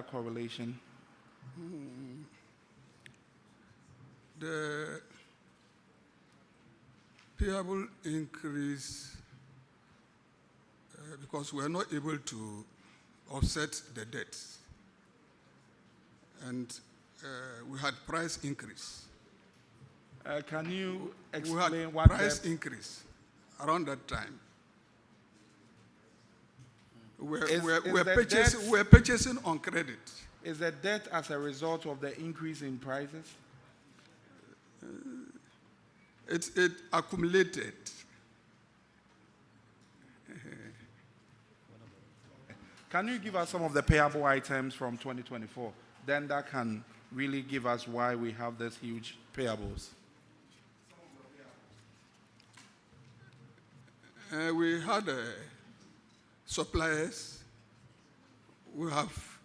that correlation? The payable increase because we are not able to offset the debts, and we had price increase. Can you We explain had what price debt increase around that time. Is the We're purchasing on credit. is the debt as a result of the increase in prices? It accumulated. Can you give us some of the payable items from 2024? Then that can really give us why we have this huge payables. We had suppliers. We have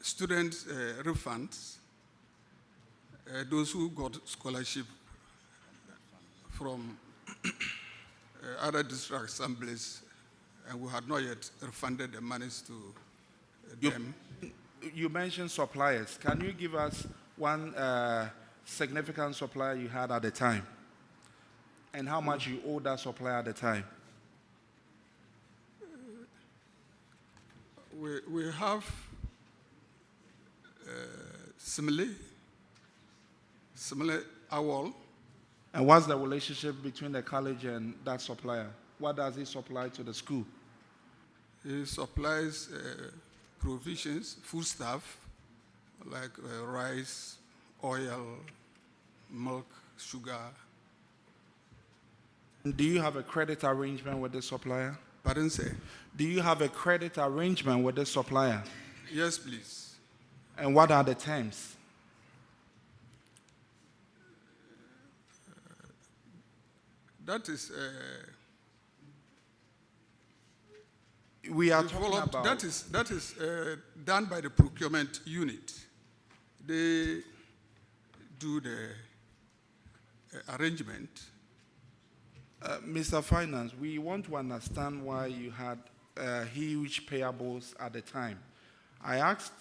student refunds. Those who got scholarship from other district assemblies, and we had not yet refunded the monies to them. You mentioned suppliers. Can you give us one significant supplier you had at the time? And how much you owe that supplier at the time? We have similar AWOL. And what's the relationship between the college and that supplier? What does he supply to the school? He supplies provisions, foodstuff, like rice, oil, milk, sugar. Do you have a credit arrangement with the supplier? Pardon, sir? Do you have a credit arrangement with the supplier? Yes, please. And what are the terms? That is we are talking developed. about That is done by the procurement unit. They do the arrangement. Mr. Finance, we want to understand why you had huge payables at the time. I asked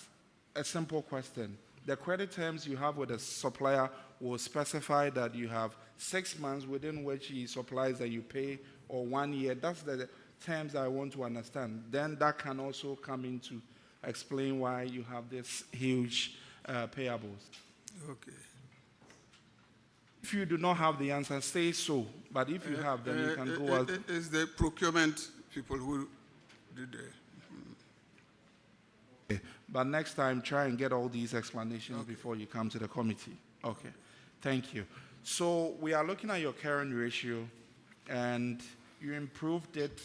a simple question. The credit terms you have with the supplier will specify that you have 6 months within which he supplies that you pay, or 1 year. That's the terms I want to understand. Then that can also come into explain why you have this huge payables. Okay. If you do not have the answer, say so. But if you have, then you can go out. It's the procurement people who did the. Okay. But next time, try and get all these explanations before you come to the committee. Okay. Thank you. So we are looking at your current ratio, and you improved it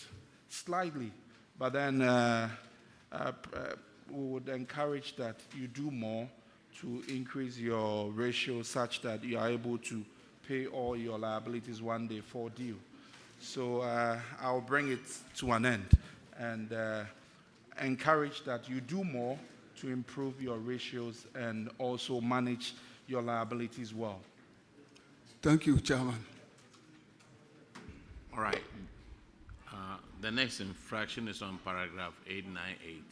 slightly. But then we would encourage that you do more to increase your ratio such that you are able to pay all your liabilities one day for due. So I'll bring it to an end and encourage that you do more to improve your ratios and also manage your liabilities well. Thank you, Chairman. All right. The next infraction is on paragraph 898.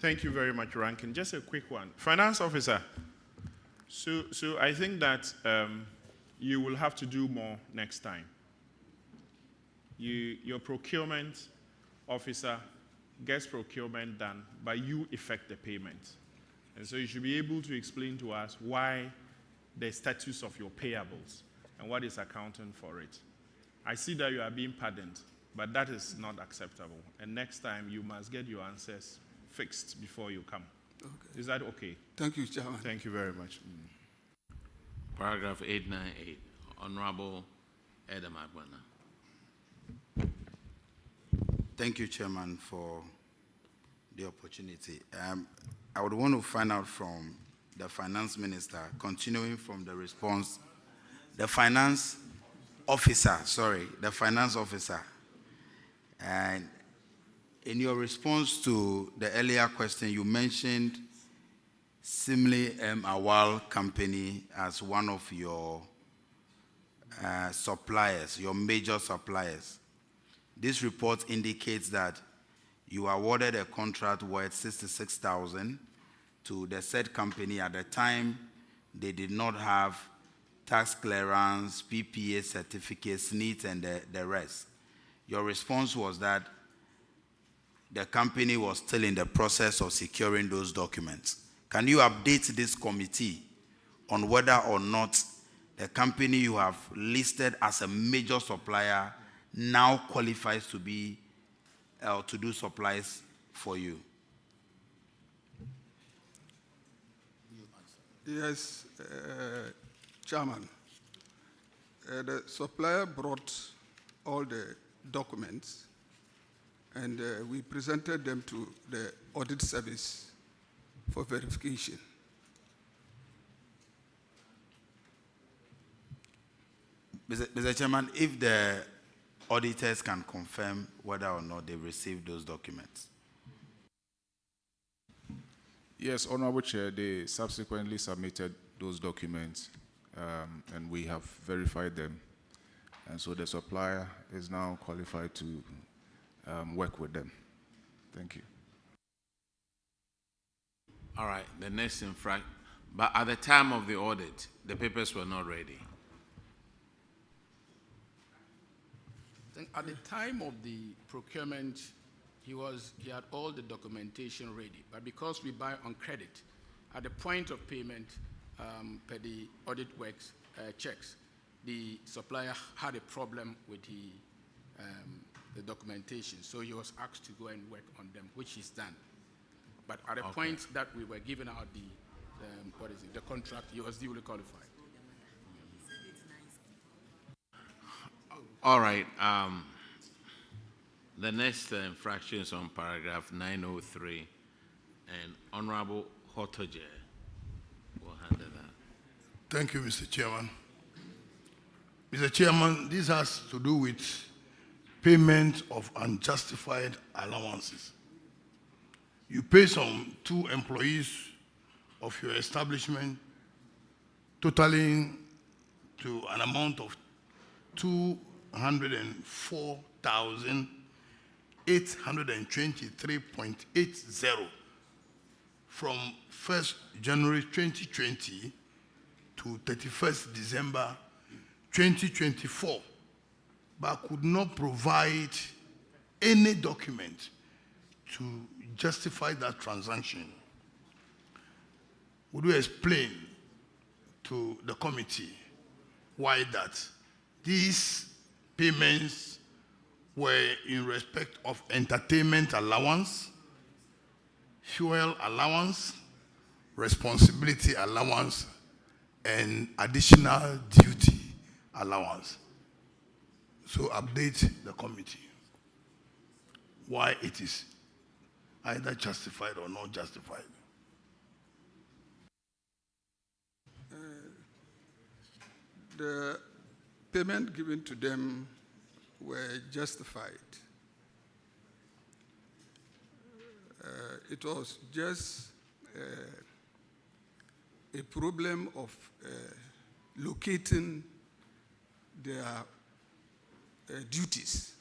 Thank you very much, Rankin. Just a quick one. Finance officer, so I think that you will have to do more next time. Your procurement officer gets procurement done, but you effect the payment. And so you should be able to explain to us why the status of your payables and what is accounting for it. I see that you are being pardoned, but that is not acceptable. And next time you must get your answers fixed before you come. Okay. Is that okay? Thank you, Chairman. Thank you very much. Paragraph 898, Honorable Adam Agbana. Thank you, Chairman, for the opportunity. I would want to find out from the Finance Minister, continuing from the response, the Finance Officer, and in your response to the earlier question, you mentioned Simile M. Awal Company as one of your suppliers, your major suppliers. This report indicates that you awarded a contract worth $66,000 to the said company. At the time, they did not have tax clearance, PPA certificates, NEET, and the rest. Your response was that the company was still in the process of securing those documents. Can you update this committee on whether or not the company you have listed as a major supplier now qualifies to be to do supplies for you? Yes, Chairman. The supplier brought all the documents and we presented them to the audit service for verification. Mr. Chairman, if the auditors can confirm whether or not they received those documents. Yes, Honorable Chair, they subsequently submitted those documents and we have verified them. And so the supplier is now qualified to work with them. Thank you. All right, the next infraction. But at the time of the audit, the papers were not ready. At the time of the procurement, he had all the documentation ready. But because we buy on credit, at the point of payment, per the audit works checks, the supplier had a problem with the documentation. So he was asked to go and work on them, which he's done. But at the point that we were giving out the contract, he was duly qualified. All right. The next infraction is on paragraph 903, and Honorable Hotoje will handle that. Thank you, Mr. Chairman. Mr. Chairman, this has to do with payment of unjustified allowances. You pay some 2 employees of your establishment totaling to an amount of $204,823.80 from 1st January 2020 to 31st December 2024, but could not provide any document to justify that transaction. Would you explain to the committee why that? These payments were in respect of entertainment allowance, fuel allowance, responsibility allowance, and additional duty allowance. So update the committee why it is either justified or not justified. The payment given to them were justified. It was just a problem of locating their duties.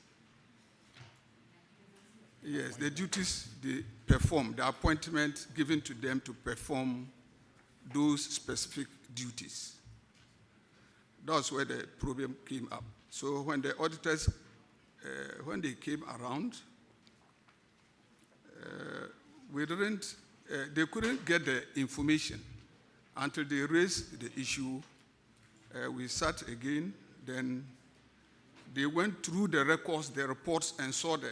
Yes, the duties they perform, the appointment given to them to perform those specific duties. That's where the problem came up. So when the auditors, when they came around, they couldn't get the information until they raised the issue. We sat again, then they went through the records, the reports, and saw the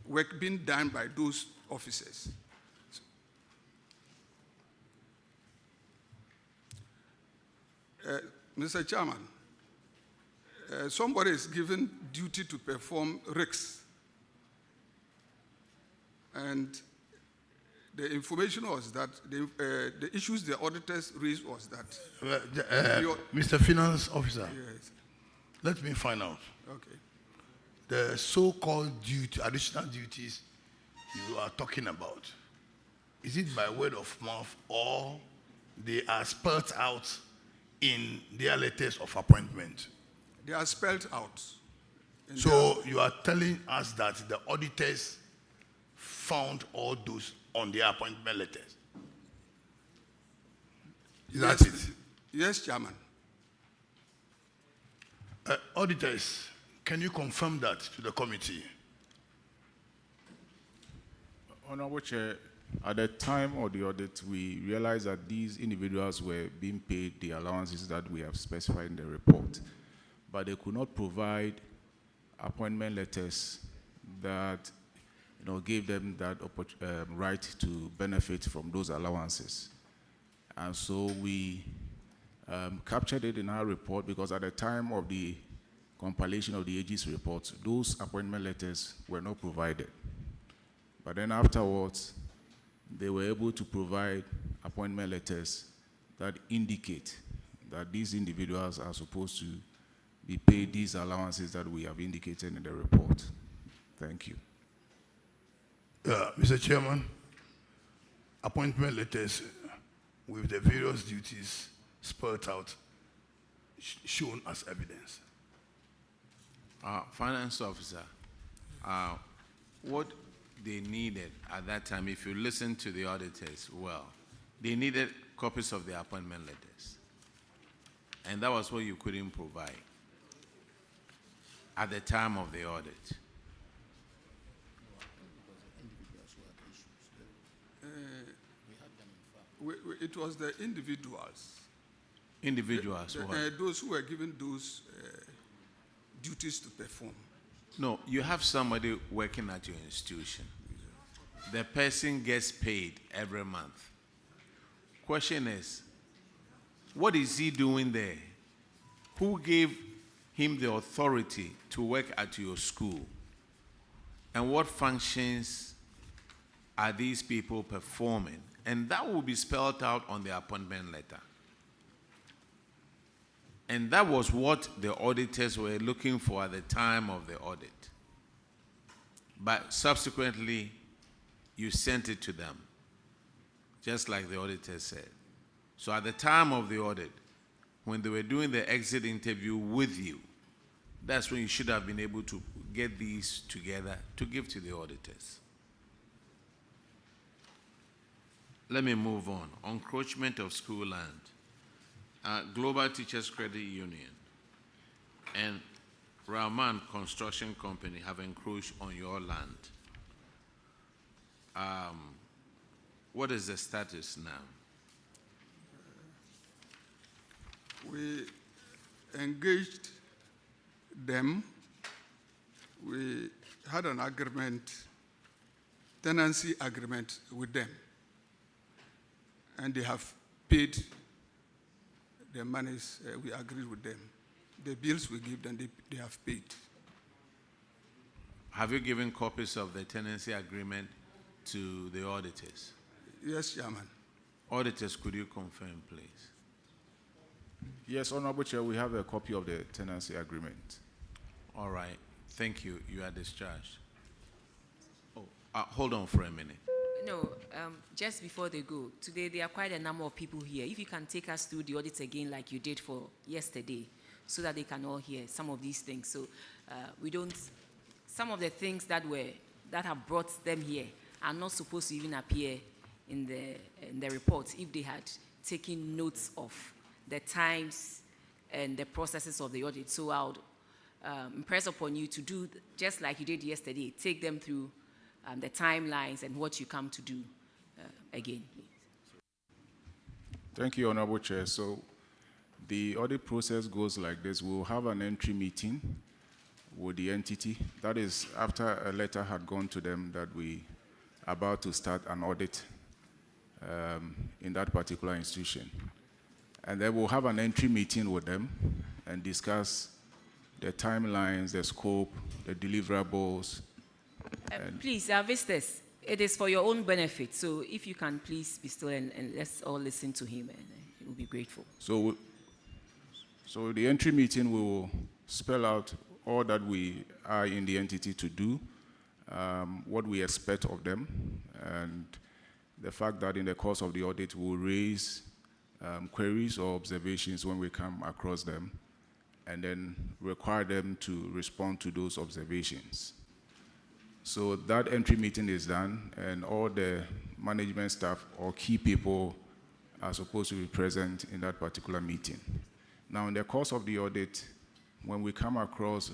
work being done by those officers. Mr. Chairman, somebody is given duty to perform RICS, and the information was that the issues the auditors raised was that. Mr. Finance Officer, Yes. let me find out. Okay. The so-called duty, additional duties you are talking about, is it by word of mouth or they are spelled out in their letters of appointment? They are spelled out. So you are telling us that the auditors found all those on their appointment letters. Is that it? Yes, Chairman. Auditors, can you confirm that to the committee? Honorable Chair, at the time of the audit, we realized that these individuals were being paid the allowances that we have specified in the report, but they could not provide appointment letters that gave them that right to benefit from those allowances. And so we captured it in our report because at the time of the compilation of the AG's report, those appointment letters were not provided. But then afterwards, they were able to provide appointment letters that indicate that these individuals are supposed to be paid these allowances that we have indicated in the report. Thank you. Mr. Chairman, appointment letters with the various duties spelled out shown as evidence. Finance officer, what they needed at that time, if you listen to the auditors well, they needed copies of the appointment letters. And that was what you couldn't provide at the time of the audit. It was the individuals. Individuals, what? Those who were given those duties to perform. No, you have somebody working at your institution. The person gets paid every month. Question is, what is he doing there? Who gave him the authority to work at your school? And what functions are these people performing? And that will be spelled out on the appointment letter. And that was what the auditors were looking for at the time of the audit. But subsequently, you sent it to them, just like the auditors said. So at the time of the audit, when they were doing the exit interview with you, that's when you should have been able to get these together to give to the auditors. Let me move on. Encroachment of school land. Global Teachers Credit Union and Rahman Construction Company have encroached on your land. What is the status now? We engaged them. We had an agreement, tenancy agreement with them. And they have paid the monies we agreed with them. The bills we give them, they have paid. Have you given copies of the tenancy agreement to the auditors? Yes, Chairman. Auditors, could you confirm, please? Yes, Honorable Chair, we have a copy of the tenancy agreement. All right. Thank you. You are discharged. Oh, hold on for a minute. No, just before they go, today there are quite a number of people here. If you can take us through the audit again like you did for yesterday, so that they can all hear some of these things. So some of the things that have brought them here are not supposed to even appear in the report if they had taken notes of the times and the processes of the audit. So I would impress upon you to do just like you did yesterday, take them through the timelines and what you come to do again. Thank you, Honorable Chair. So the audit process goes like this. We'll have an entry meeting with the entity. That is after a letter had gone to them that we are about to start an audit in that particular institution. And then we'll have an entry meeting with them and discuss the timelines, the scope, the deliverables. Please, visitors, it is for your own benefit. So if you can please be still and let's all listen to him, and we'll be grateful. So the entry meeting will spell out all that we are in the entity to do, what we expect of them, and the fact that in the course of the audit we'll raise queries or observations when we come across them. and then require them to respond to those observations. So that entry meeting is done, and all the management staff or key people are supposed to be present in that particular meeting. Now, in the course of the audit, when we come across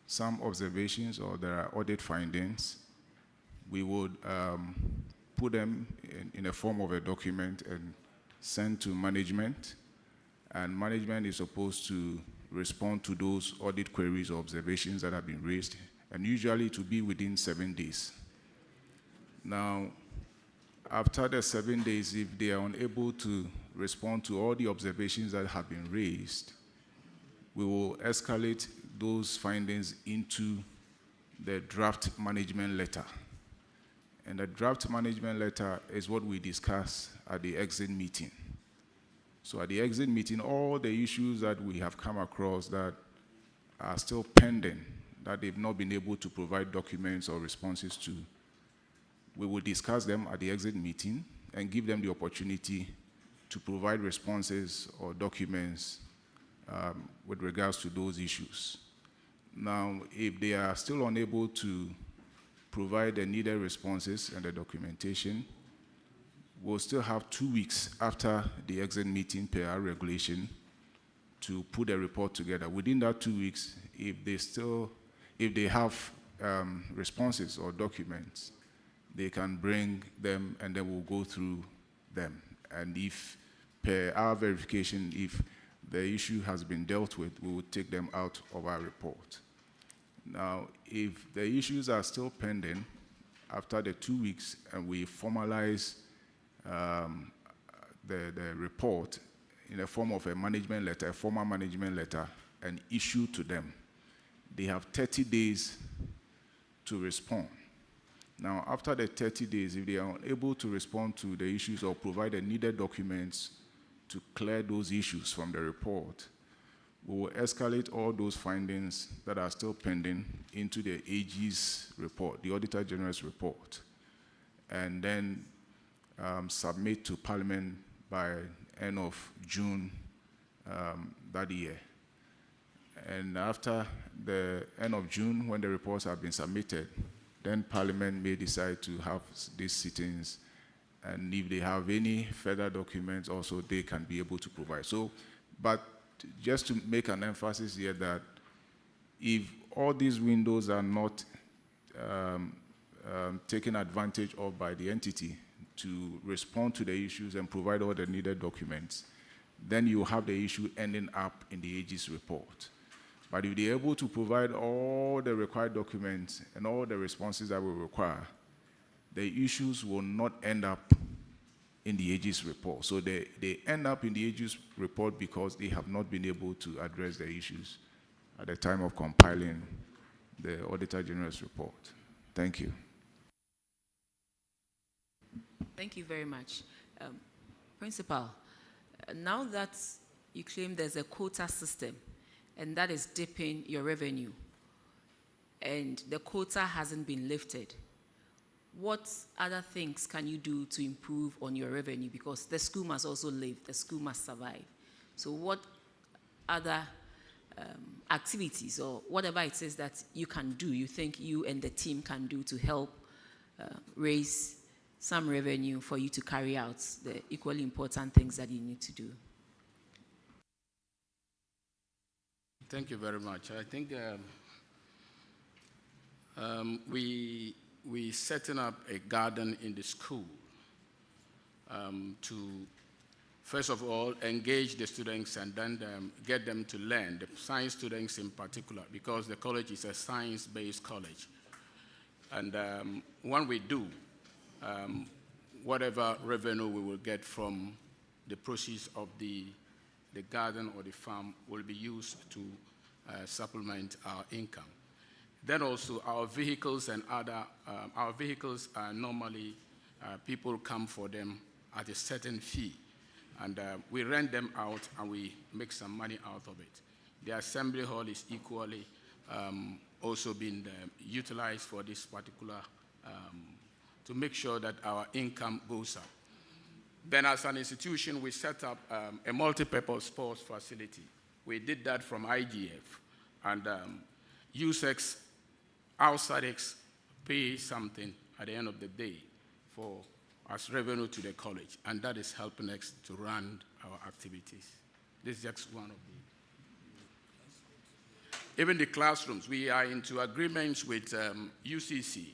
some observations or there are audit findings, we would put them in a form of a document and send to management, and management is supposed to respond to those audit queries or observations that have been raised, and usually to be within 7 days. Now, after the 7 days, if they are unable to respond to all the observations that have been raised, we will escalate those findings into the draft management letter. And the draft management letter is what we discuss at the exit meeting. So at the exit meeting, all the issues that we have come across that are still pending, that they've not been able to provide documents or responses to, we will discuss them at the exit meeting and give them the opportunity to provide responses or documents with regards to those issues. Now, if they are still unable to provide the needed responses and the documentation, we'll still have 2 weeks after the exit meeting per our regulation to put a report together. Within that 2 weeks, if they have responses or documents, they can bring them and then we'll go through them. And if, per our verification, if the issue has been dealt with, we will take them out of our report. Now, if the issues are still pending after the 2 weeks and we formalize the report in the form of a management letter, a formal management letter, and issue to them, they have 30 days to respond. Now, after the 30 days, if they are unable to respond to the issues or provide the needed documents to clear those issues from the report, we will escalate all those findings that are still pending into the AG's report, the Auditor General's report, and then submit to Parliament by end of June that year. And after the end of June, when the reports have been submitted, then Parliament may decide to have these sittings, and if they have any further documents also, they can be able to provide. So, but just to make an emphasis here that if all these windows are not taken advantage of by the entity to respond to the issues and provide all the needed documents, then you have the issue ending up in the AG's report. But if they're able to provide all the required documents and all the responses that we require, the issues will not end up in the AG's report. So they end up in the AG's report because they have not been able to address the issues at the time of compiling the Auditor General's report. Thank you. Thank you very much. Principal, now that you claim there's a quota system and that is dipping your revenue and the quota hasn't been lifted, what other things can you do to improve on your revenue? Because the school must also live, the school must survive. So what other activities or whatever it is that you can do, you think you and the team can do to help raise some revenue for you to carry out the equally important things that you need to do? Thank you very much. I think we setting up a garden in the school to, first of all, engage the students and then get them to learn, the science students in particular, because the college is a science-based college. And when we do, whatever revenue we will get from the proceeds of the garden or the farm will be used to supplement our income. Then also our vehicles and other, our vehicles are normally, people come for them at a certain fee. And we rent them out and we make some money out of it. The assembly hall is equally also being utilized for this particular, to make sure that our income goes up. Then as an institution, we set up a multi-purpose sports facility, We did that from IGF. And USEX, outsidex pay something at the end of the day for as revenue to the college, and that is helping us to run our activities. This is just one of the. Even the classrooms, we are into agreements with UCC.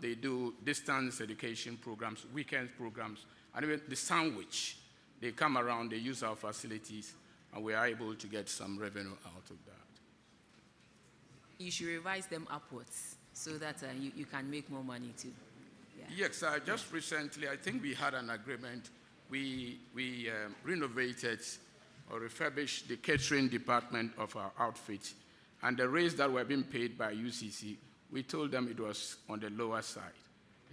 They do distance education programs, weekend programs, and even the sandwich. They come around, they use our facilities, and we are able to get some revenue out of that. You should revise them upwards so that you can make more money too. Yeah. Yes, just recently, I think we had an agreement. We renovated or refurbished the catering department of our outfit, and the rates that were being paid by UCC, we told them it was on the lower side.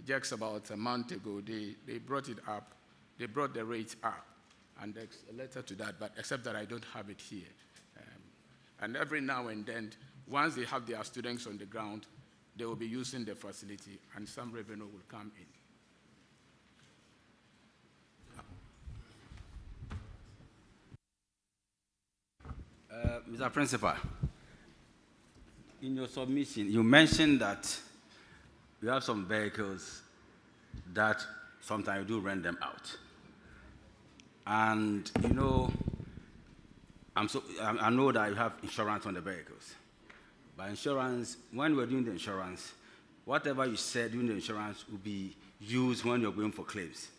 Just about a month ago, they brought it up. They brought the rates up, and there's a letter to that, but except that I don't have it here. And every now and then, once they have their students on the ground, they will be using the facility, and some revenue will come in. Mr. Principal, in your submission, you mentioned that you have some vehicles that sometimes you do rent them out. And, you know, I know that you have insurance on the vehicles. But insurance, when we're doing the insurance, whatever you said during the insurance will be used when you're going for claims.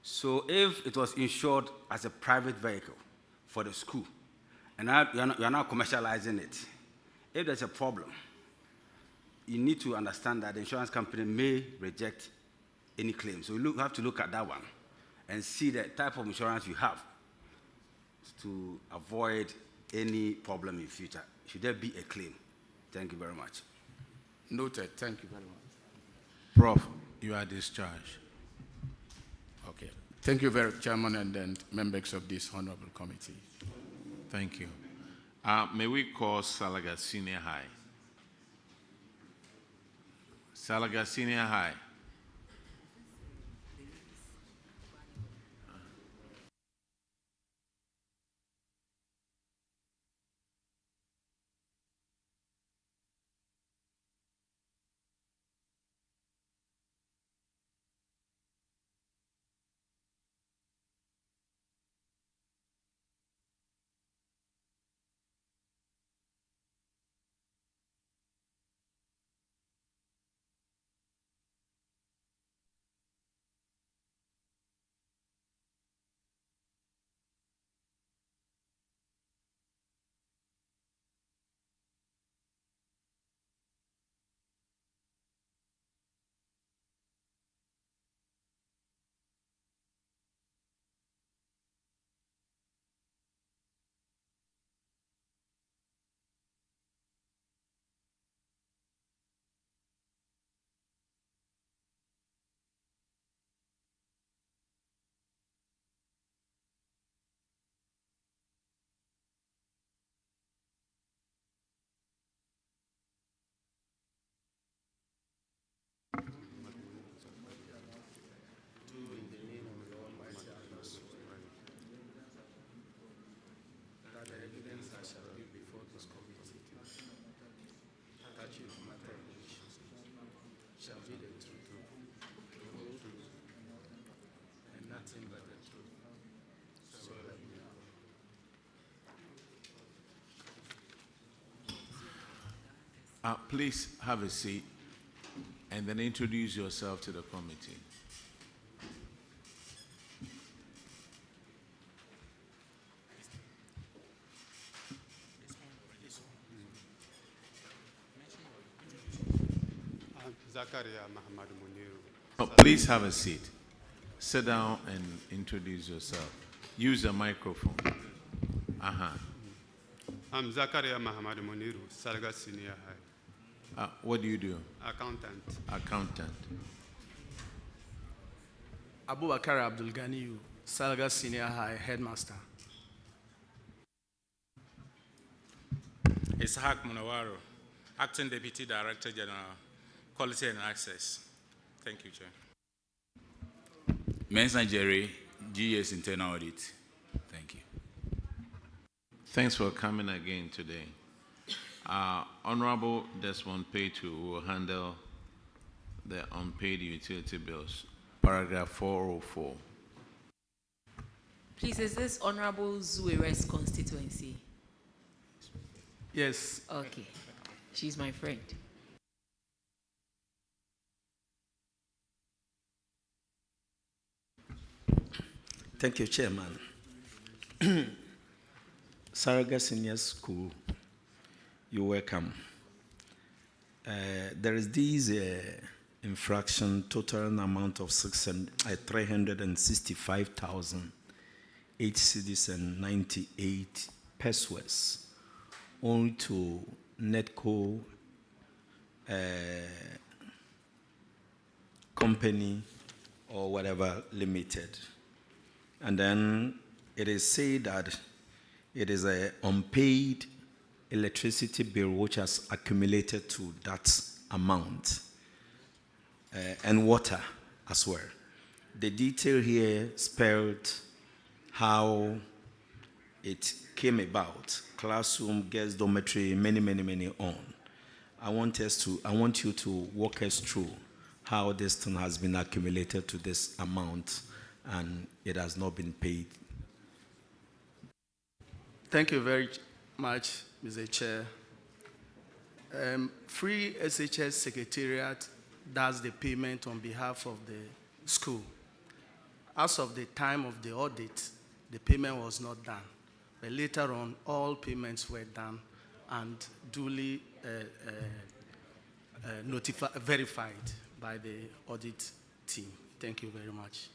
So if it was insured as a private vehicle for the school, and you're now commercializing it, if there's a problem, you need to understand that the insurance company may reject any claim. So you have to look at that one and see the type of insurance you have to avoid any problem in future. Should there be a claim? Thank you very much. Noted. Thank you very much. Prof, you are discharged. Okay. Thank you very much, Chairman, and then members of this honorable committee. Thank you. May we call Salaga Senior High? Salaga Senior High. Please have a seat and then introduce yourself to the committee. Please have a seat. Sit down and introduce yourself. Use the microphone. I'm Zakaria Mahamad Muniru, Salga Senior High. What do you do? Accountant. Accountant. Abu Bakar Abdul Ganiyu, Salga Senior High Headmaster. Ishaq Munawaro, Acting Deputy Director General, Quality and Access. Thank you, Chair. Mensa Jerry, GS Internal Audit. Thank you. Thanks for coming again today. Honorable Desmond Petu will handle the unpaid utility bills. Paragraph 404. Please, is this Honorable Zueres constituency? Yes. Okay. She's my friend. Thank you, Chairman. Saraga Senior School, you're welcome. There is this infraction, total amount of 365,008 cedis and 98 pesos, only to Netco company or whatever limited. And then it is said that it is an unpaid electricity bill which has accumulated to that amount, and water as well. The detail here spelled how it came about: classroom, guest dormitory, many on. I want you to walk us through how this thing has been accumulated to this amount and it has not been paid. Thank you very much, Mr. Chair. Free SHS Secretariat does the payment on behalf of the school. As of the time of the audit, the payment was not done. But later on, all payments were done and duly verified by the audit team. Thank you very much.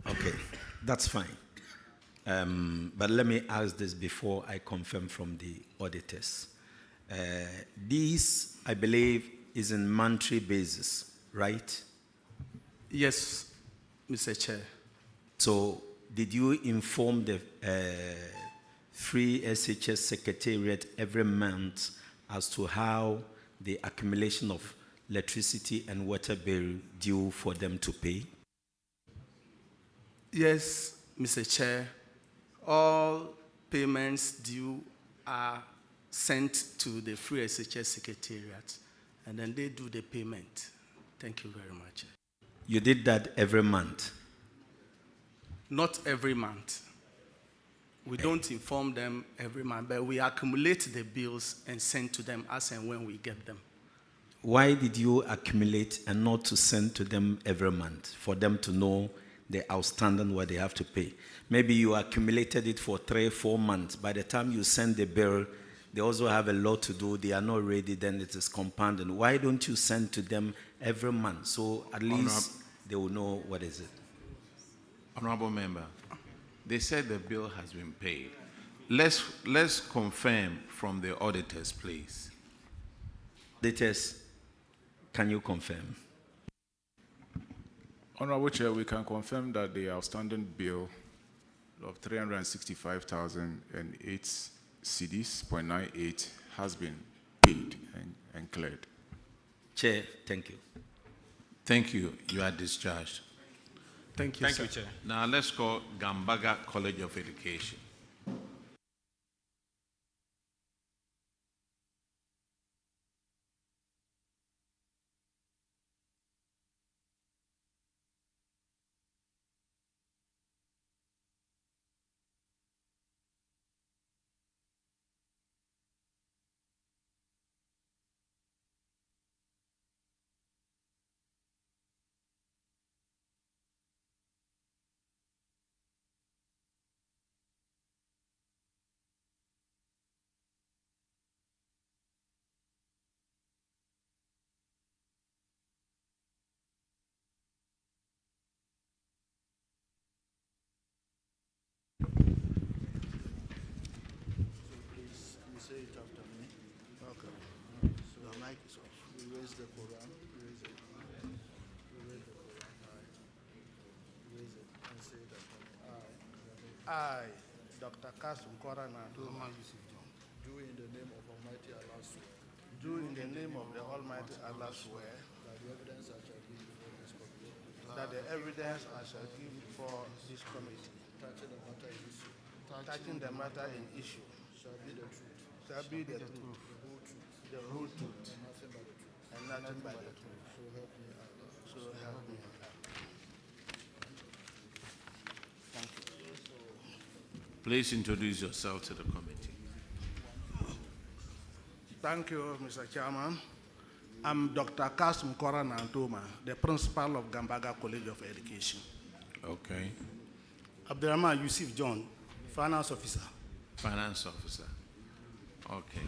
Okay, that's fine. But let me ask this before I confirm from the auditors. This, I believe, is in monthly basis, right? Yes, Mr. Chair. So, did you inform the Free SHS Secretariat every month as to how the accumulation of electricity and water bill due for them to pay? Yes, Mr. Chair. All payments due are sent to the Free SHS Secretariat, and then they do the payment. Thank you very much. You did that every month? Not every month. We don't inform them every month, but we accumulate the bills and send to them as and when we get them. Why did you accumulate and not to send to them every month for them to know the outstanding what they have to pay? Maybe you accumulated it for 3-4 months. By the time you send the bill, they also have a lot to do. They are not ready, then it is compounded. Why don't you send to them every month so at least they will know what is it? Honorable Member, they said the bill has been paid. Let's confirm from the auditors, please. Auditors, can you confirm? Honorable Chair, we can confirm that the outstanding bill of 365,008 cedis, 0.98, has been paid and cleared. Chair, thank you. Thank you. You are discharged. Thank you, sir. Chair. Now let's call Gambaga College of Education. Say it after me. Okay. So the mic is off. We raise the Quran. Raise it. We raise the Quran. Raise it and say it after me. I, Dr. Kasum Korana, do in the name of Almighty Allah swear. Do in the name of the Almighty Allah swear that the evidence I shall give before this committee. That the evidence I shall give before this committee touching the matter in issue touching the matter in issue shall be the truth, the whole truth, and nothing but the truth. So help me Allah. Thank you. Please introduce yourself to the committee. Thank you, Mr. Chairman. I'm Dr. Kasim Koran Antoma, the principal of Gambaga College of Education. Okay. Abdurrahman Yusuf John, finance officer. Finance officer. Okay.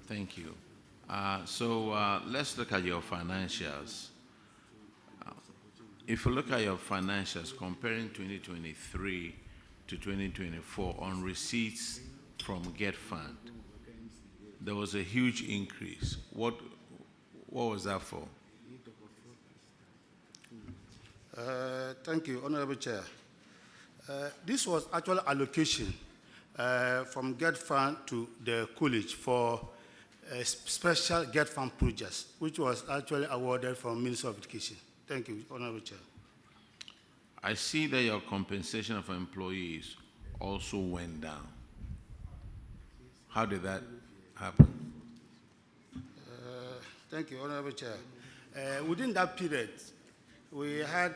Thank you. Let's look at your financials. If you look at your financials comparing 2023 to 2024 on receipts from Get Fund, there was a huge increase. What was that for? Thank you, Honorable Chair. This was actually allocation from Get Fund to the college for special Get Fund projects, which was actually awarded from Ministry of Education. Thank you, Honorable Chair. I see that your compensation of employees also went down. How did that happen? Thank you, Honorable Chair. Within that period, we had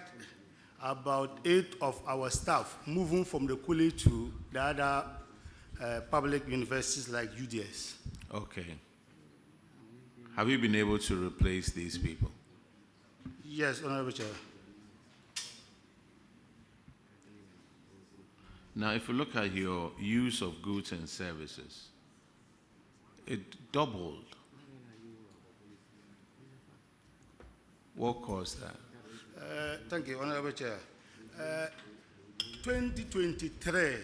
about 8 of our staff moving from the college to the other public universities like UDS. Okay. Have you been able to replace these people? Yes, Honorable Chair. Now, if you look at your use of goods and services, it doubled. What caused that? Thank you, Honorable Chair. 2023,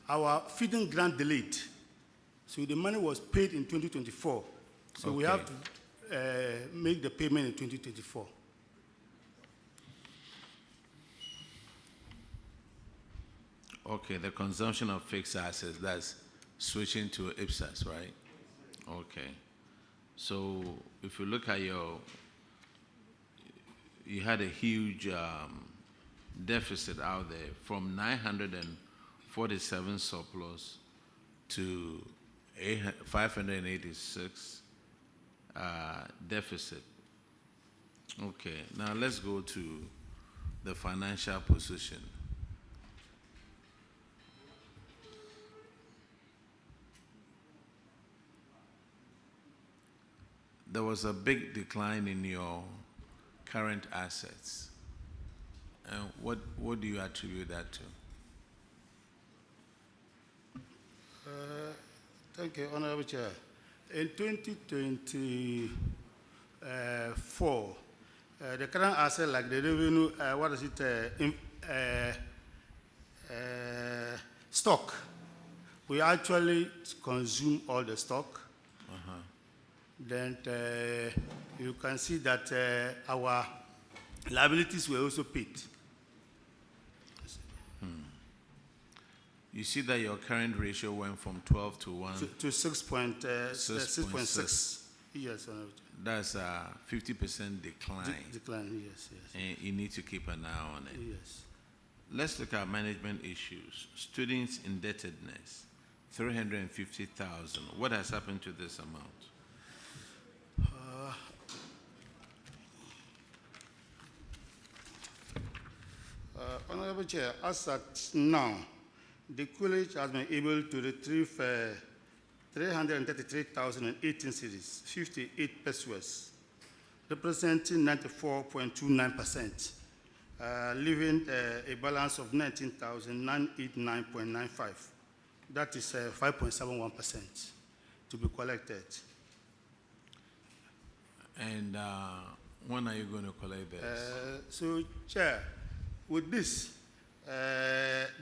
our feeding grant delayed. So the money was paid in 2024. So we have to make the payment in 2024. Okay, the consumption of fixed assets, that's switching to IPSAS, right? Okay. So if you look at you had a huge deficit out there from 947 surplus to 586 deficit. Okay, now let's go to the financial position. There was a big decline in your current assets. And what do you attribute that to? Thank you, Honorable Chair. In 2024, the current asset, like the revenue, stock, we actually consume all the stock. Then you can see that our liabilities were also paid. You see that your current ratio went from 12 to 1 to 6.6. Yes, that's a 50% decline. Decline, yes. And you need to keep an eye on it. Yes. Let's look at management issues. Students' indebtedness, 350,000. What has happened to this amount? Honorable Chair, as at now, the college has been able to retrieve 333,018 cedis, 58 pesos, representing 94.29%, leaving a balance of 19,989.95. That is 5.71% to be collected. And when are you going to collect this? So, Chair, with this,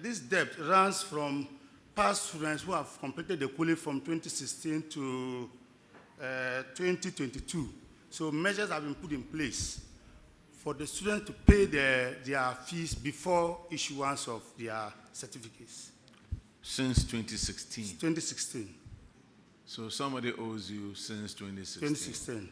this debt runs from past students who have completed the college from 2016 to 2022. So measures have been put in place for the students to pay their fees before issuance of their certificates. Since 2016? 2016. So somebody owes you since 2016? 2016.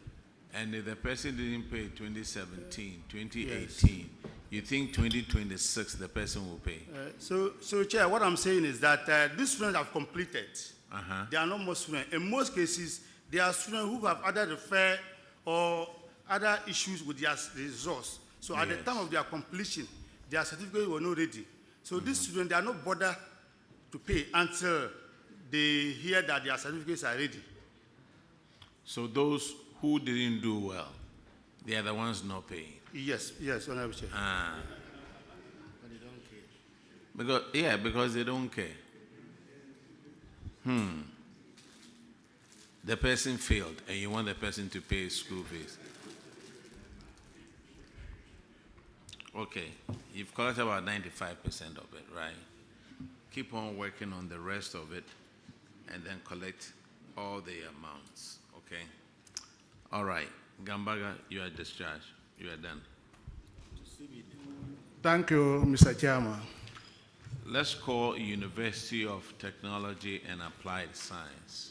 And if the person didn't pay 2017, 2018, yes, You think 2026 the person will pay? So, Chair, what I'm saying is that these students have completed. Uh-huh. They are not most students. In most cases, they are students who have either referred or other issues with their results. So at the time of their completion, their certificate were not ready. So these students, they are not bothered to pay until they hear that their certificates are ready. So those who didn't do well, they are the ones not paying. Yes, Honorable Chair. But they don't care. Because they don't care. The person failed and you want the person to pay school fees. Okay, you've collected about 95% of it, right? Keep on working on the rest of it and then collect all the amounts, okay? All right, Gambaga, you are discharged. You are done. Thank you, Mr. Chairman. Let's call University of Technology and Applied Science.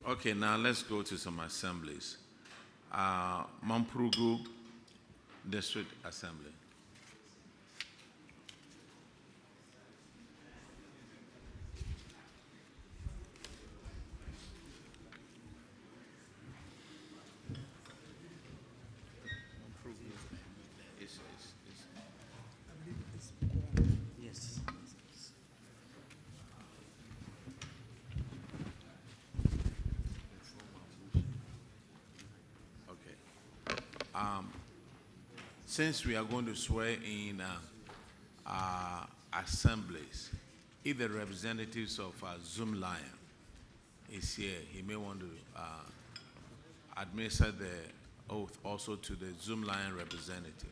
Okay, now let's go to some assemblies. Mampurugu District Assembly. Yes. Since we are going to swear in assemblies, if the representatives of Zoom Lion is here, he may want to administer the oath also to the Zoom Lion representative.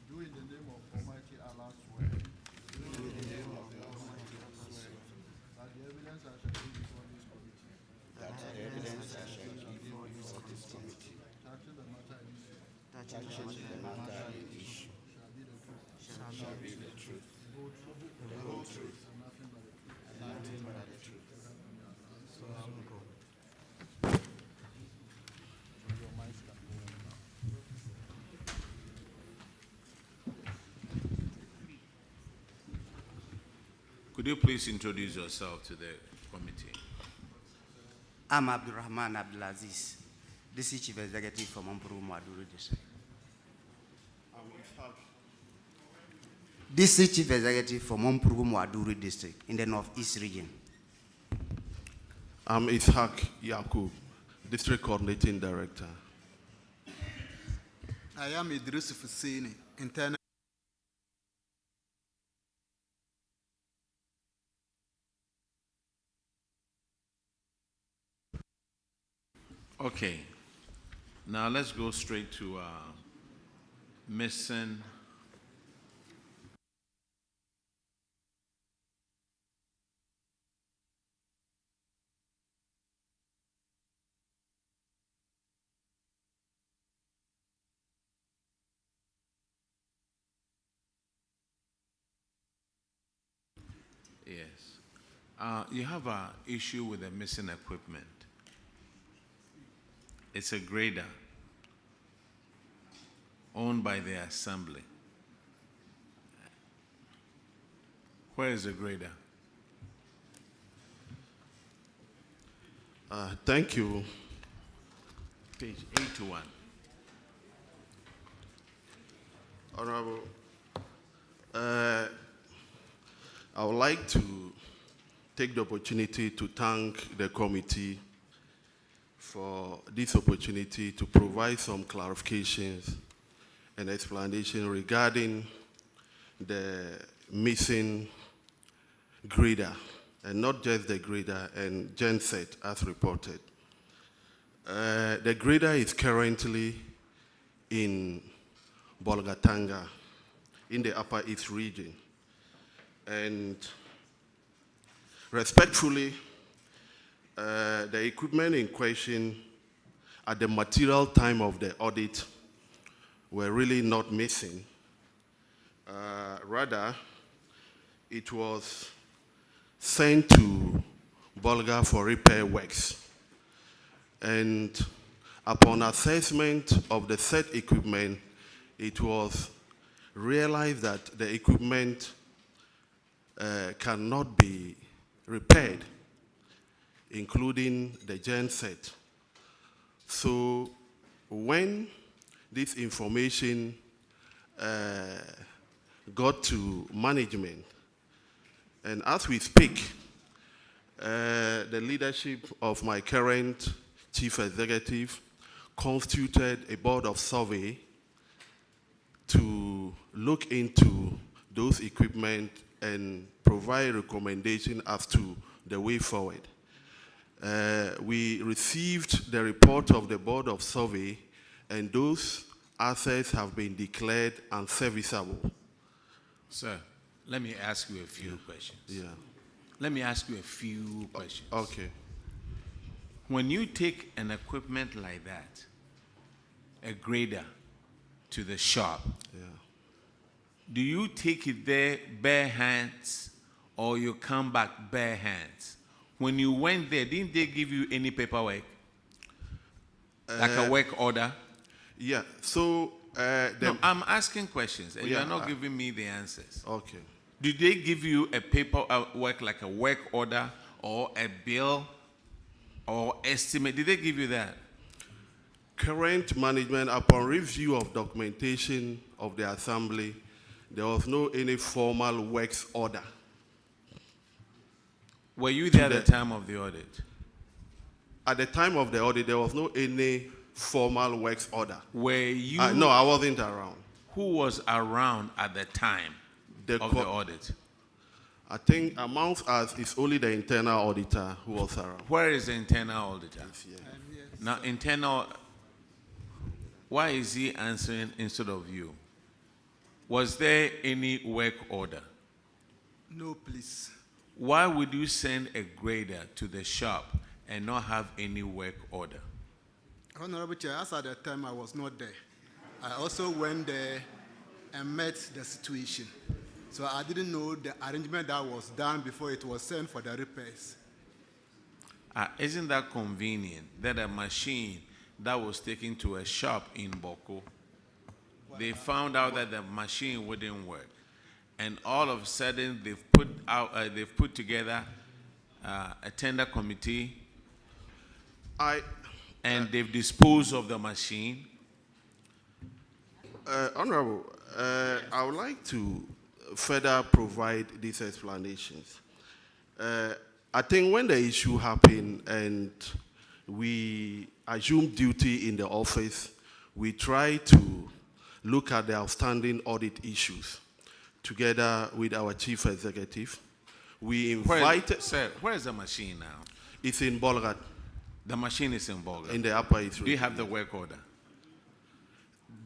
Do in the name of Almighty Allah swear. Do in the name of Almighty Allah swear. That the evidence I shall give before this committee. That the evidence I shall give before this committee. Touching the matter in issue. Shall be the truth. The whole truth. And nothing but the truth. Nothing but the truth. So help me God. So your minds can go on now. Could you please introduce yourself to the committee? I'm Abdurrahman Abdulaziz, District Chief Executive for Mampurugu Mwaduru District. District Chief Executive for Mampurugu Mwaduru District in the Northeast region. I'm Ishaq Yakub, District Coordinating Director. I am Idris Fusini, Internal. Okay. Now let's go straight to missing. Yes. You have an issue with the missing equipment. It's a grader owned by the assembly. Where is the grader? Thank you. Page 81. Honorable, I would like to take the opportunity to thank the committee for this opportunity to provide some clarifications and explanation regarding the missing grader, and not just the grader and genset as reported. The grader is currently in Bolgatanga in the Upper East region. And respectfully, the equipment in question at the material time of the audit were really not missing. Rather, it was sent to Bolga for repair works. And upon assessment of the said equipment, it was realized that the equipment cannot be repaired, including the genset. So when this information got to management, and as we speak, the leadership of my current chief executive constituted a board of survey to look into those equipment and provide recommendation as to the way forward. We received the report of the board of survey, and those assets have been declared unserviceable. Sir, let me ask you a few questions. Yeah. Let me ask you a few questions. Okay. When you take an equipment like that, a grader, to the shop, do you take it there bare hands or you come back bare hands? When you went there, didn't they give you any paperwork? Like a work order? Yeah, so... no, I'm asking questions and Yeah, you're not giving me the answers. Okay. Did they give you a paperwork like a work order or a bill or estimate? Did they give you that? Current management, upon review of documentation of the assembly, there was no any formal works order. Were you there at the time of the audit? At the time of the audit, there was no any formal works order. Were you? No, I wasn't around. Who was around at the time of the audit? I think amongst us, it's only the internal auditor who was around. Where is the internal auditor? Yes. Now, internal, why is he answering instead of you? Was there any work order? No, please. Why would you send a grader to the shop and not have any work order? Honorable Chair, as at that time I was not there. I also went there and met the situation. So I didn't know the arrangement that was done before it was sent for the repairs. Isn't that convenient that a machine that was taken to a shop in Boko, they found out that the machine wouldn't work, and all of a sudden they've put together a tender committee, and they've disposed of the machine? Honorable, I would like to further provide these explanations. I think when the issue happened and we assumed duty in the office, we tried to look at the outstanding audit issues together with our chief executive. We invited... Sir, where is the machine now? It's in Bolgat. The machine is in Bolgat. In the Upper East Do you region. have the work order?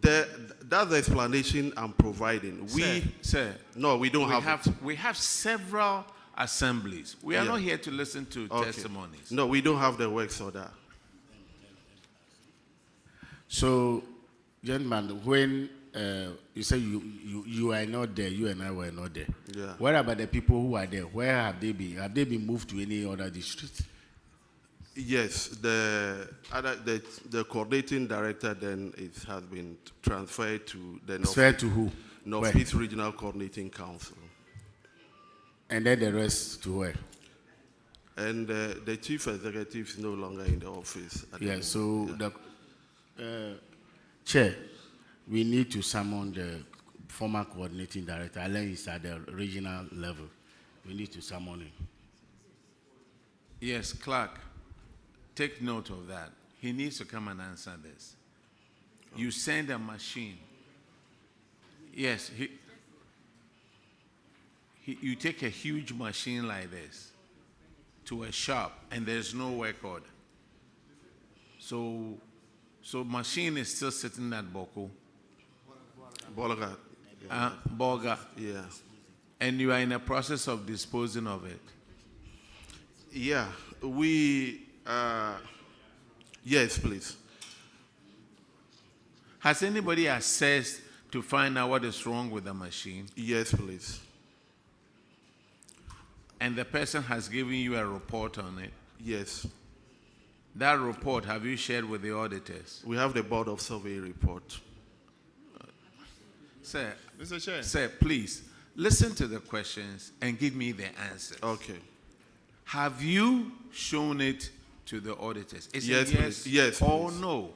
That's the explanation I'm providing. Sir, no, we don't have it. We have several assemblies. We are Yeah. not here to listen to Okay. testimonies. No, we don't have the works order. So, gentlemen, when you say you are not there, you and I were not there. Yeah. What about the people who are there? Where have they been? Have they been moved to any other district? Yes, the coordinating director then has been transferred to the Transferred to who? Northeast Regional Coordinating Council. And then the rest to where? And the chief executive is no longer in the office. at the Yeah, moment. so Yeah. the chair, we need to summon the former coordinating director, unless he's at the regional level. We need to summon him. Yes, Clark, take note of that. He needs to come and answer this. You send a machine. Yes, you take a huge machine like this to a shop and there's no work order. So machine is still sitting at Boko. Bolga. Bolga. Yeah. And you are in the process of disposing of it. Yeah, yes, please. Has anybody assessed to find out what is wrong with the machine? Yes, please. And the person has given you a report on it? Yes. That report, have you shared with the auditors? We have the Board of Survey report. Sir, Mr. Chair. Sir, please, listen to the questions and give me the answers. Okay. Have you shown it to the auditors? Is Yes, it please. Yes, or please. no?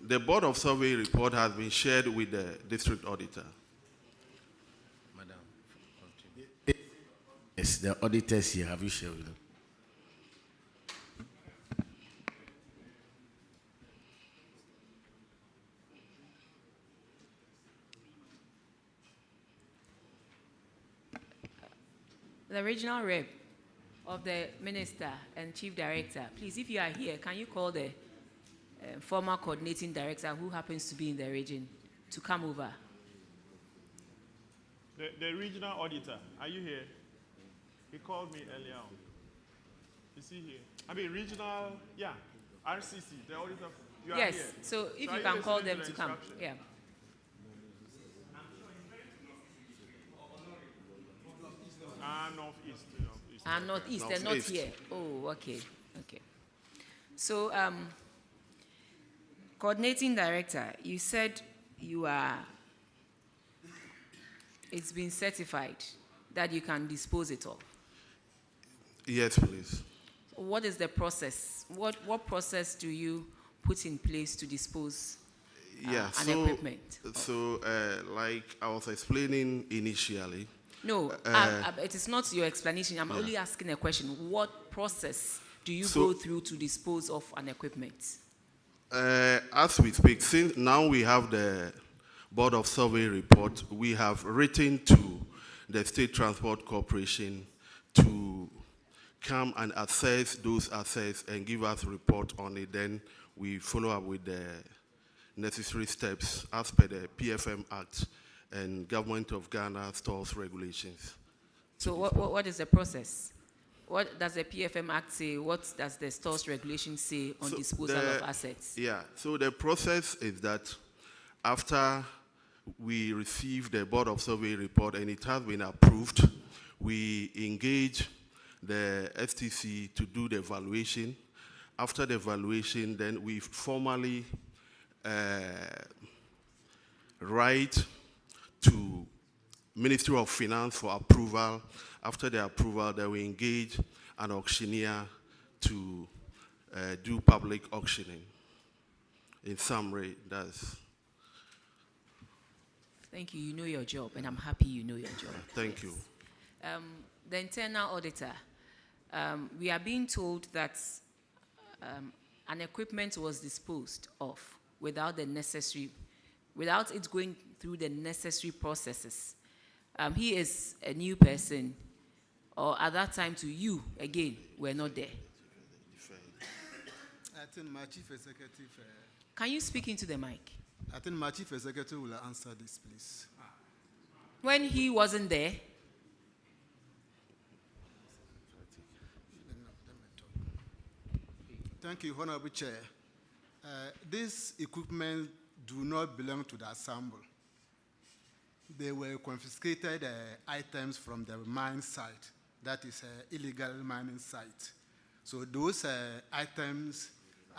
The Board of Survey report has been shared with the district auditor. Madam. Yes, the auditors here, have you shared with them? The regional rep of the minister and chief director, please, if you are here, can you call the former coordinating director who happens to be in the region to come over? The regional auditor, are you here? He called me earlier on. Is he here? I mean, regional, yeah, RCC, the auditor. You are Yes, here. so if are you can call listening them the to come. instruction? Yeah. Northeast. Northeast, they're not Northeast. here. Oh, okay, okay. So, coordinating director, you said it's been certified that you can dispose it of. Yes, please. What is the process? What process do you put in place to dispose Yeah, an equipment? So, like I was explaining initially. No, it is not your explanation. I'm only asking a question. What process do you go through to dispose of an equipment? As we speak, since now we have the Board of Survey report, we have written to the State Transport Corporation to come and assess those assets and give us a report on it. Then we follow up with the necessary steps as per the PFM Act and Government of Ghana stores regulations. So what is the process? What does the PFM Act say? What does the stores regulation say on disposal of assets? Yeah, so the process is that after we receive the Board of Survey report and it has been approved, we engage the STC to do the evaluation. After the evaluation, then we formally write to Ministry of Finance for approval. After the approval, then we engage an auctioneer to do public auctioning. In summary, that's... Thank you. You know your job, and I'm happy you know your job. Thank you. The internal auditor, we are being told that an equipment was disposed of without it going through the necessary processes. He is a new person, or at that time to you, again, were not there. I think my chief executive. Can you speak into the mic? I think my chief executive will answer this, please. When he wasn't there, Thank you, Honorable Chair. This equipment do not belong to the assembly. They were confiscated items from the mine site, that is illegal mining site. So those items,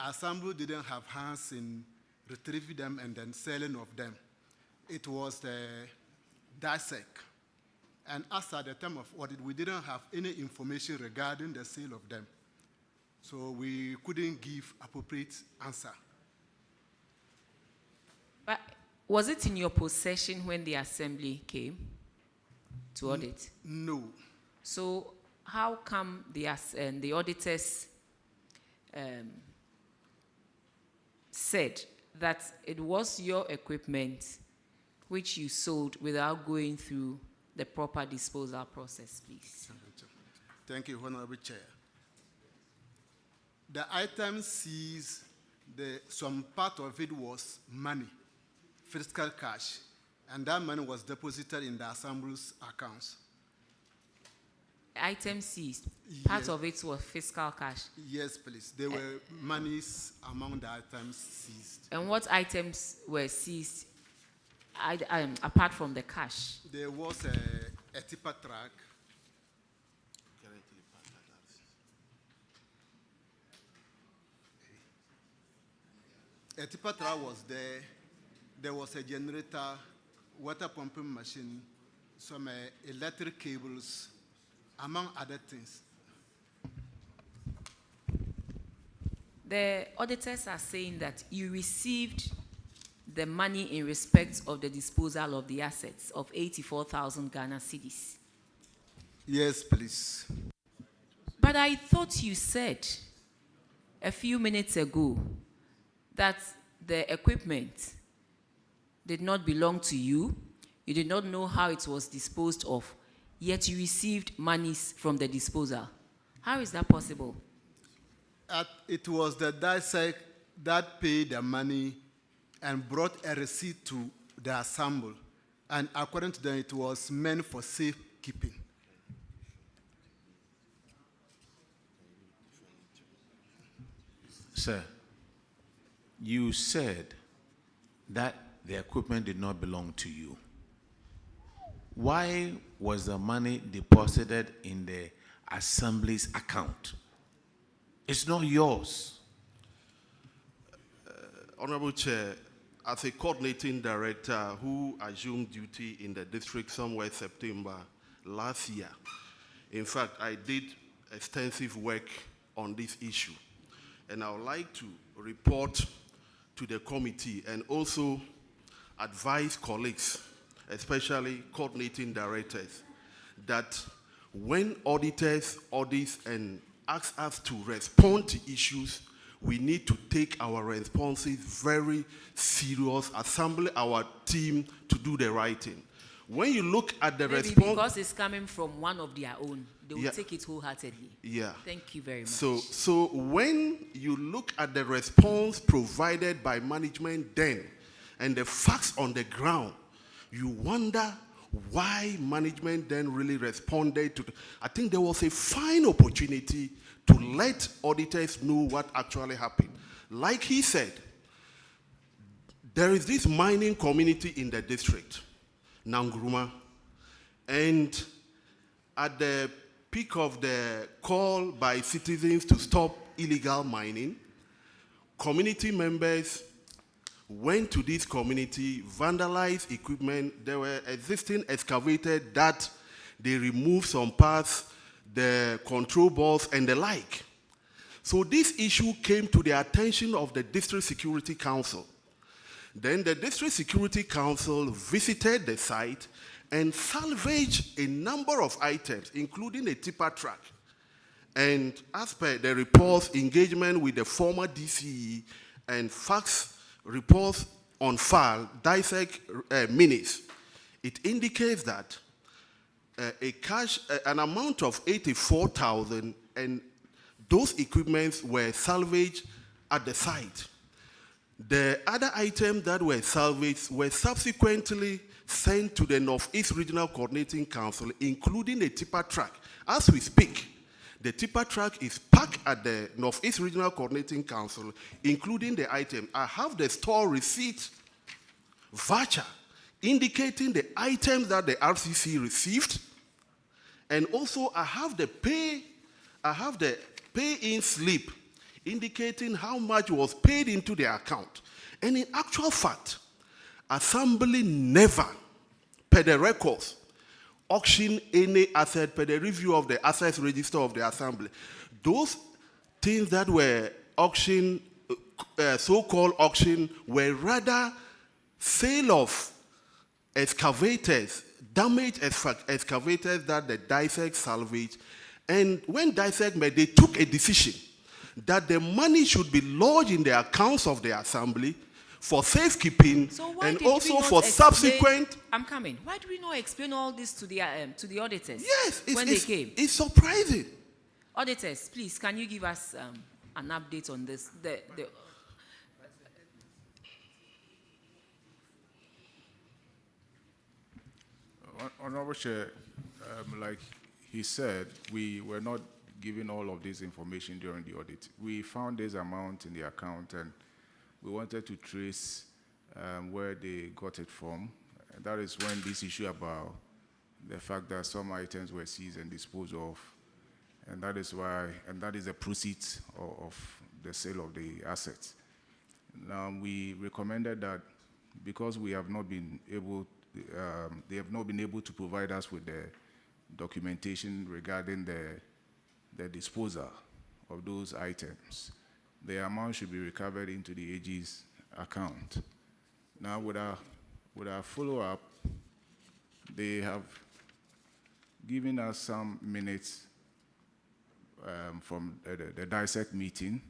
assembly didn't have hands in retrieving them and then selling of them. It was the DISEC. And as at the time of audit, we didn't have any information regarding the sale of them. So we couldn't give appropriate answer. but was it in your possession when the assembly came to audit? No. So how come the auditors said that it was your equipment which you sold without going through the proper disposal process, please? Thank you, Honorable Chair. The item seized, some part of it was money, fiscal cash, and that money was deposited in the assembly's accounts. Item seized, part Yes. of it was fiscal cash. Yes, please. There were monies among the items seized. And what items were seized apart from the cash? There was a tipper truck. A tipper truck was there. There was a generator, water pumping machine, some electric cables, among other things. The auditors are saying that you received the money in respect of the disposal of the assets of 84,000 Ghana cedis. Yes, please. But I thought you said a few minutes ago that the equipment did not belong to you. You did not know how it was disposed of, yet you received monies from the disposal. How is that possible? It was the DISEC that paid the money and brought a receipt to the assembly. And according to them, it was meant for safekeeping. Sir, you said that the equipment did not belong to you. Why was the money deposited in the assembly's account? It's not yours. Honorable Chair, as a coordinating director who assumed duty in the district somewhere September last year, in fact, I did extensive work on this issue. And I would like to report to the committee and also advise colleagues, especially coordinating directors, that when auditors audit and ask us to respond to issues, we need to take our responses very serious, assemble our team to do the right thing. When you look at the Maybe response... because it's coming from one of their own, they will Yeah. take it wholeheartedly. Yeah. Thank you very much. So when you look at the response provided by management then and the facts on the ground, you wonder why management then really responded to. I think there was a fine opportunity to let auditors know what actually happened. Like he said, there is this mining community in the district, Nanguruma, and at the peak of the call by citizens to stop illegal mining, community members went to this community, vandalized equipment. There were existing excavators that they removed some parts, the control boards and the like. So this issue came to the attention of the District Security Council. Then the District Security Council visited the site and salvaged a number of items, including a tipper truck. And as per the report's engagement with the former DCE and facts reports on file, DISEC minutes, it indicates that an amount of 84,000 and those equipments were salvaged at the site. The other items that were salvaged were subsequently sent to the Northeast Regional Coordinating Council, including a tipper truck. As we speak, the tipper truck is parked at the Northeast Regional Coordinating Council, including the item. I have the store receipt voucher indicating the items that the RCC received, and also I have the pay-in slip indicating how much was paid into the account. And in actual fact, Assembly never, per the records, auction any asset per the review of the assets register of the Assembly. Those things that were auction, so-called auction, were rather sale of excavators, damaged excavators that the DISEC salvaged. And when DISEC met, they took a decision that the money should be lodged in the accounts of the Assembly for safekeeping and also for subsequent. I'm coming. Why do we not explain all this to the auditors? Yes, when they came. It's surprising. Auditors, please, can you give us an update on this? Honorable Chair, like he said, we were not given all of this information during the audit. We found this amount in the account, and we wanted to trace where they got it from. And that is when this issue about the fact that some items were seized and disposed of, and that is why, and that is the proceeds of the sale of the assets. Now, we recommended that because we have not been able, they have not been able to provide us with the documentation regarding the disposal of those items, the amount should be recovered into the AG's account. Now, with our follow-up, they have given us some minutes from the DISEC meeting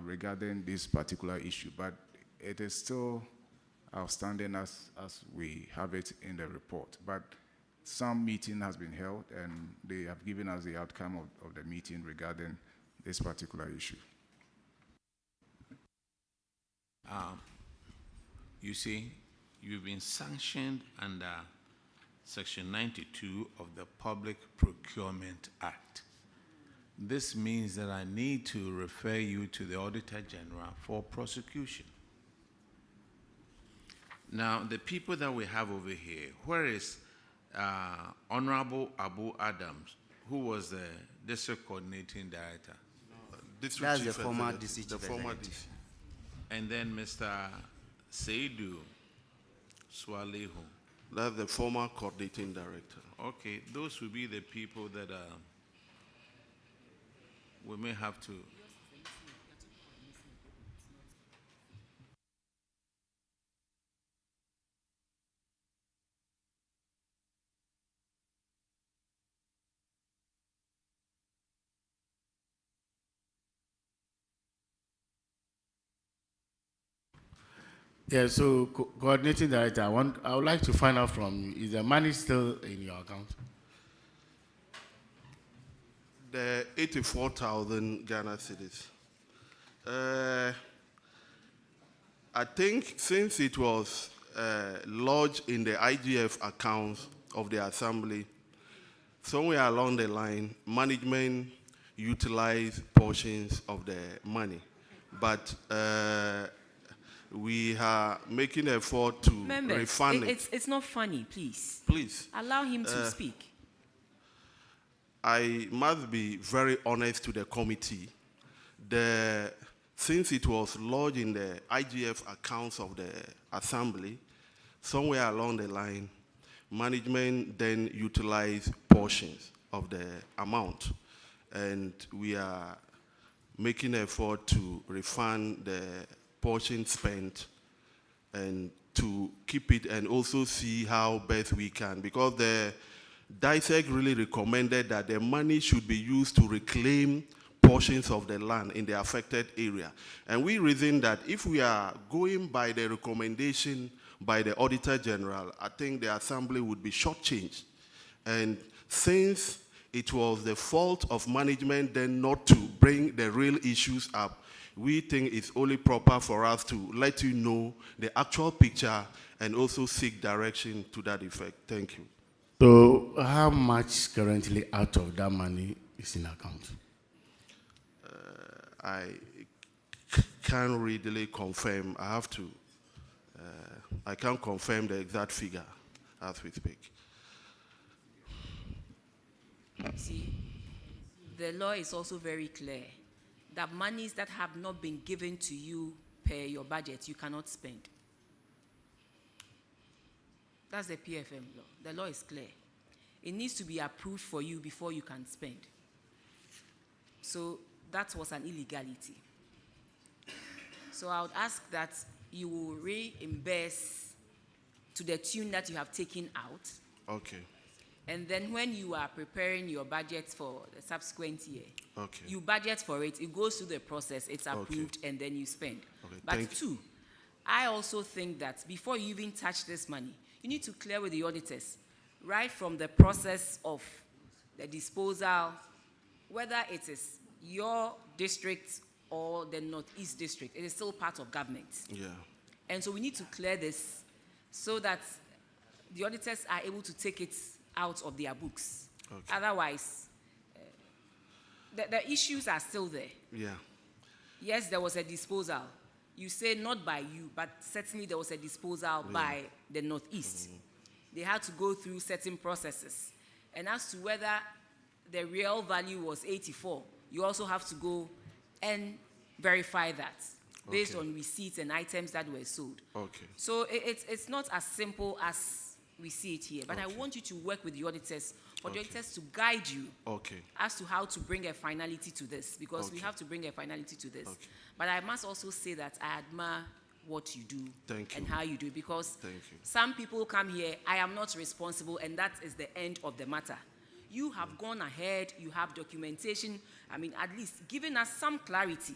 regarding this particular issue, but it is still outstanding as we have it in the report. But some meeting has been held, and they have given us the outcome of the meeting regarding this particular issue. You see, you've been sanctioned under Section 92 of the Public Procurement Act. This means that I need to refer you to the Auditor General for prosecution. Now, the people that we have over here, where is Honorable Abu Adams, who was the District Coordinating Director? That's the former district executive. And then Mr. Seidu Swalehu. That's the former Coordinating Director. Okay, those will be the people that we may have to. Yeah, so coordinating director, I would like to find out from you, is the money still in your account? The 84,000 Ghana cedis. I think since it was lodged in the IGF accounts of the Assembly, somewhere along the line, management utilized portions of the money. But we are making an effort to refund it. It's not funny, please. Please. Allow him to speak. I must be very honest to the committee. Since it was lodged in the IGF accounts of the Assembly, somewhere along the line, management then utilized portions of the amount. And we are making an effort to refund the portion spent and to keep it and also see how best we can, because the DISEC really recommended that the money should be used to reclaim portions of the land in the affected area. And we reason that if we are going by the recommendation by the Auditor General, I think the Assembly would be shortchanged. And since it was the fault of management then not to bring the real issues up. We think it's only proper for us to let you know the actual picture and also seek direction to that effect. Thank you. So how much currently out of that money is in account? I can't readily confirm. I have to. I can't confirm the exact figure as we speak. See, the law is also very clear that monies that have not been given to you per your budget, you cannot spend. That's the PFM law. The law is clear. It needs to be approved for you before you can spend. So that was an illegality. So I would ask that you will reimburse to the tune that you have taken out. Okay. And then when you are preparing your budget for the subsequent year, Okay. you budget for it, it goes through the process, it's approved, and then you spend. Okay, But thank you. two, I also think that before you even touch this money, you need to clear with the auditors, right from the process of the disposal, whether it is your district or the Northeast district, it is still part of government. Yeah. And so we need to clear this so that the auditors are able to take it out of their books. Okay. Otherwise, the issues are still there. Yeah. Yes, there was a disposal. You say not by you, but certainly there was a disposal by the Northeast. They had to go through certain processes. And as to whether the real value was 84, you also have to go and verify that based on receipts and items that were sold. Okay. So it's not as simple as we see it here, but I want you to work with the auditors for the auditors to guide you as to how to bring a finality to this, because we have to bring a finality to this. But I must also say that I admire what you do and how you do it, because some people come here, I am not responsible, and that is the end of the matter. You have gone ahead, you have documentation, I mean, at least giving us some clarity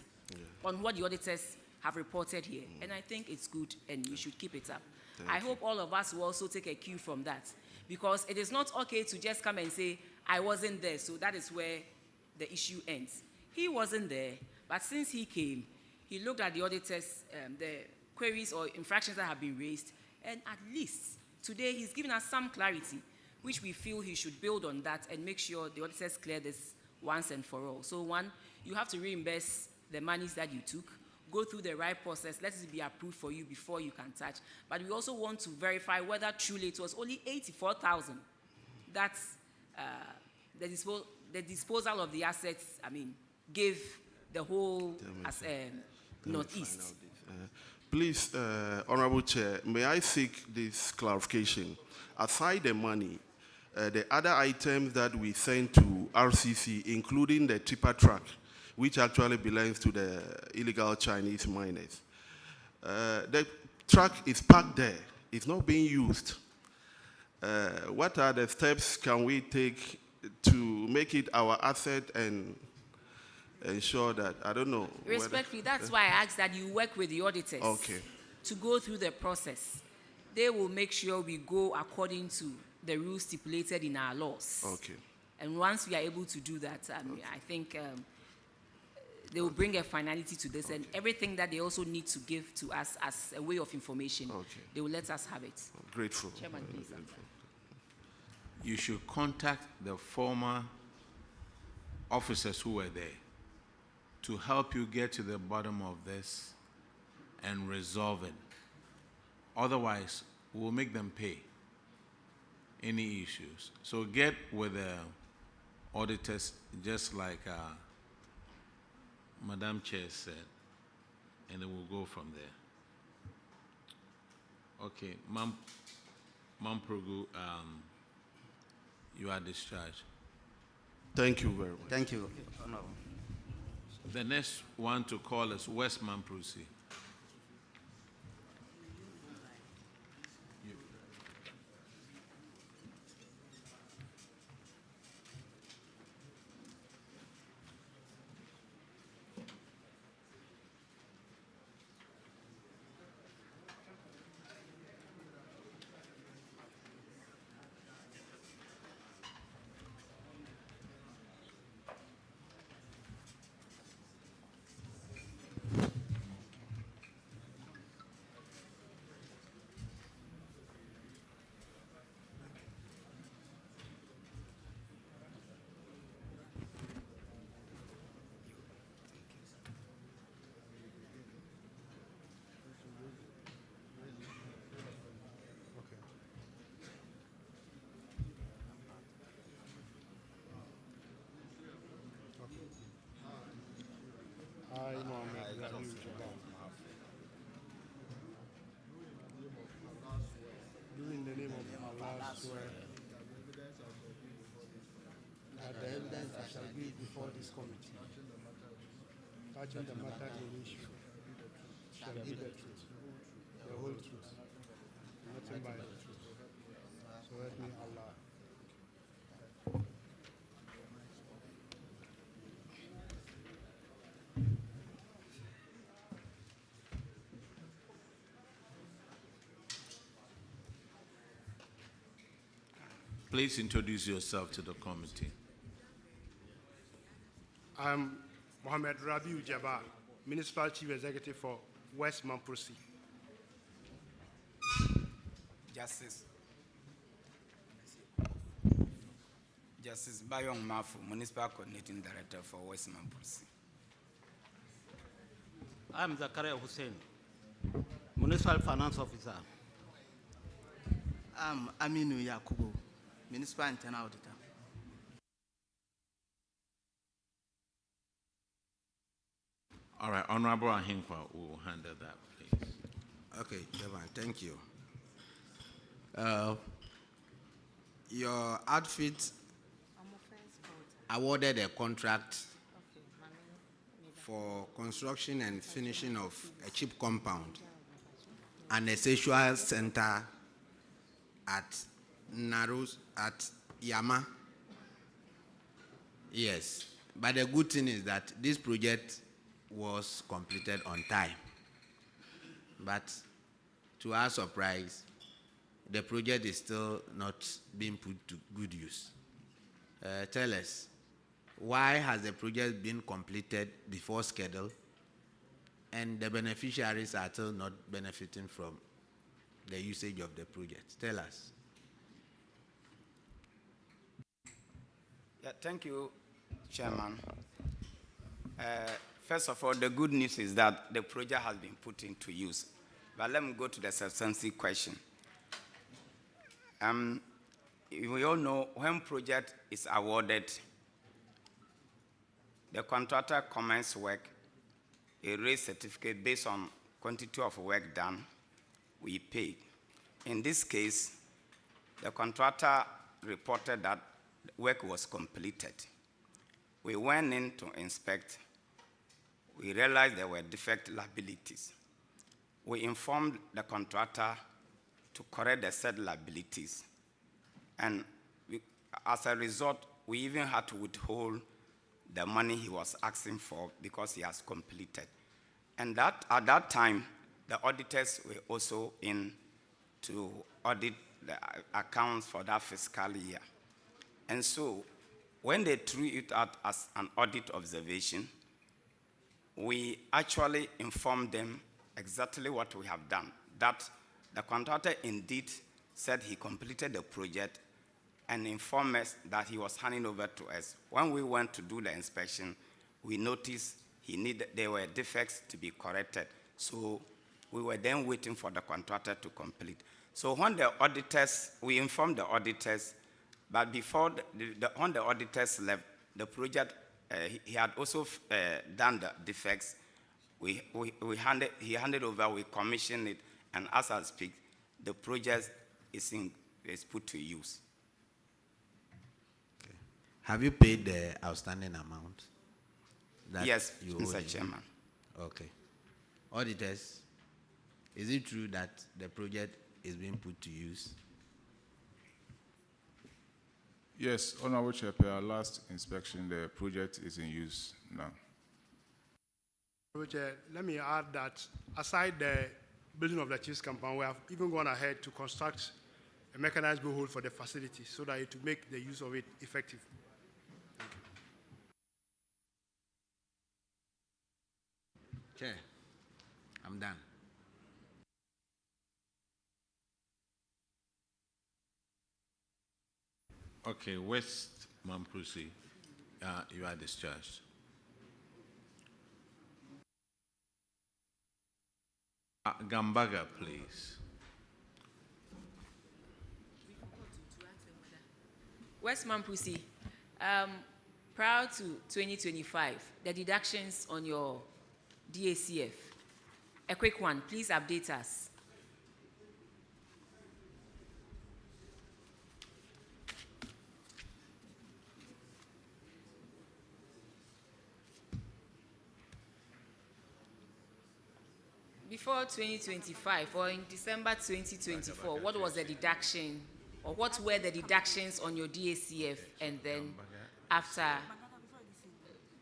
on what the auditors have reported here. And I think it's good, and we should keep it up. I hope all of us will also take a cue from that, because it is not okay to just come and say, I wasn't there, so that is where the issue ends. He wasn't there, but since he came, he looked at the auditors, the queries or infractions that have been raised, and at least today he's given us some clarity, which we feel he should build on that and make sure the auditors clear this once and for all. So one, you have to reimburse the monies that you took, go through the right process, let it be approved for you before you can touch. But we also want to verify whether truly it was only 84,000 that the disposal of the assets, I mean, gave the whole Northeast. Please, Honorable Chair, may I seek this clarification? Aside the money, the other items that we sent to RCC, including the tipper truck, which actually belongs to the illegal Chinese miners. The truck is parked there. It's not being used. What are the steps can we take to make it our asset and ensure that, I don't know. Respectfully, that's why I asked that you work with the auditors to go through the process. They will make sure we go according to the rules stipulated in our laws. And once we are able to do that, I think they will bring a finality to this, and everything that they also need to give to us as a way of information, they will let us have it. Grateful. Chairman, please. You should contact the former officers who were there to help you get to the bottom of this and resolve it. Otherwise, we'll make them pay any issues. So get with the auditors, just like Madam Chair said, and then we'll go from there. Okay, Mamprogu, you are discharged. Thank you very much. Thank you. The next one to call is West Mamprusi. I, Mohammed Rabiu Jabbar, do in the name of Allah swear that the evidence I shall give before this committee, touching the matter in issue, shall be the truth, the whole truth, nothing but the truth. So help me Allah. Please introduce yourself to the committee. I'm Mohammed Rabiu Jabbar, Municipal Chief Executive for West Mamprusi. Justice Bayong Mafu, Municipal Coordinating Director for West Mamprusi. I'm Zakaria Hussein, Municipal Finance Officer. I'm Aminu Yakubu, Municipal Internal Auditor. All right, Honorable Ahinkwa will handle that, please. Okay, Chairman, thank you. Your outfit awarded a contract for construction and finishing of a cheap compound and a sexual center at Narus, at Yama. Yes, but the good thing is that this project was completed on time. But to our surprise, the project is still not being put to good use. Tell us, why has the project been completed before schedule and the beneficiaries are still not benefiting from the usage of the project? Tell us. Yeah, thank you, Chairman. First of all, the good news is that the project has been put into use. But let me go to the substantive question. We all know when project is awarded, the contractor commences work, a rate certificate based on quantity of work done, we pay. In this case, the contractor reported that work was completed. We went in to inspect. We realized there were defect liabilities. We informed the contractor to correct the said liabilities. And as a result, we even had to withhold the money he was asking for because he has completed. And that at that time, the auditors were also in to audit the accounts for that fiscal year. And so when they threw it out as an audit observation, we actually informed them exactly what we have done, that the contractor indeed said he completed the project and informed us that he was handing over to us. When we went to do the inspection, we noticed there were defects to be corrected. So we were then waiting for the contractor to complete. So when the auditors, we informed the auditors, but before when the auditors left, the project, he had also done the defects. He handed over, we commissioned it, and as I speak, the project is put to use. Okay. Have you paid the outstanding amount? Yes, Mr. Chairman. Okay. Auditors, is it true that the project is being put to use? Yes, Honorable Chair, per our last inspection, the project is in use now. Chair, let me add that aside the building of the Chiefs compound, we have even gone ahead to construct a mechanized borehole for the facility so that it will make the use of it effective. Chair, I'm done. Okay, West Mamprusi, you are discharged. Gambaga, please. West Mamprusi, prior to 2025, the deductions on your DACF? A quick one, please update us. Before 2025 or in December 2024, what was the deduction or what were the deductions on your DACF, and then after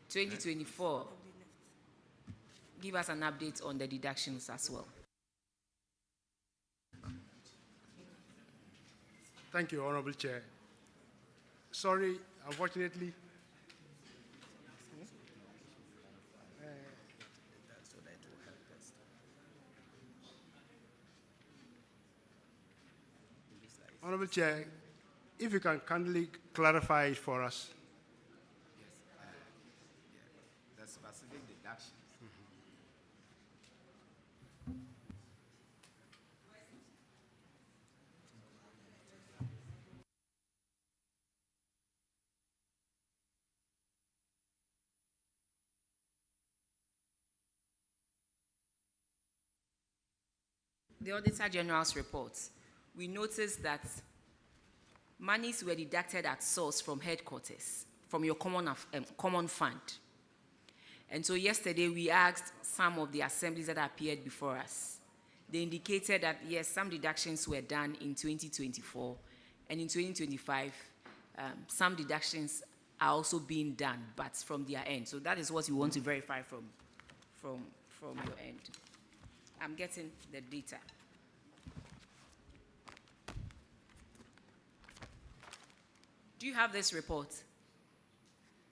2024, give us an update on the deductions as well. Thank you, Honorable Chair. Sorry, unfortunately, Honorable Chair, if you can kindly clarify it for us. The specific deductions. The Auditor General's report, we noticed that monies were deducted at source from headquarters, from your common fund. And so yesterday we asked some of the assemblies that appeared before us. They indicated that yes, some deductions were done in 2024, and in 2025, some deductions are also being done, but from their end. So that is what we want to verify from your end. I'm getting the data. Do you have this report?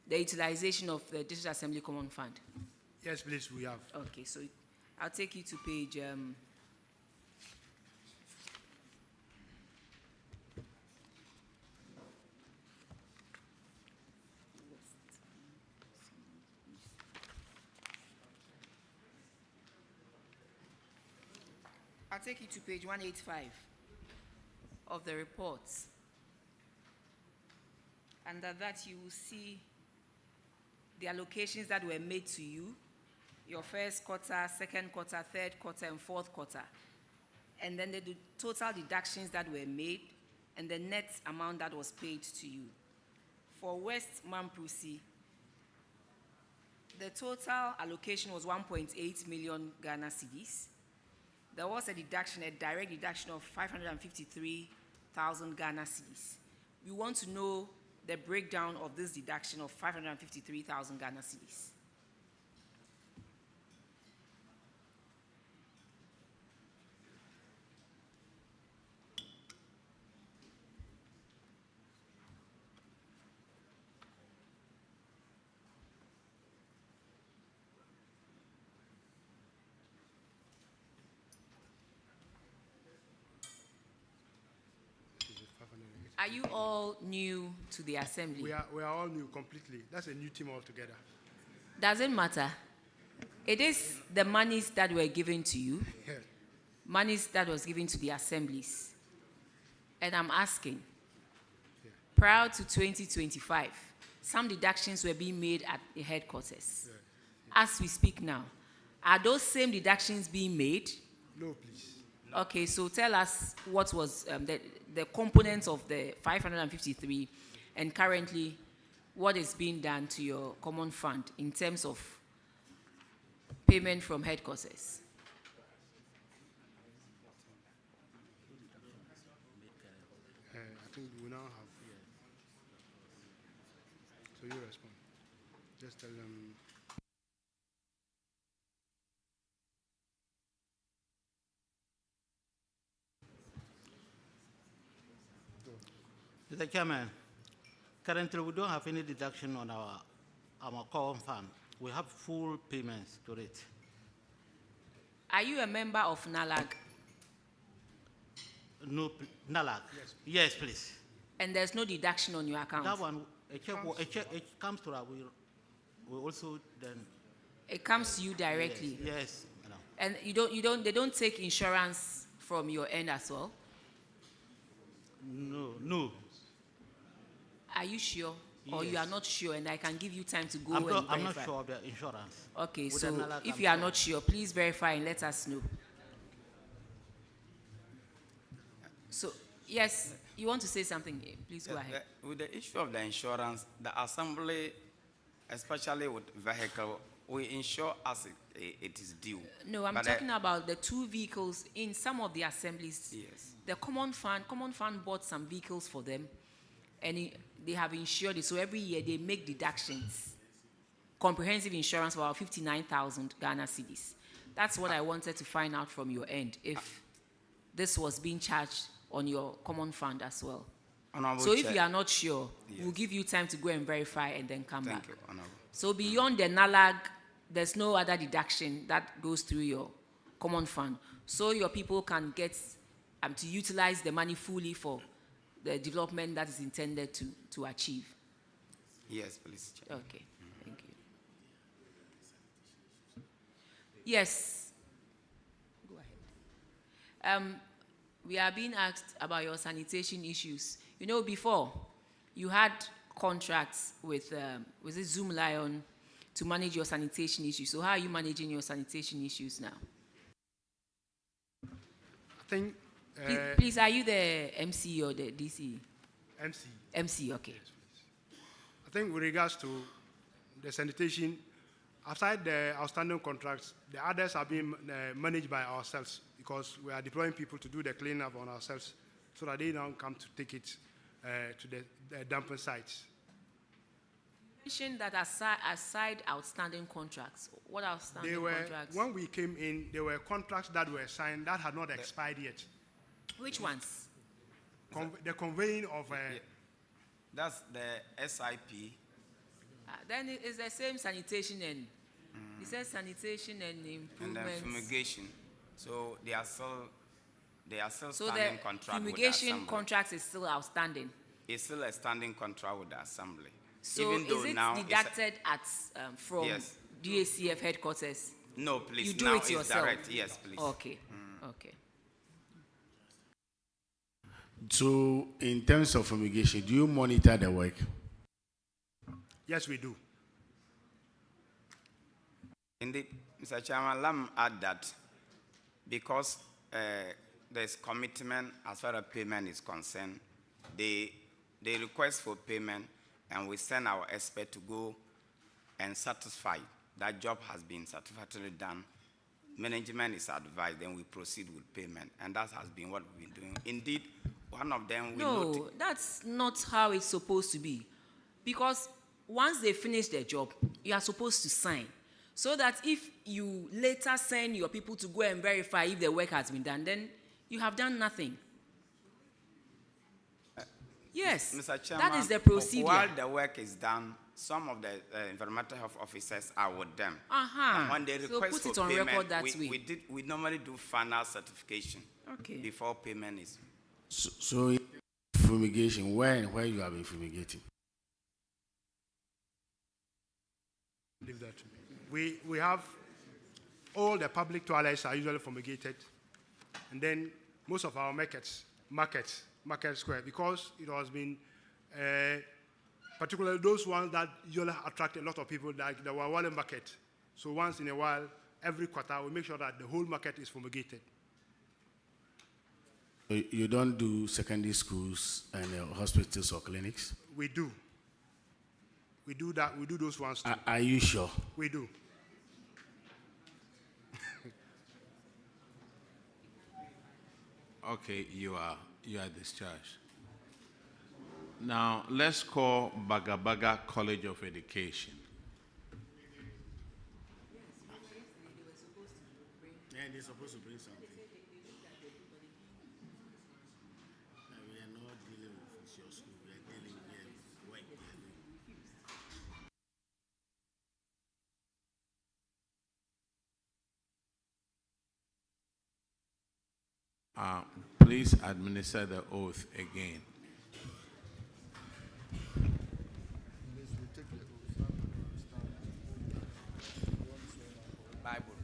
The utilization of the District Assembly Common Fund? Yes, please, we have. Okay, so I'll take you to page I'll take you to page 185 of the reports. Under that, you will see the allocations that were made to you, your first quarter, second quarter, third quarter, and fourth quarter. And then the total deductions that were made, and the net amount that was paid to you. For West Mamprusi, the total allocation was 1.8 million Ghana cedis. There was a deduction, a direct deduction of 553,000 Ghana cedis. We want to know the breakdown of this deduction of 553,000 Ghana cedis. Are you all new to the assembly? We are all new completely. That's a new team altogether. Doesn't matter. It is the monies that were given to you, monies that was given to the assemblies. And I'm asking, prior to 2025, some deductions were being made at the headquarters. As we speak now, are those same deductions being made? No, please. Okay, so tell us what was the components of the 553, and currently what is being done to your common fund in terms of payment from headquarters. I think we now have. So you respond. Just tell them. Mr. Chairman, currently we don't have any deduction on our common fund. We have full payments to it. Are you a member of NALAG? No, NALAG? Yes, please. And there's no deduction on your account? That one, a check it comes to us. We also then. It comes to you directly? Yes. No. And they don't take insurance from your end as well? No. Are you sure? Or you are Yes. not sure, and I can give you time to go I'm and not verify? sure of the insurance. Okay, With so NALAC, if I'm you are sure. not sure, please verify and let us know. So, yes, you want to say something? Please go ahead. With the issue of the insurance, the assembly, especially with vehicle, we insure as it is due. No, I'm But talking about the two vehicles in some of the assemblies. Yes. The common fund bought some vehicles for them, and they have insured it. So every year they make deductions. Comprehensive insurance for about 59,000 Ghana cedis. That's what I wanted to find out from your end, if this was being charged on your common fund as well. Honorable So if Chair. you are not sure, Yes. we'll give you time to go and verify and then come Thank back. you, Honorable. So beyond the NALAG, there's no other deduction that goes through your common fund. So your people can get to utilize the money fully for the development that is intended to achieve. Yes, please, Chair. Okay, thank you. Yes. Go ahead. We are being asked about your sanitation issues. You know, before, you had contracts with it Zoom Lion to manage your sanitation issues. So how are you managing your sanitation issues now? I think. Please, are you the MC or the DC? MC. MC, okay. I think with regards to the sanitation, aside the outstanding contracts, the others are being managed by ourselves because we are deploying people to do the cleanup on ourselves so that they don't come to take it to the dumping sites. You mentioned that aside outstanding contracts, what outstanding contracts? When we came in, there were contracts that were signed that had not expired yet. Which ones? The conveying of... That's the SIP. Then it's the same sanitation and it says sanitation and And improvements. then fumigation. So they are still So the standing contract with the fumigation assembly. contract is still outstanding. It's still a standing contract with the assembly. So Even though is it now deducted from Yes. DACF headquarters? No, please. You do now it it's yourself? direct. Yes, please. Okay, okay. So, in terms of fumigation, do you monitor the work? Yes, we do. Indeed, Mr. Chairman, let me add that because there's commitment as far as payment is concerned, they request for payment and we send our expert to go and satisfy that job has been satisfactorily done. Management is advised, then we proceed with payment, and that has been what we've been doing. Indeed, one of them we No, that's not how it's supposed to be. Because once they finish their job, you are supposed to sign. So that if you later send your people to go and verify if the work has been done, then you have done nothing. Yes, Mr. Chairman, that is the procedure. while the work is done, some of the environmental health officers are with them. And when they So request put it for on payment, record that way. we normally do final certification Okay. before payment is. So in fumigation, where you have been fumigating? Leave that to me. We have all the public toilets are usually fumigated, and then most of our market square, because it has been particularly those ones that usually attract a lot of people, like the Wawale market. So once in a while, every quarter, we make sure that the whole market is fumigated. You don't do secondary schools and hospitals or clinics? We do. We do that. We do those ones too. Are you sure? We do. Okay, you are discharged. Now let's call Bagabaga College of Education. Yeah, they're supposed to bring something. We are not dealing with your school. We are dealing with work. Please administer the oath again. Bible.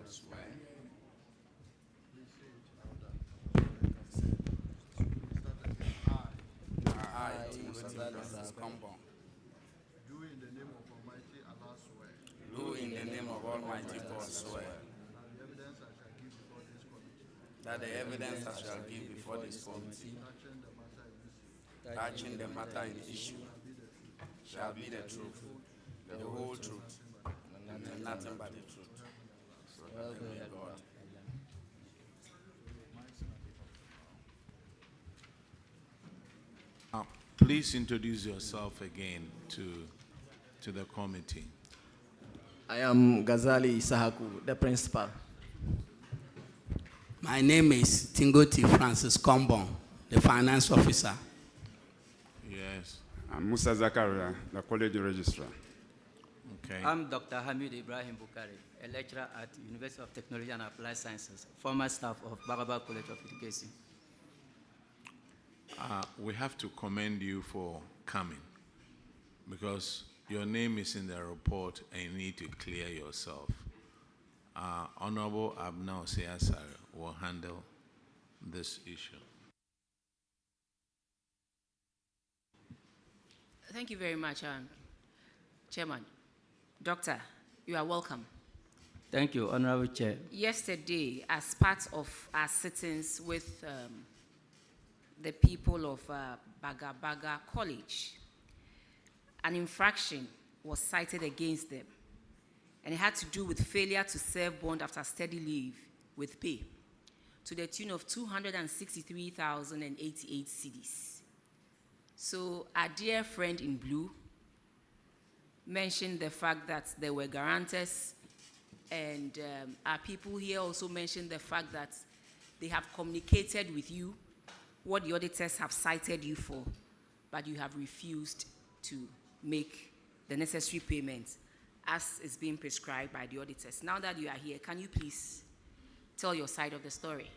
swear. I, Timothy Francis Combon, Do in the name of Almighty Allah swear. do in the name of Almighty God swear That the evidence I shall give before this committee, touching the matter in issue shall be the truth, the whole truth, and nothing but the truth. So help me God. Please introduce yourself again to the committee. I am Ghazali Isahaku, the principal. My name is Timothy Francis Combon, the finance officer. Yes. I'm Musa Zakaria, the college registrar. Okay. I'm Dr. Hamid Ibrahim Bukhari, a lecturer at University of Technology and Applied Sciences, former staff of Baraba College of Education. We have to commend you for coming because your name is in the report and you need to clear yourself. Honorable Abnao Seyasar will handle this issue. Thank you very much, Chairman. Doctor, you are welcome. Thank you, Honorable Chair. Yesterday, as part of our sittings with the people of Baga Baga College, an infraction was cited against them, and it had to do with failure to serve bond after study leave with pay to the tune of 263,088 cedis. So our dear friend in blue mentioned the fact that there were guarantors, and our people here also mentioned the fact that they have communicated with you what the auditors have cited you for, but you have refused to make the necessary payments as is being prescribed by the auditors. Now that you are here, can you please tell your side of the story?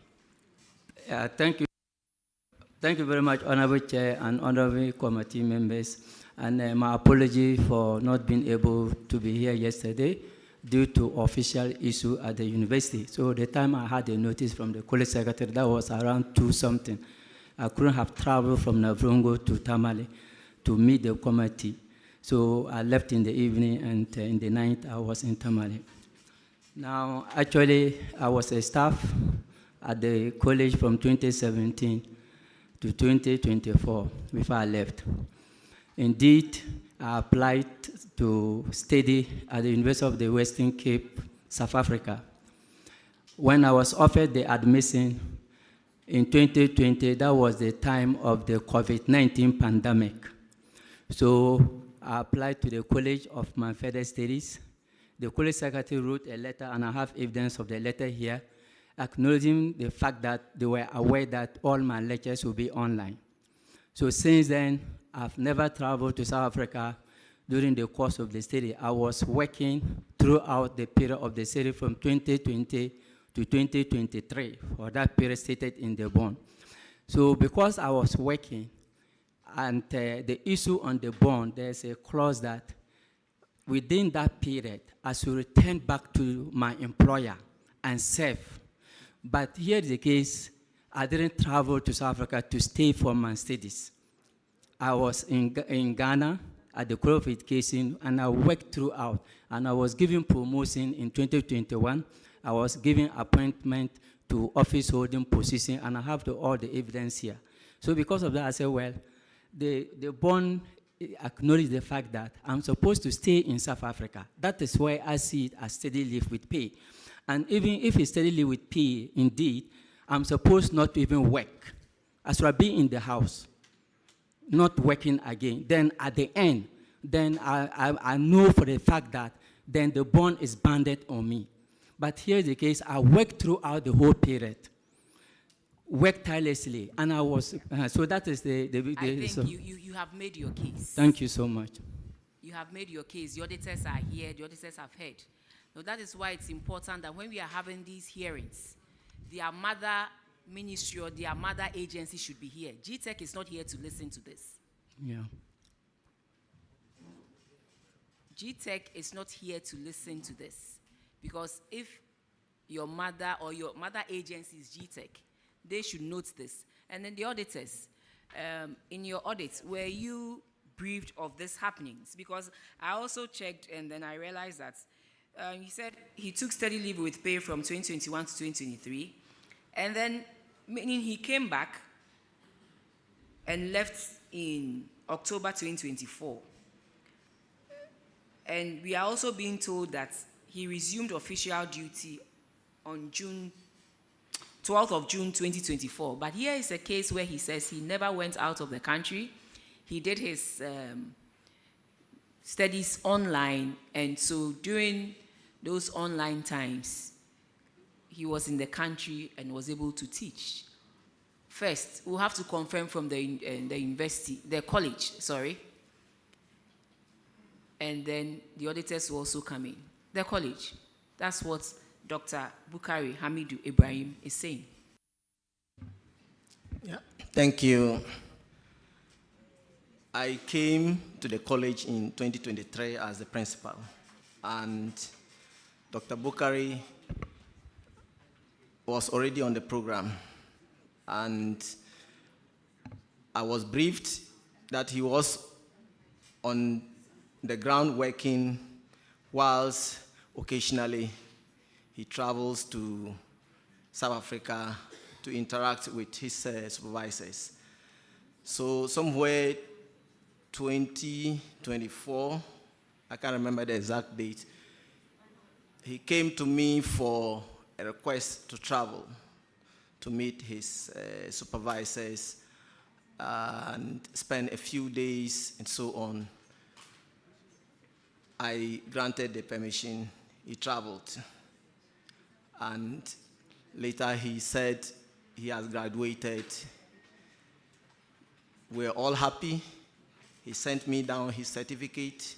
Thank you. Thank you very much, Honorable Chair and Honorable Committee members. And my apology for not being able to be here yesterday due to official issue at the university. So the time I had a notice from the college secretary, that was around 2 something. I couldn't have traveled from Navrongo to Tamale to meet the committee. So I left in the evening, and in the night I was in Tamale. Now, actually, I was a staff at the college from 2017 to 2024 before I left. Indeed, I applied to study at the University of the Western Cape, South Africa. When I was offered the admission in 2020, that was the time of the COVID-19 pandemic. So I applied to the College of my further studies. The college secretary wrote a letter, and I have evidence of the letter here, acknowledging the fact that they were aware that all my lectures will be online. So since then, I've never traveled to South Africa during the course of the study. I was working throughout the period of the study from 2020 to 2023, for that period stated in the bond. So because I was working, and the issue on the bond, there's a clause that within that period, I should return back to my employer and serve. But here is the case, I didn't travel to South Africa to stay for my studies. I was in Ghana at the College of Education, and I worked throughout, and I was given promotion in 2021. I was given appointment to office holding position, and I have all the evidence here. So because of that, I said, well, the bond acknowledged the fact that I'm supposed to stay in South Africa. That is why I see it as steady leave with pay. And even if it's steady leave with pay, indeed, I'm supposed not to even work. I should be in the house, not working again. Then at the end, then I know for the fact that then the bond is banded on me. But here's the case, I worked throughout the whole period, worked tirelessly, and I was, so that is I think so you have made your case. Thank you so much. You have made your case. The auditors are here, the auditors have heard. Now that is why it's important that when we are having these hearings, their mother ministry or their mother agency should be here. GTech is not here to listen to this. Yeah. GTech is not here to listen to this. Because if your mother or your mother agency is GTech. They should note this. And then the auditors, in your audit, were you briefed of these happenings? Because I also checked and then I realized that he said he took study leave with pay from 2021 to 2023. And then, meaning he came back and left in October 2024. And we are also being told that he resumed official duty on 12th of June 2024. But here is a case where he says he never went out of the country. He did his studies online, and so during those online times, he was in the country and was able to teach. First, we'll have to confirm from the university, the college, sorry. And then the auditors will also come in. The college, that's what Dr. Bukari Hamidu Ibrahim is saying. Yeah. Thank you. I came to the college in 2023 as the principal, and Dr. Bukari was already on the program, and I was briefed that he was on the ground working whilst occasionally he travels to South Africa to interact with his supervisors. So somewhere 2024, I can't remember the exact date, he came to me for a request to travel to meet his supervisors and spend a few days and so on. I granted the permission. He traveled. And later he said he has graduated. We're all happy. He sent me down his certificate.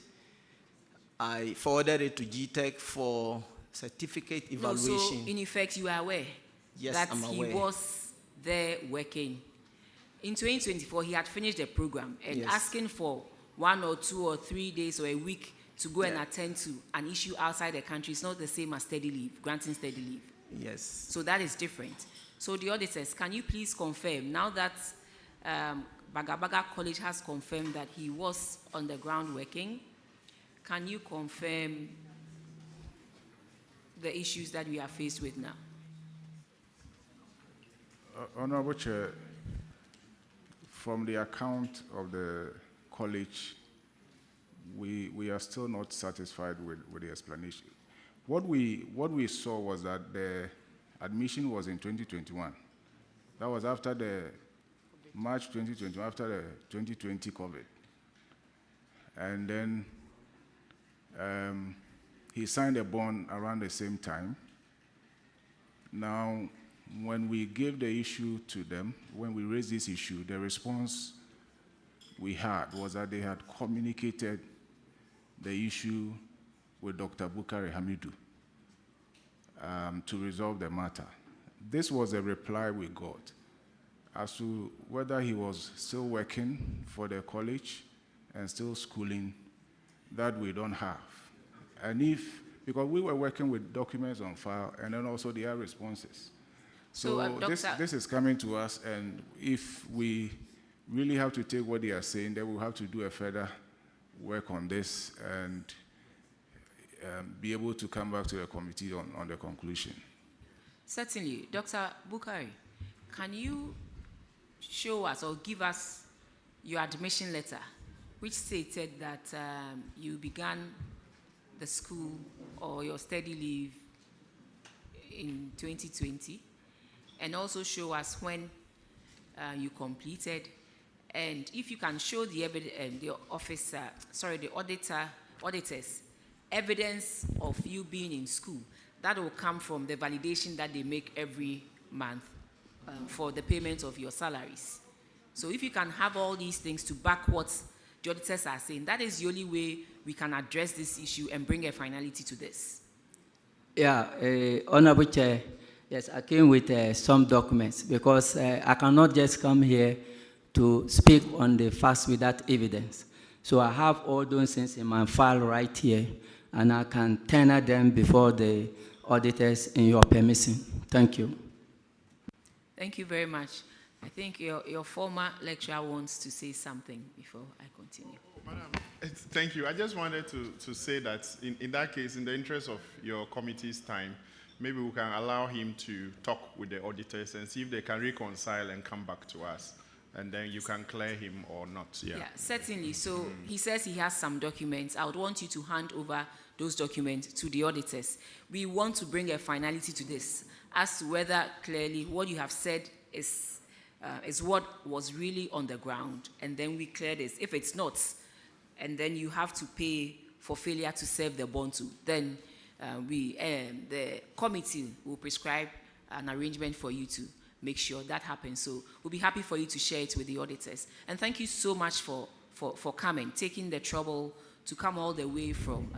I forwarded it to GTech for certificate evaluation. No, so in effect, you are aware Yes, that I'm aware. he was there working. In 2024, he had finished the program and Yes. asking for 1 or 2 or 3 days or a week to go and Yeah. attend to an issue outside the country is not the same as study leave, granting study leave. Yes. So that is different. So the auditors, can you please confirm, now that Bagabaga College has confirmed that he was on the ground working, can you confirm the issues that we are faced with now? Honorable Chair, from the account of the college, we are still not satisfied with the explanation. What we saw was that the admission was in 2021. That was after the March 2021, after the 2020 COVID. And then he signed a bond around the same time. Now, when we gave the issue to them, when we raised this issue, the response we had was that they had communicated the issue with Dr. Bukari Hamidu to resolve the matter. This was a reply we got as to whether he was still working for the college and still schooling. That we don't have. And because we were working with documents on file and then also the other responses. So this is coming to us, and if we really have to take what they are saying, then we'll have to do a further work on this and be able to come back to the committee on the conclusion. Certainly. Dr. Bukari, can you show us or give us your admission letter, which stated that you began the school or your study leave in 2020, and also show us when you completed, and if you can show the auditors evidence of you being in school, that will come from the validation that they make every month for the payment of your salaries. So if you can have all these things to back what the auditors are saying, that is the only way we can address this issue and bring a finality to this. Yeah, Honorable Chair, yes, I came with some documents because I cannot just come here to speak on the facts without evidence. So I have all those things in my file right here, and I can tender them before the auditors in your permission. Thank you. Thank you very much. I think your former lecturer wants to say something before I continue. Thank you. I just wanted to say that in that case, in the interest of your committee's time, maybe we can allow him to talk with the auditors and see if they can reconcile and come back to us. And then you can clear him or not. Yeah, certainly. So he says he has some documents. I would want you to hand over those documents to the auditors. We want to bring a finality to this as to whether clearly what you have said is what was really on the ground, and then we clear this. If it's not, and then you have to pay for failure to serve the bond, then the committee will prescribe an arrangement for you to make sure that happens. So we'll be happy for you to share it with the auditors. And thank you so much for coming, taking the trouble to come all the way from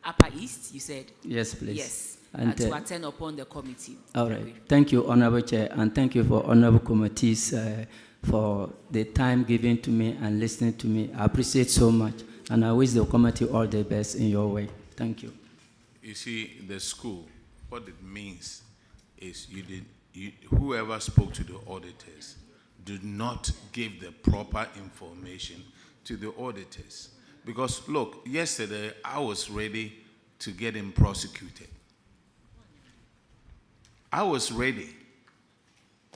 Upper East, you said? Yes, please. Yes, and to attend upon the committee. All right. Thank you, Honorable Chair, and thank you for Honorable Committees for the time given to me and listening to me. I appreciate so much, and I wish the committee all the best in your way. Thank you. You see, the school, what it means is whoever spoke to the auditors did not give the proper information to the auditors. Because look, yesterday I was ready to get him prosecuted. I was ready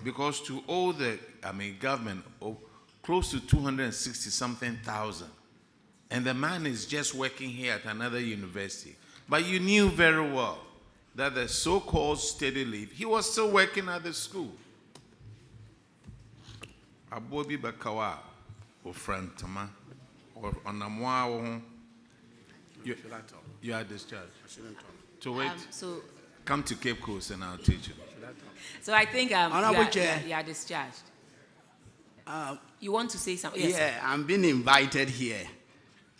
because to all the, government, close to 260-something thousand, and the man is just working here at another university. But you knew very well that the so-called steady leave, he was still working at the school. Abobi Bakawa, or friend Tama, or Onamwa, you are discharged. To wait, come to Cape Coast and I'll teach you. So I think Honorable Chair, you are discharged. You want to say something? Yes. Yeah, I'm being invited here,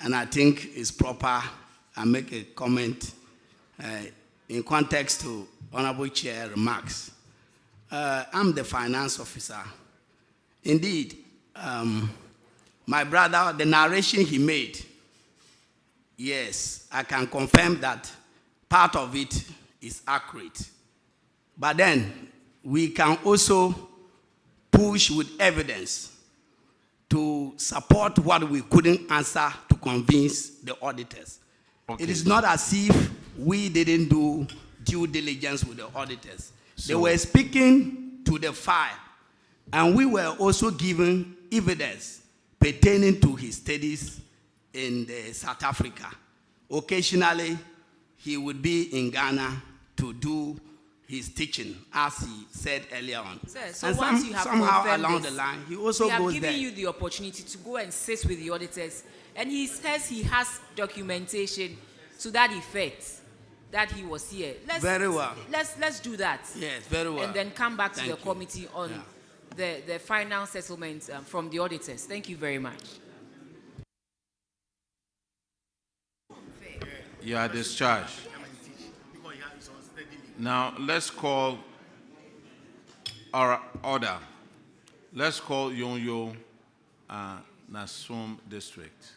and I think it's proper I make a comment in context to Honorable Chair remarks. I'm the finance officer. Indeed, my brother, the narration he made, yes, I can confirm that part of it is accurate. But then, we can also push with evidence to support what we couldn't answer to convince the auditors. Okay. It is not as if we didn't do due diligence with the auditors. They were speaking to the file, and we were also given evidence pertaining to his studies in South Africa. Occasionally, he would be in Ghana to do his teaching, as he said earlier on. Sir, so and once you have somehow along this, the line, he also we have goes given there. you the opportunity to go and sit with the auditors, and he says he has documentation to that effect that he was here. Very well. Let's do that. Yes, very well. And then come back to the committee on the final settlement from the auditors. Thank you very much. You are discharged. Now, let's call our order. Let's call Yonyo Nasum District.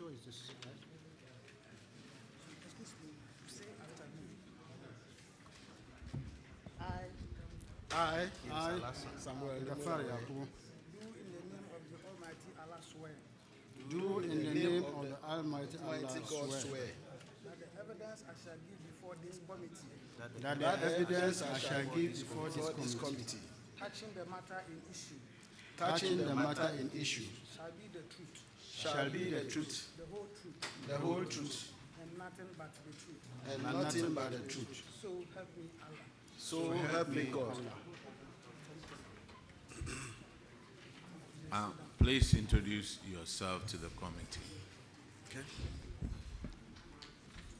Is this right? I, Samuel Gafari Yakubu, do in the name of the Almighty Allah God swear that the evidence I shall give before this committee, that the evidence I shall give before this committee, touching the matter in issue, shall be the truth, shall be the truth, the whole truth, the whole truth, and nothing but the truth. and nothing but the truth. So help me Allah. So help me God. Please introduce yourself to the committee. Okay.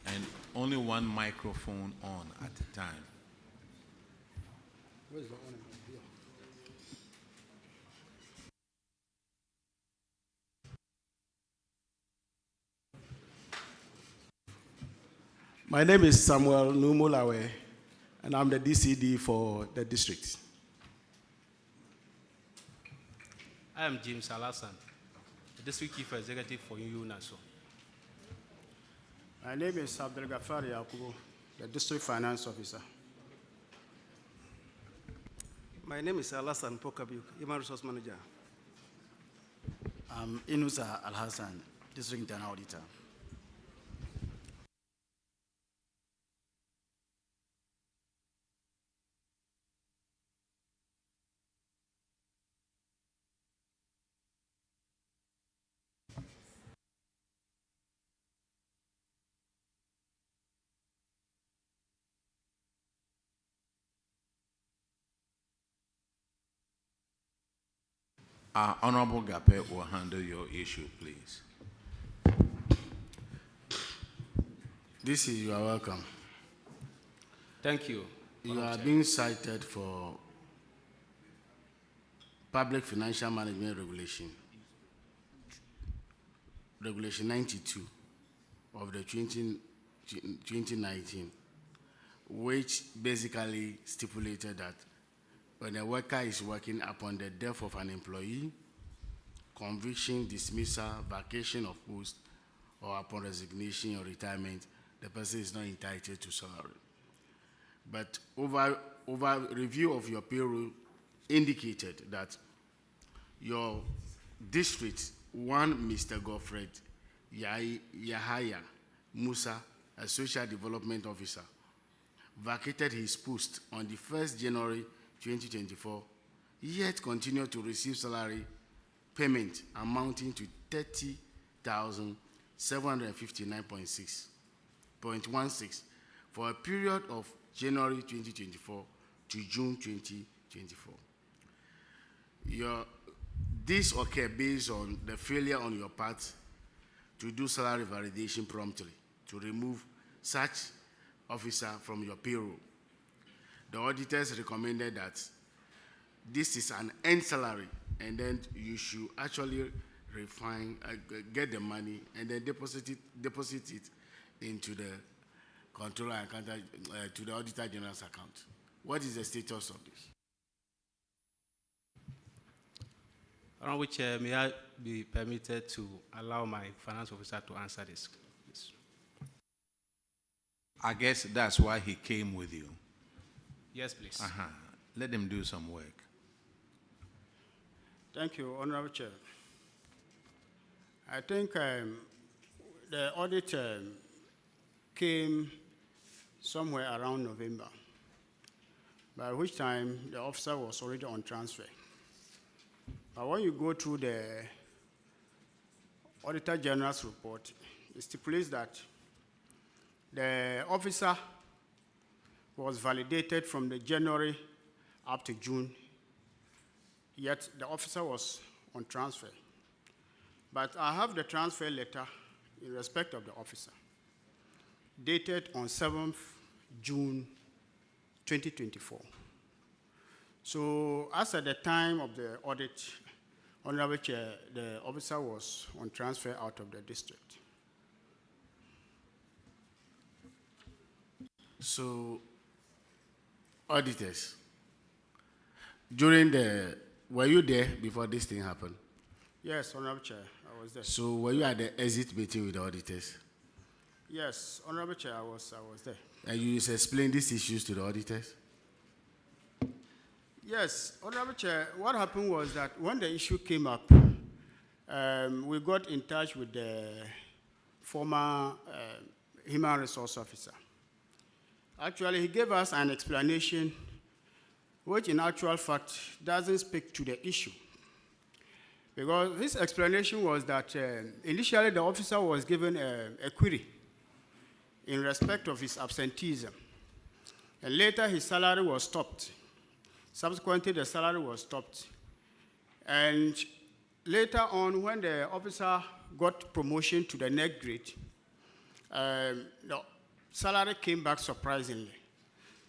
And only one microphone on at a time. Where's the owner? Here. My name is Samuel Numulawe, and I'm the DCD for the district. I am James Alasan, the District Chief Executive for UNASO. My name is Abdel Ghaffar Yakubu, the District Finance Officer. My name is Alasan Pokabiuk, Human Resource Manager. I'm Inusa Al Hassan, District Internal Auditor. Honorable Gape will handle your issue, please. This is, you are welcome. Thank you. You are being cited for Public Financial Management Regulation, Regulation 92 of the 2019, which basically stipulated that when a worker is working upon the death of an employee, conviction, dismissal, vacation of post, or upon resignation or retirement, the person is not entitled to salary. But over review of your payroll indicated that your district, one Mr. Godfred Yahaya Musa, a social development officer, vacated his post on the 1st January 2024, yet continued to receive salary payment amounting to 30,759.16 for a period of January 2024 to June 2024. This occurred based on the failure on your part to do salary validation promptly to remove such officer from your payroll. The auditors recommended that this is an end salary, and then you should actually get the money and then deposit it into the controller account, to the Auditor General's account. What is the status of this? Honorable Chair, may I be permitted to allow my finance officer to answer this? Yes. I guess that's why he came with you. Yes, please. Let him do some work. Thank you, Honorable Chair. I think the audit came somewhere around November, by which time the officer was already on transfer. But when you go through the Auditor General's report, it stipulates that the officer was validated from the January up to June, yet the officer was on transfer. But I have the transfer letter in respect of the officer, dated on 7th June 2024. So as at the time of the audit, Honorable Chair, the officer was on transfer out of the district. So, auditors, were you there before this thing happened? Yes, Honorable Chair, I was there. So, were you at the exit meeting with the auditors? Yes, Honorable Chair, I was there. And you explained these issues to the auditors? Yes, Honorable Chair, what happened was that when the issue came up, we got in touch with the former human resource officer. Actually, he gave us an explanation which in actual fact doesn't speak to the issue. Because his explanation was that initially the officer was given a query in respect of his absenteeism. And later his salary was stopped. Subsequently, the salary was stopped. And later on, when the officer got promotion to the next grade, the salary came back surprisingly.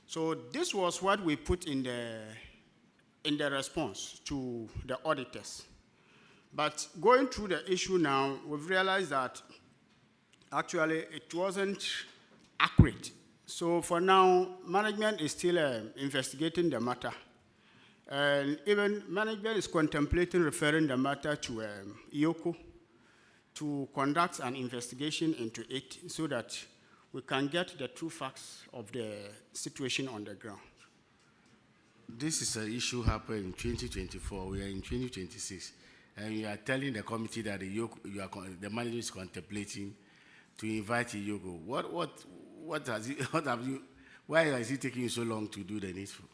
So this was what we put in the response to the auditors. But going through the issue now, we've realized that actually it wasn't accurate. So for now, management is still investigating the matter. And even management is contemplating referring the matter to IOCO to conduct an investigation into it so that we can get the true facts of the situation on the ground. This is an issue happened in 2024. We are in 2026. And you are telling the committee that the manager is contemplating to invite IOCO. What have you, why is it taking you so long to do the needful?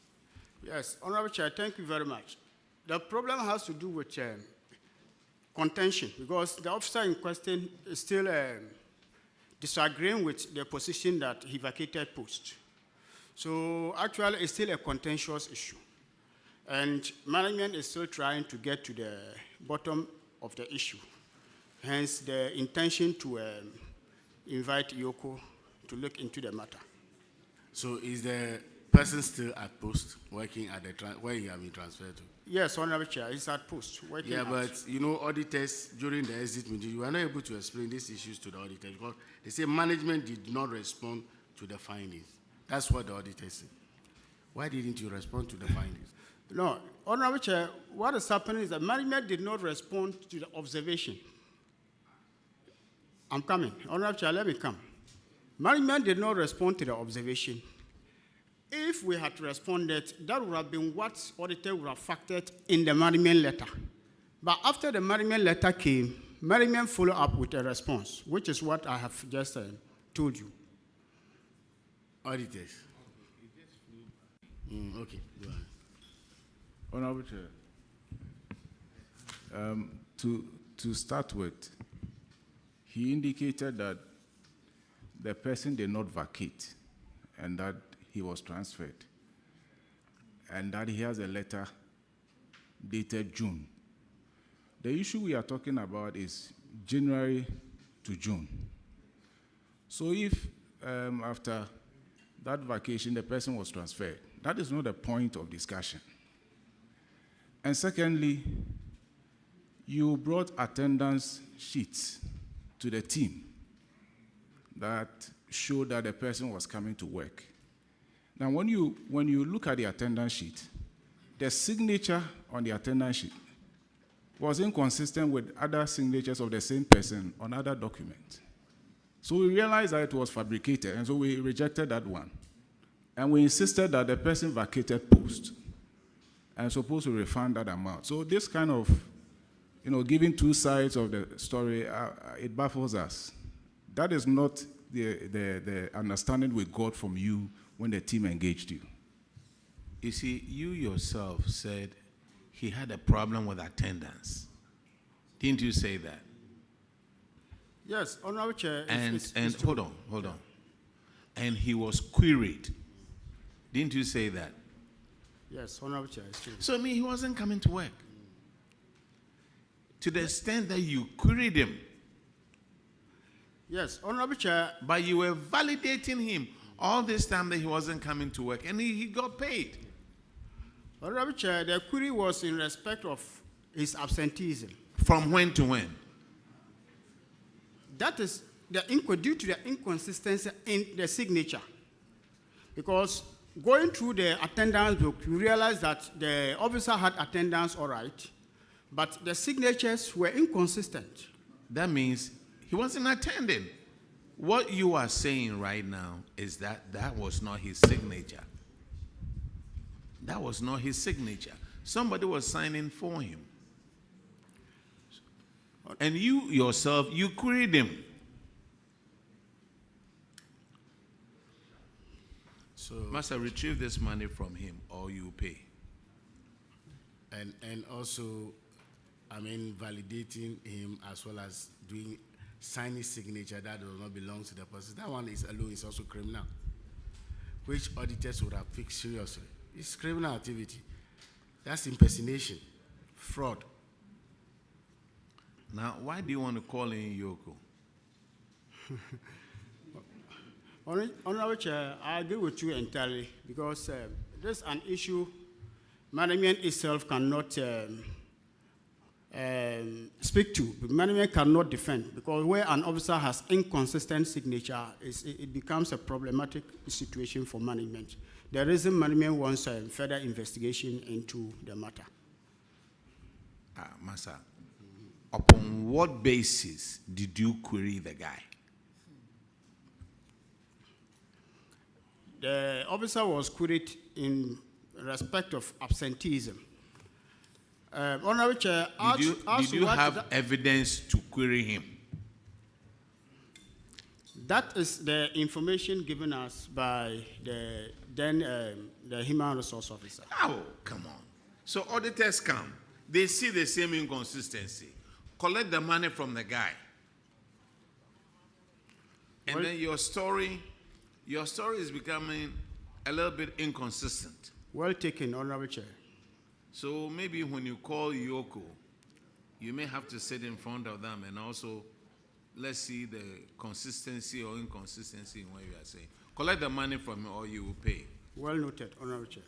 Yes, Honorable Chair, thank you very much. The problem has to do with contention, because the officer in question is still disagreeing with the position that he vacated post. So actually, it's still a contentious issue. And management is still trying to get to the bottom of the issue. Hence, the intention to invite IOCO to look into the matter. So is the person still at post, working at the where you have been transferred to? Yes, Honorable Chair, he's at post, working Yeah, at. but you know, auditors, during the exit meeting, you were not able to explain these issues to the auditors because they say management did not respond to the findings. That's what the auditors say. Why didn't you respond to the findings? No, Honorable Chair, what is happening is that management did not respond to the observation. I'm coming. Honorable Chair, let me come. Management did not respond to the observation. If we had responded, that would have been what auditor would have factored in the management letter. But after the management letter came, management followed up with a response, which is what I have just told you. Auditors. Okay, go ahead. Honorable Chair, to start with, he indicated that the person did not vacate and that he was transferred, and that he has a letter dated June. The issue we are talking about is January to June. So if after that vacation the person was transferred, that is not the point of discussion. And secondly, you brought attendance sheets to the team that showed that the person was coming to work. Now, when you look at the attendance sheet, the signature on the attendance sheet was inconsistent with other signatures of the same person on other documents. So we realized that it was fabricated, and so we rejected that one. And we insisted that the person vacated post and supposed to refund that amount. So this kind of, giving two sides of the story, it baffles us. That is not the understanding we got from you when the team engaged you. You see, you yourself said he had a problem with attendance. Didn't you say that? Yes, Honorable Chair. And hold on. And he was queried. Didn't you say that? Yes, Honorable Chair. It's true. So, I mean, he wasn't coming to work. To the extent that you queried him. Yes, Honorable Chair. But you were validating him all this time that he wasn't coming to work, and he got paid. Honorable Chair, the query was in respect of his absenteeism. From when to when? That is due to the inconsistency in the signature. Because going through the attendance book, we realized that the officer had attendance all right, but the signatures were inconsistent. That means he wasn't attending. What you are saying right now is that that was not his signature. That was not his signature. Somebody was signing for him. And you yourself, you queried him. So, Master, retrieve this money from him or you pay. And also, validating him as well as doing signing signature that does not belong to the person. That one is alone is also criminal, which auditors would have picked seriously. It's criminal activity. That's impersonation, fraud. Now, why do you want to call in Yoko? Honorable Chair, I agree with you entirely because there's an issue management itself cannot speak to. Management cannot defend because where an officer has inconsistent signature, it becomes a problematic situation for management. The reason management wants further investigation into the matter. Master, upon what basis did you query the guy? The officer was queried in respect of absenteeism. Honorable Chair, did you have evidence to query him? That is the information given us by the human resource officer. Oh, come on. So auditors come, they see the same inconsistency, collect the money from the guy. And then your story is becoming a little bit inconsistent. Well taken, Honorable Chair. So maybe when you call Yoko, you may have to sit in front of them and also let's see the consistency or inconsistency in what you are saying. Collect the money from him or you will pay. Well noted, Honorable Chair.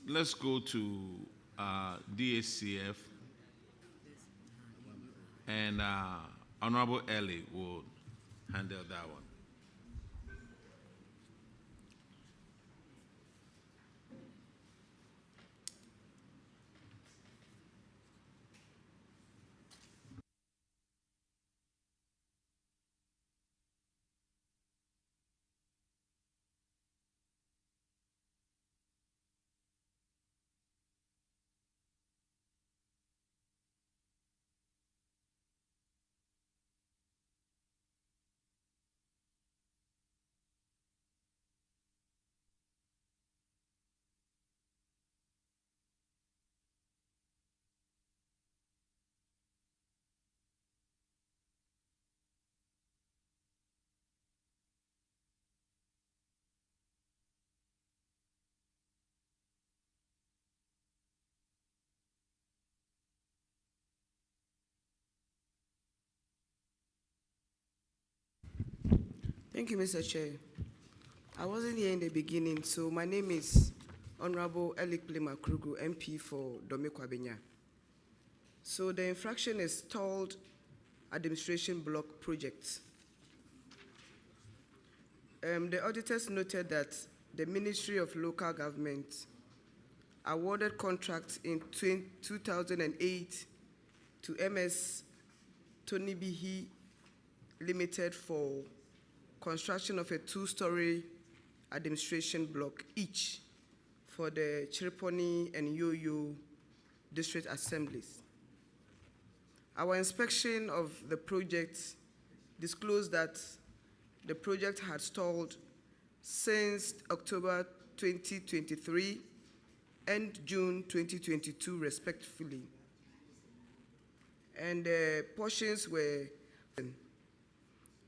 Let's go to DHCF and Honorable Ellie will handle that one. Thank you, Mr. Chair. I wasn't here in the beginning, so my name is Honorable Elik Plema Krugu, MP for Dome Kwabenya. So the infraction is stalled administration block projects. The auditors noted that the Ministry of Local Government awarded contracts in 2008 to MS Tony Bihi Limited for construction of a two-story administration block each for the Chiriponi and Yoyo district assemblies. Our inspection of the project disclosed that the project had stalled since October 2023 and June 2022 respectively. And the portions were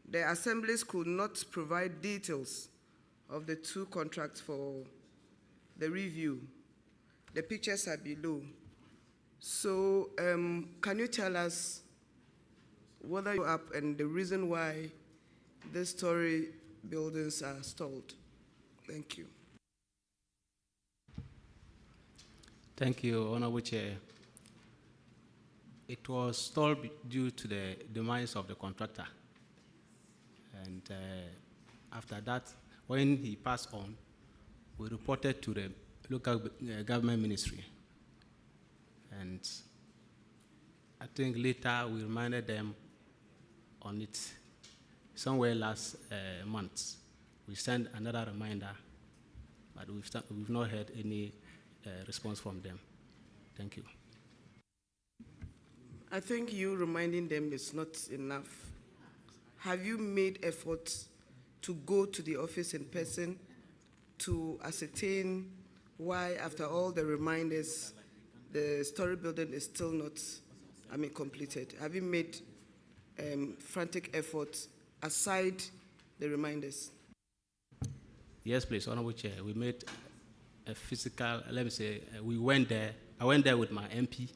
the assemblies could not provide details of the two contracts for the review. The pictures are below. So can you tell us whether you're up and the reason why the story buildings are stalled? Thank you. Thank you, Honorable Chair. It was stalled due to the demise of the contractor. And after that, when he passed on, we reported to the local government ministry. And I think later we reminded them on it. Somewhere last month, we sent another reminder but we've not heard any response from them. Thank you. I think you reminding them is not enough. Have you made efforts to go to the office in person to ascertain why, after all the reminders, the story building is still not, completed? Have you made frantic efforts aside the reminders? Yes, please, Honorable Chair. We made a physical, let me say, we went there. I went there with my MP,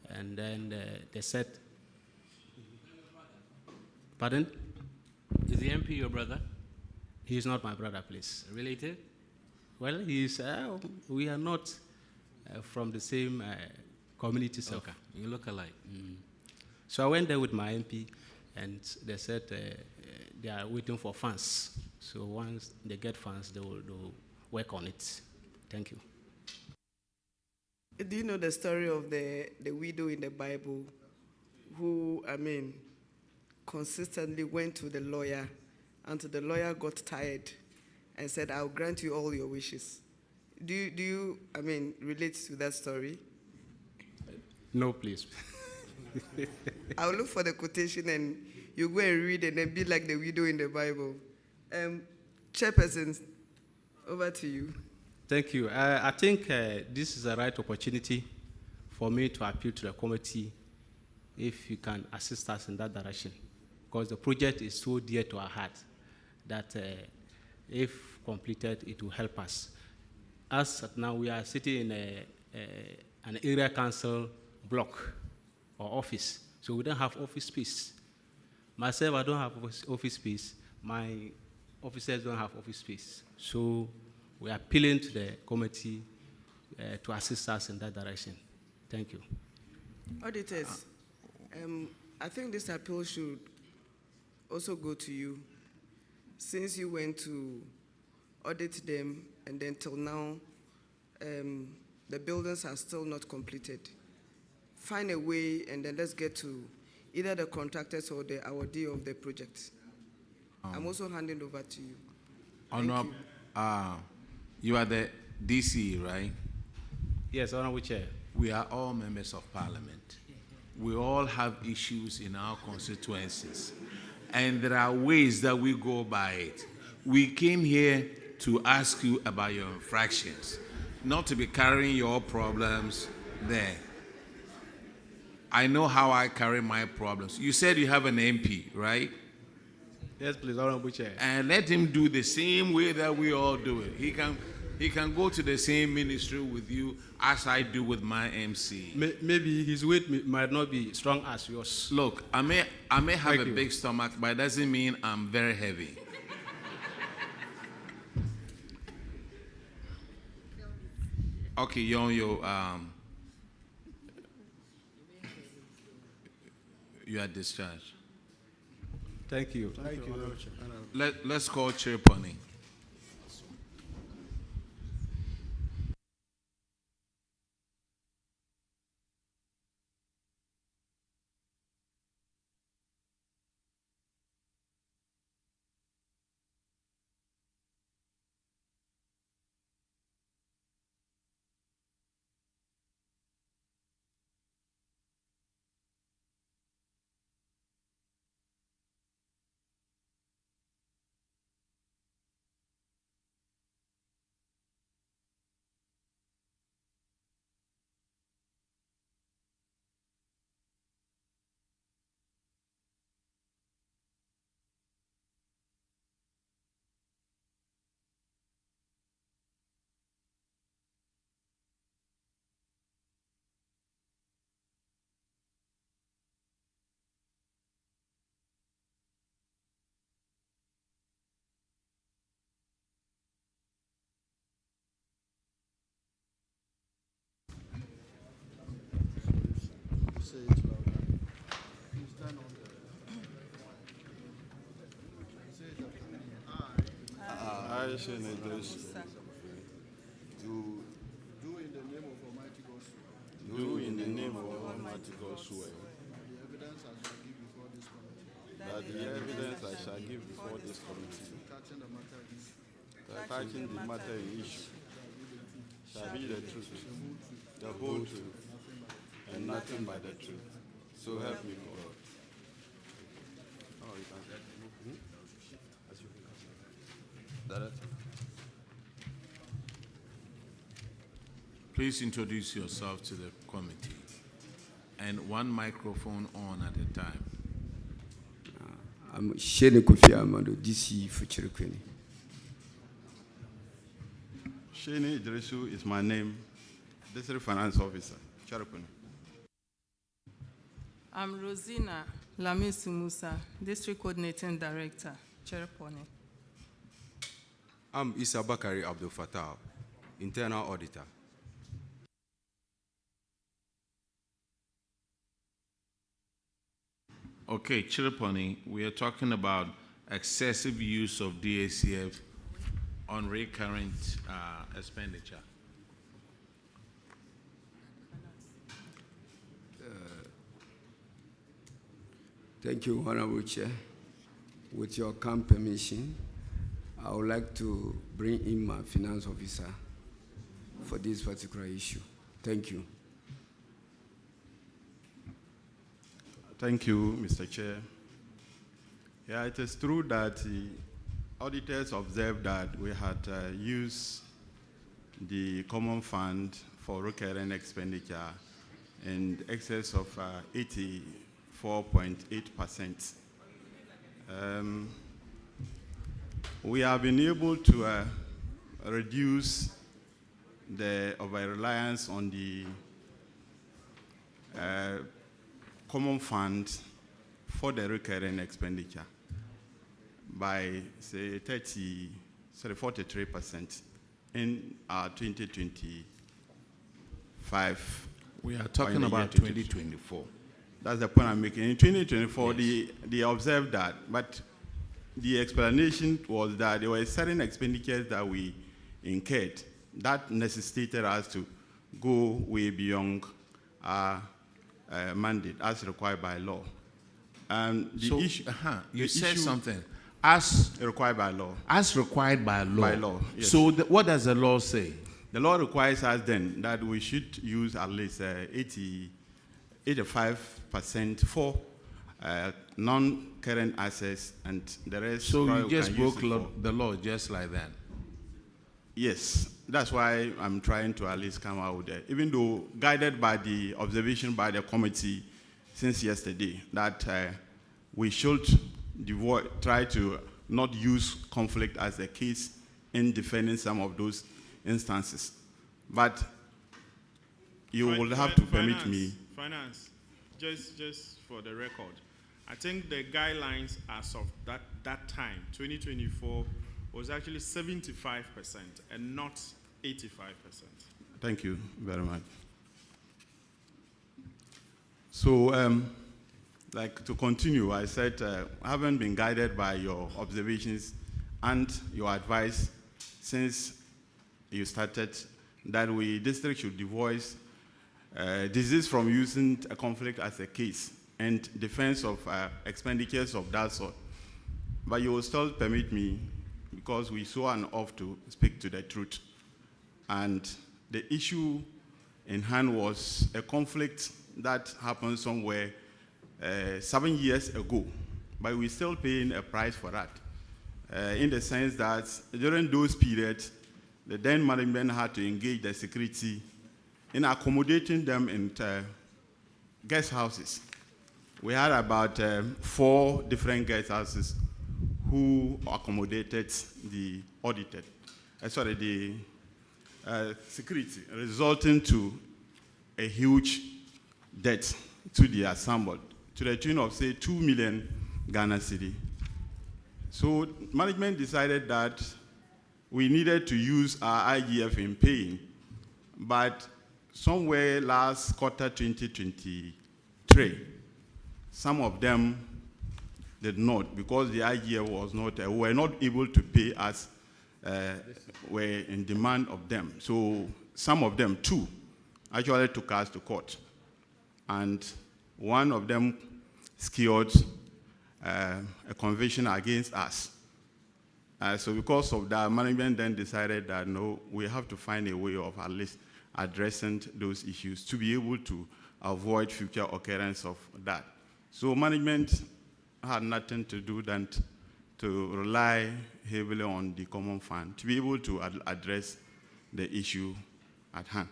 and then they said, pardon? Is the MP your brother? He is not my brother, please. Related? Well, we are not from the same community circle. Okay, you look alike. So I went there with my MP, and they said they are waiting for funds. So once they get funds, they will work on it. Thank you. Do you know the story of the widow in the Bible who, consistently went to the lawyer until the lawyer got tired and said, I'll grant you all your wishes? Do you relate to that story? No, please. I'll look for the quotation and you go and read it and be like the widow in the Bible. Chairperson, over to you. Thank you. I think this is the right opportunity for me to appeal to the committee if you can assist us in that direction, because the project is so dear to our heart that if completed, it will help us. As at now, we are sitting in an area council block or office, so we don't have office space. Myself, I don't have office space. My officers don't have office space. So we are appealing to the committee to assist us in that direction. Thank you. Auditors, I think this appeal should also go to you. Since you went to audit them and then till now, the buildings are still not completed. Find a way and then let's get to either the contractors or the awardee of the project. I'm also handing over to you. Honorable, you are the DC, right? Yes, Honorable Chair. We are all members of Parliament. We all have issues in our constituencies, and there are ways that we go by it. We came here to ask you about your infractions, not to be carrying your problems there. I know how I carry my problems. You said you have an MP, right? Yes, please, Honorable Chair. And let him do the same way that we all do it. He can go to the same ministry with you as I do with my MC. Maybe his weight might not be strong as yours. Look, I may have a big stomach, but it doesn't mean I'm very heavy. Okay, Yonyo, you are discharged. Thank you. Thank you. Let's call Chair Pony. I shall address you. Do in the name of Almighty God swear. Do in the name of Almighty God swear. The evidence I shall give before this committee. That the evidence I shall give before this committee touching the matter in issue shall be the truth, the whole truth, and nothing but the truth. So help me God. Oh, you can Director. Please introduce yourself to the committee, and one microphone on at a time. I'm Shane Kofi Amado, DC for Chirikwini. Shane Idrisu is my name, District Finance Officer, Chirikwini. I'm Rosina Lamisu Musa, District Coordinating Director, Chereponi. I'm Issa Bakari Abdul Fattah, Internal Auditor. Okay, Chiriponi, we are talking about excessive use of DACF on recurrent expenditure. Thank you, Honorable Chair. With your kind permission, I would like to bring in my finance officer for this particular issue. Thank you. Thank you, Mr. Chair. Yeah, it is true that the auditors observed that we had used the common fund for recurrent expenditure in excess of 84.8%. We have been able to reduce the over-reliance on the common fund for the recurring expenditure by, say, 43% in our 2025. We are talking about 2024. That's the point I'm making. In 2024, yes, they observed that, but the explanation was that there were certain expenditures that we incurred that necessitated us to go way beyond our mandate as required by law. And the issue, you said something. As required by law. As required by law. By law, yes. So what does the law say? The law requires us then that we should use at least 85% for non-current assets, and the rest. So you just broke the law just like that? Yes, that's why I'm trying to at least come out there, even though guided by the observation by the committee since yesterday, that we should try to not use conflict as a case in defending some of those instances. But you will have to permit me. Finance, just for the record, I think the guidelines as of that time, 2024, was actually 75% and not 85%. Thank you very much. So, like to continue, I said, having been guided by your observations and your advice since you started, that we district should devoice disease from using a conflict as a case and defense of expenditures of that sort. But you will still permit me, because we saw an off to speak to the truth. And the issue in hand was a conflict that happened somewhere 7 years ago, but we're still paying a price for that. In the sense that during those periods, the then management had to engage the security in accommodating them in guest houses. We had about 4 different guest houses who accommodated the audited, the security, resulting to a huge debt to the assembled, to the tune of, say, 2 million Ghana cedi. So management decided that we needed to use our IGF in paying, but somewhere last quarter 2023, some of them did not, because the IGF was not, were not able to pay as were in demand of them. So some of them, 2, actually took us to court. And one of them secured a conviction against us. So because of that, management then decided that no, we have to find a way of at least addressing those issues to be able to avoid future occurrence of that. So management had nothing to do than to rely heavily on the common fund to be able to address the issue at hand.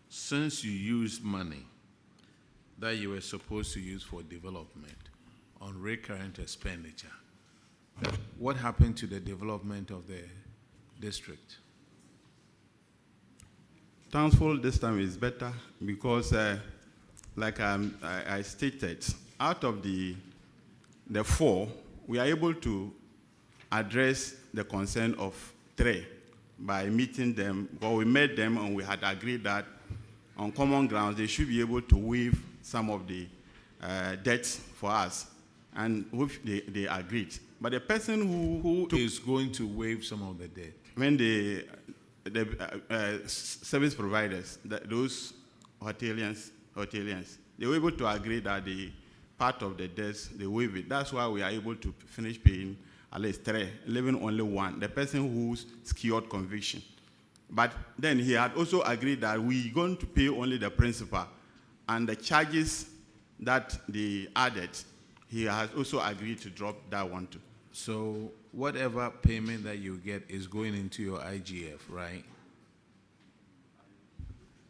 Since you used money that you were supposed to use for development on recurrent expenditure, what happened to the development of the district? Thankful this time is better because, like I stated, out of the 4, we are able to address the concern of 3 by meeting them. Well, we met them and we had agreed that on common grounds they should be able to waive some of the debts for us, and which they agreed. But the person who is going to waive some of the debt? When the service providers, those hoteliers, they were able to agree that the part of the debts, they waive it. That's why we are able to finish paying at least 3, leaving only 1, the person who's secured conviction. But then he had also agreed that we're going to pay only the principal, and the charges that they added, he has also agreed to drop that one too. So whatever payment that you get is going into your IGF, right?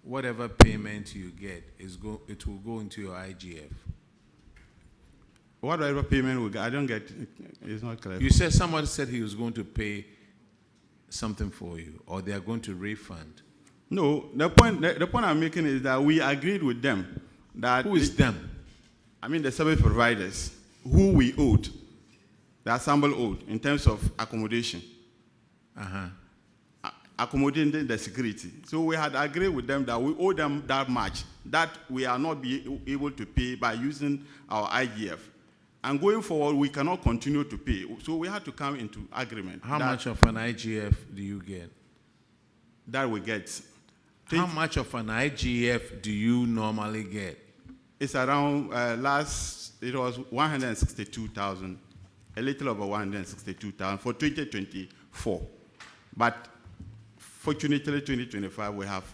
Whatever payment you get, it will go into your IGF. Whatever payment we get, I don't get, it's not clear. You said somebody said he was going to pay something for you, or they are going to refund. No, the point I'm making is that we agreed with them that... Who is them? I mean the service providers, who we owed, the ensemble owed, in terms of accommodation. Accommodating the security. So we had agreed with them that we owe them that much, that we are not be able to pay by using our IGF. And going forward, we cannot continue to pay. So we had to come into agreement. How much of an IGF do you get? That we get. How much of an IGF do you normally get? It's around, it was 162,000, a little over 162,000 for 2024. But fortunately, 2025, we have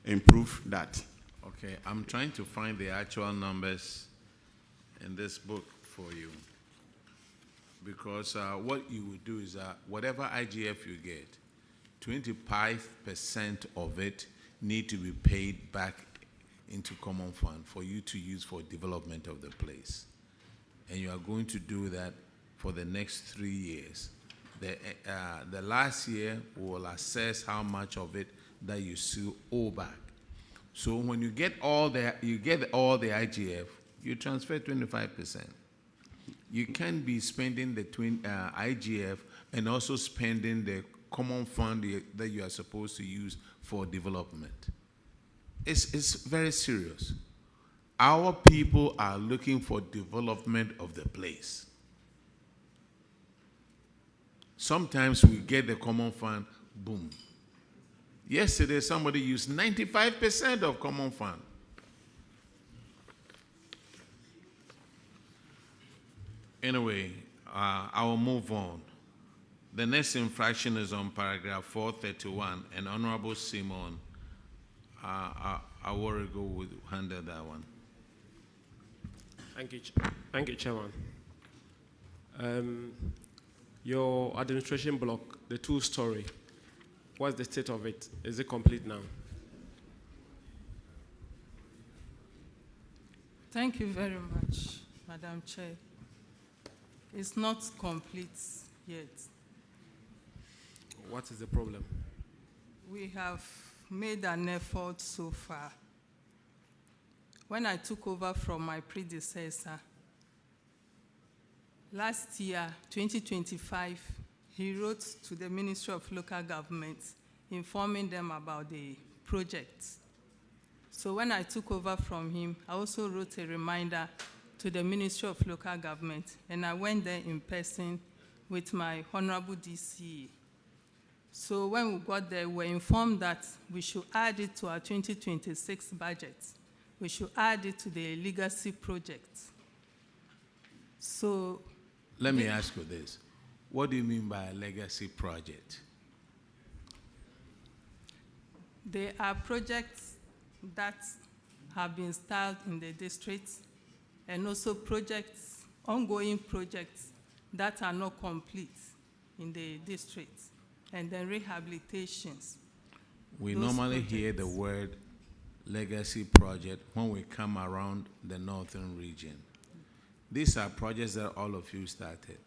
improved that. Okay, I'm trying to find the actual numbers in this book for you. Because what you would do is whatever IGF you get, 25% of it need to be paid back into common fund for you to use for development of the place. And you are going to do that for the next 3 years. The last year, we will assess how much of it that you still owe back. So when you get all the IGF, you transfer 25%. You can't be spending the IGF and also spending the common fund that you are supposed to use for development. It's very serious. Our people are looking for development of the place. Sometimes we get the common fund, boom. Yesterday, somebody used 95% of common fund. Anyway, I will move on. The next infraction is on paragraph 431, and Honorable Simon Aworigo will handle that one. Thank you, Chairman. Your administration block, the 2-story, what's the state of it? Is it complete now? Thank you very much, Madam Chair. It's not complete yet. What is the problem? We have made an effort so far. When I took over from my predecessor, last year, 2025, he wrote to the Ministry of Local Government informing them about the project. So when I took over from him, I also wrote a reminder to the Ministry of Local Government, and I went there in person with my Honorable DCE. So when we got there, we were informed that we should add it to our 2026 budget. We should add it to the legacy project. So Let me ask you this. What do you mean by a legacy project? There are projects that have been started in the district, and also projects, ongoing projects that are not complete in the district, and then rehabilitations. We Those normally projects. hear the word legacy project when we come around the northern region. These are projects that all of you started.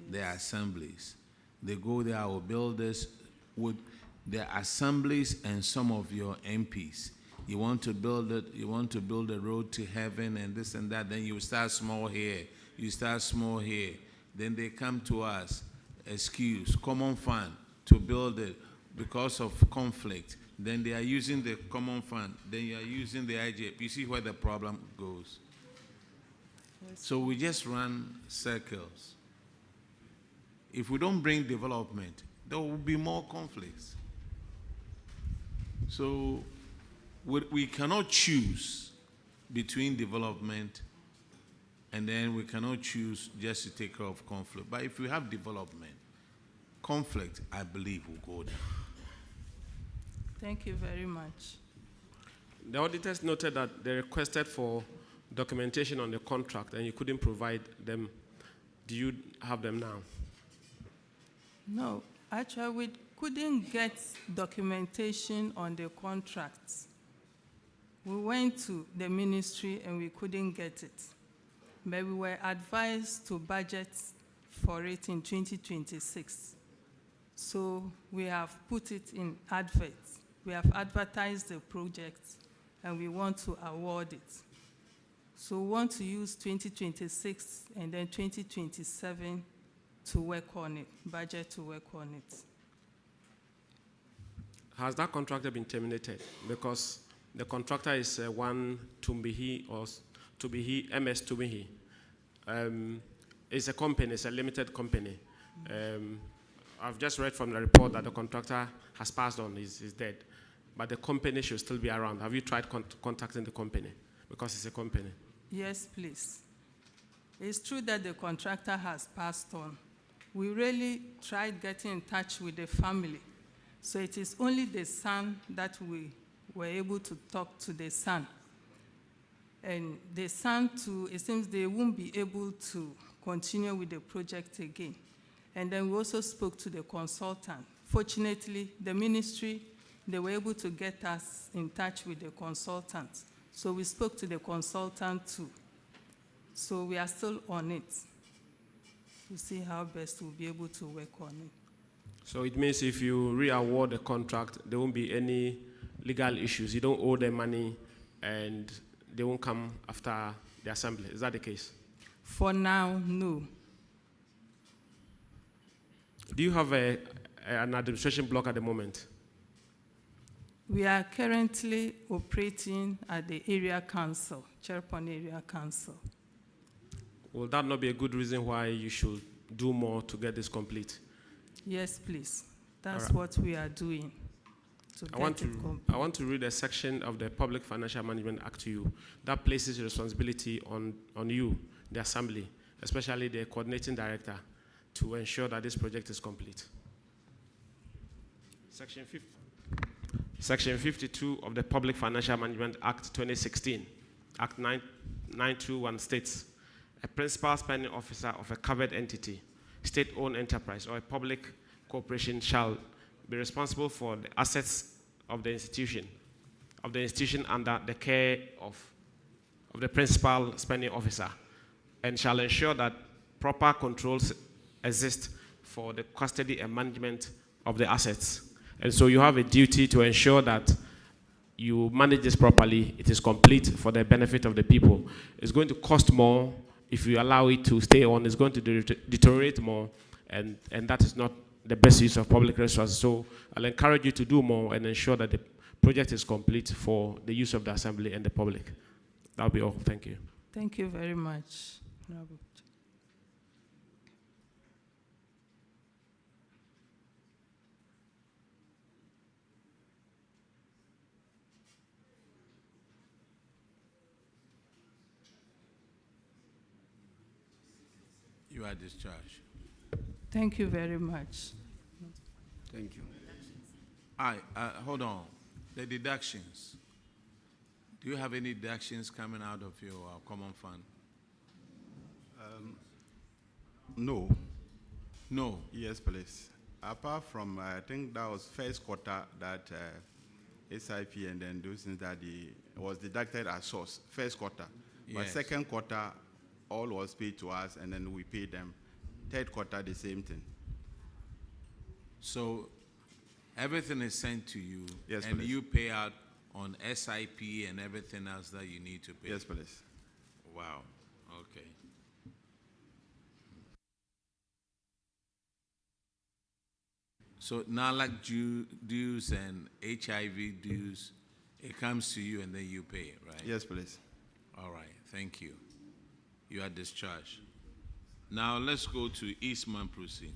They are assemblies. They go there, our builders with their assemblies and some of your MPs. You want to build it, you want to build a road to heaven and this and that, then you start small here, you start small here. Then they come to us, excuse, common fund to build it because of conflict. Then they are using the common fund, then you are using the IGF. You see where the problem goes. So we just run circles. If we don't bring development, there will be more conflicts. So we cannot choose between development and then we cannot choose just to take care of conflict. But if we have development, conflict, I believe, will go down. Thank you very much. The auditors noted that they requested for documentation on the contract and you couldn't provide them. Do you have them now? No, actually, we couldn't get documentation on the contracts. We went to the ministry and we couldn't get it. But we were advised to budget for it in 2026. So we have put it in adverts. We have advertised the project and we want to award it. So we want to use 2026 and then 2027 to work on it, budget to work on it. Has that contractor been terminated? Because the contractor is one Tumbihi or Tubihi, MS Tubihi. It's a company, it's a limited company. I've just read from the report that the contractor has passed on, is dead. But the company should still be around. Have you tried contacting the company? Because it's a company. Yes, please. It's true that the contractor has passed on. We really tried getting in touch with the family. So it is only the son that we were able to talk to the son. And the son too, it seems they won't be able to continue with the project again. And then we also spoke to the consultant. Fortunately, the ministry, they were able to get us in touch with the consultant. So we spoke to the consultant too. So we are still on it to see how best we'll be able to work on it. So it means if you re-award the contract, there won't be any legal issues. You don't owe them money and they won't come after the assembly. Is that the case? For now, no. Do you have an administration block at the moment? We are currently operating at the area council, Cherepon Area Council. Will that not be a good reason why you should do more to get this complete? Yes, please. That's All right. what we are doing. I want to read a section of the Public Financial Management Act to you that places responsibility on you, the Assembly, especially the coordinating director, to ensure that this project is complete. Section 52 of the Public Financial Management Act 2016, Act 921 states, a principal spending officer of a covered entity, state-owned enterprise, or a public corporation shall be responsible for the assets of the institution under the care of the principal spending officer, and shall ensure that proper controls exist for the custody and management of the assets. And so you have a duty to ensure that you manage this properly, it is complete for the benefit of the people. It's going to cost more if you allow it to stay on, it's going to deteriorate more, and that is not the best use of public resources. So I'll encourage you to do more and ensure that the project is complete for the use of the Assembly and the public. That'll be all. Thank you. Thank you very much, Honorable. You are discharged. Thank you very much. Thank you. Hold on. The deductions. Do you have any deductions coming out of your common fund? No. No. Yes, please. Apart from, I think that was first quarter that SIP and then those things that was deducted as source, first quarter. But Yes. second quarter, all was paid to us and then we paid them. Third quarter, the same thing. So everything is sent to you, Yes, and please. you pay out on SIP and everything else that you need to pay. Yes, please. Wow. Okay. So NALAC dues and HIV dues, it comes to you and then you pay, right? Yes, please. All right. Thank you. You are discharged. Now let's go to Eastman Prusi.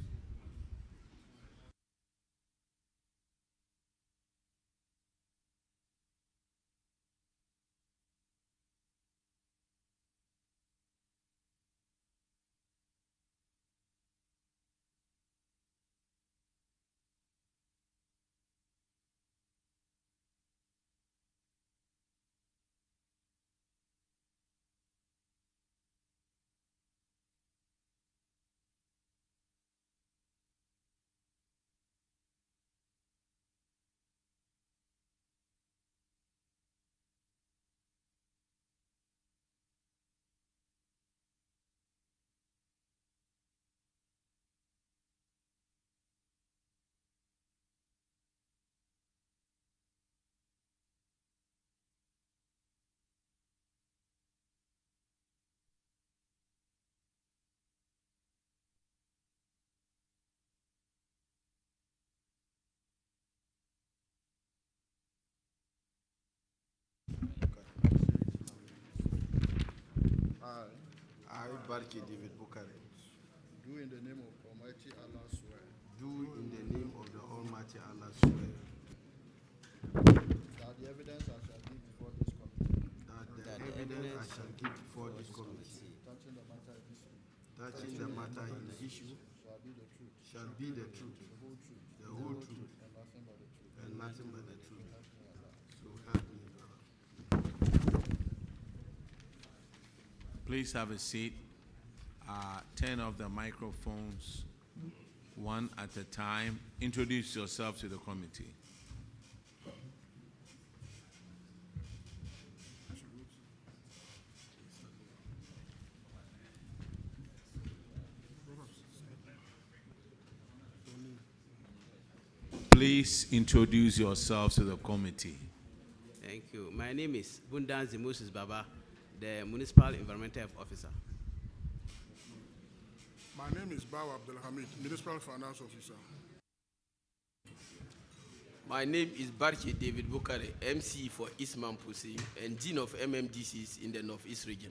I, Barki David Bukare, Do in the name of Almighty Allah swear do in the name of the Almighty Allah swear that the evidence I shall give before this committee that the evidence I shall give before this committee touching the matter in issue shall be the truth, the whole truth, and nothing but the truth. So help me God. Please have a seat. 10 of the microphones, one at a time. Introduce yourself to the committee. Please introduce yourself to the committee. Thank you. My name is Bundanzi Moses Baba, the Municipal Environmental Health Officer. My name is Bawa Abdelhamid, Municipal Finance Officer. My name is Barchi David Bukare, MC for Eastman Prusi and Dean of MMDCs in the Northeast region.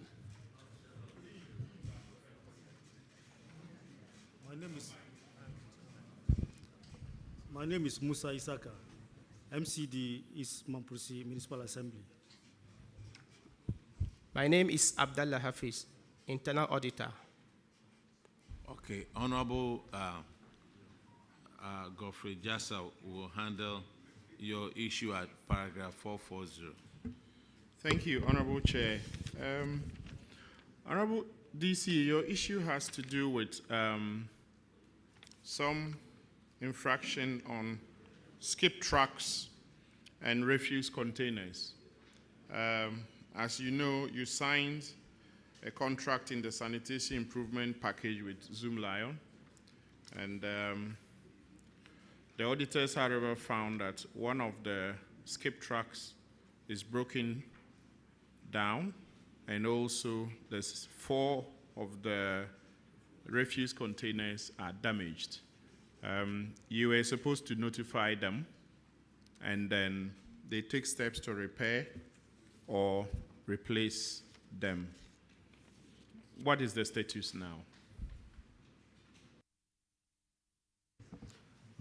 My name is Musa Isaka, MCD Eastman Prusi Municipal Assembly. My name is Abdallah Hafiz, Internal Auditor. Okay, Honorable Godfrey Jassa will handle your issue at paragraph 440. Thank you, Honorable Chair. Honorable DC, your issue has to do with some infraction on skip tracks and refuse containers. As you know, you signed a contract in the sanitation improvement package with Zoom Lion, and the auditors, however, found that one of the skip tracks is broken down, and also there's 4 of the refuse containers are damaged. You were supposed to notify them, and then they take steps to repair or replace them. What is the status now?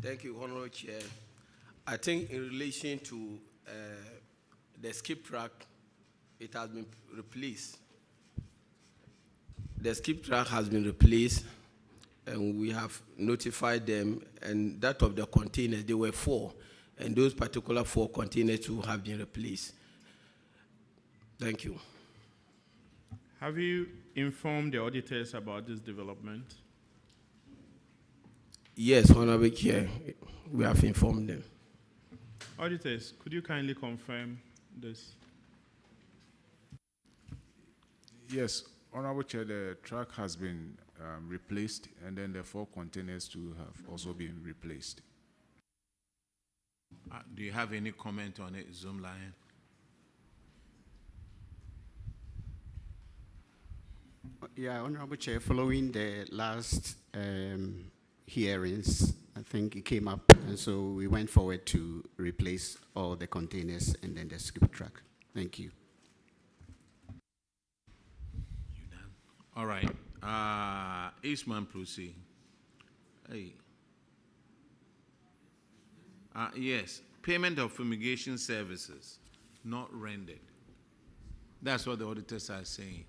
Thank you, Honorable Chair. I think in relation to the skip track, it has been replaced. The skip track has been replaced, and we have notified them, and that of the containers, there were 4, and those particular 4 containers too have been replaced. Thank you. Have you informed the auditors about this development? Yes, Honorable Chair, we have informed them. Auditors, could you kindly confirm this? Yes, Honorable Chair, the truck has been replaced, and then the 4 containers too have also been replaced. Do you have any comment on it, Zoom Lion? Yeah, Honorable Chair, following the last hearings, I think it came up, and so we went forward to replace all the containers and then the skip truck. Thank you. You done? All right. Eastman, proceed. Hey. Yes, payment of fumigation services not rendered. That's what the auditors are saying.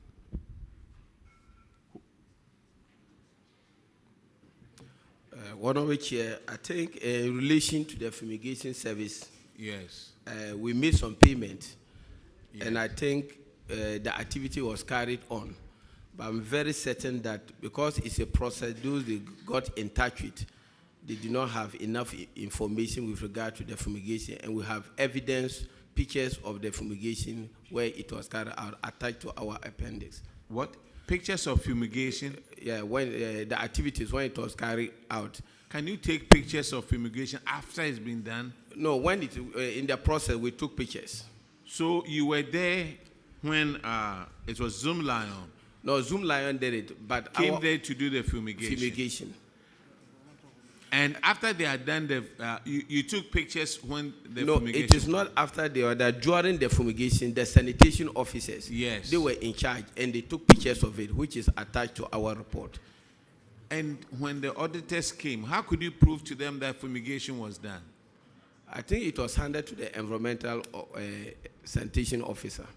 Honorable Chair, I think in relation to the fumigation service, yes, we made some payment, and I think the activity was carried on. But I'm very certain that because it's a process, those they got in touch with, they did not have enough information with regard to the fumigation, and we have evidence, pictures of the fumigation where it was carried out attached to our appendix. What? Pictures of fumigation? Yeah, when the activities, when it was carried out. Can you take pictures of fumigation after it's been done? No, when it in the process, we took pictures. So you were there when it was Zoom Lion? No, Zoom Lion did it, but came there to do the fumigation. And after they had done the, you took pictures when the fumigation? No, it is not after the order. During the fumigation, the sanitation officers, yes, they were in charge, and they took pictures of it, which is attached to our report. And when the auditors came, how could you prove to them that fumigation was done? I think it was handed to the environmental sanitation officer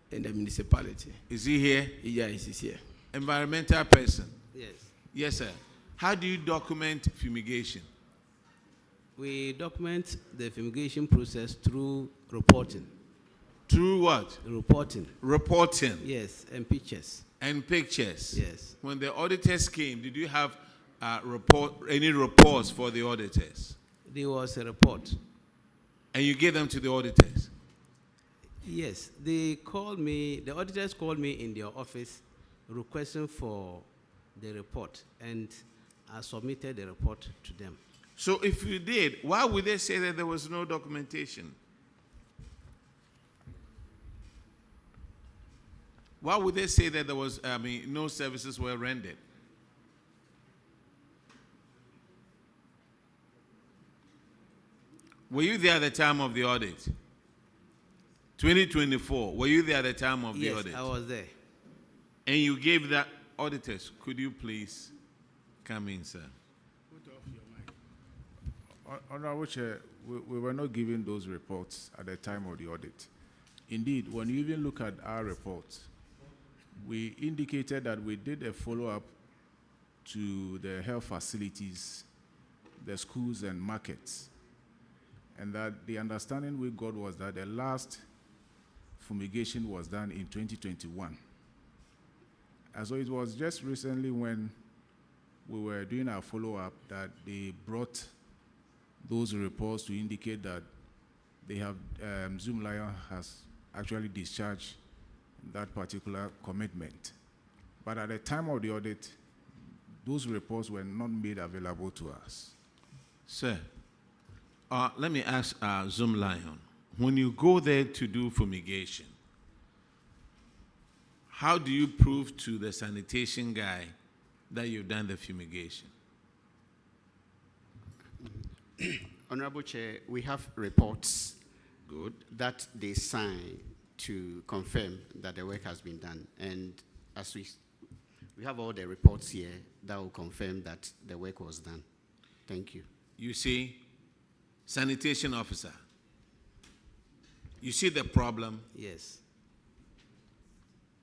in the municipality. Is he here? Yeah, he is here. Environmental person? Yes. Yes, sir. How do you document fumigation? We document the fumigation process through reporting. Through what? Reporting. Reporting? Yes, and pictures. And pictures? Yes. When the auditors came, did you have any reports for the auditors? There was a report. And you gave them to the auditors? Yes. They called me, the auditors called me in their office requesting for the report, and I submitted the report to them. So if you did, why would they say that there was no documentation? Why would they say that there was, no services were rendered? Were you there at the time of the audit? 2024, were you there at the time of the audit? Yes, I was there. And you gave that auditors. Could you please come in, sir? Honorable Chair, we were not given those reports at the time of the audit. Indeed, when you even look at our reports, we indicated that we did a follow-up to the health facilities, the schools and markets, and that the understanding we got was that the last fumigation was done in 2021. And so it was just recently when we were doing our follow-up that they brought those reports to indicate that they have, Zoom Lion has actually discharged that particular commitment. But at the time of the audit, those reports were not made available to us. Sir, let me ask Zoom Lion, when you go there to do fumigation, how do you prove to the sanitation guy that you've done the fumigation? Honorable Chair, we have reports good that they sign to confirm that the work has been done. And as we have all the reports here that will confirm that the work was done. Thank you. You see, sanitation officer, you see the problem? Yes.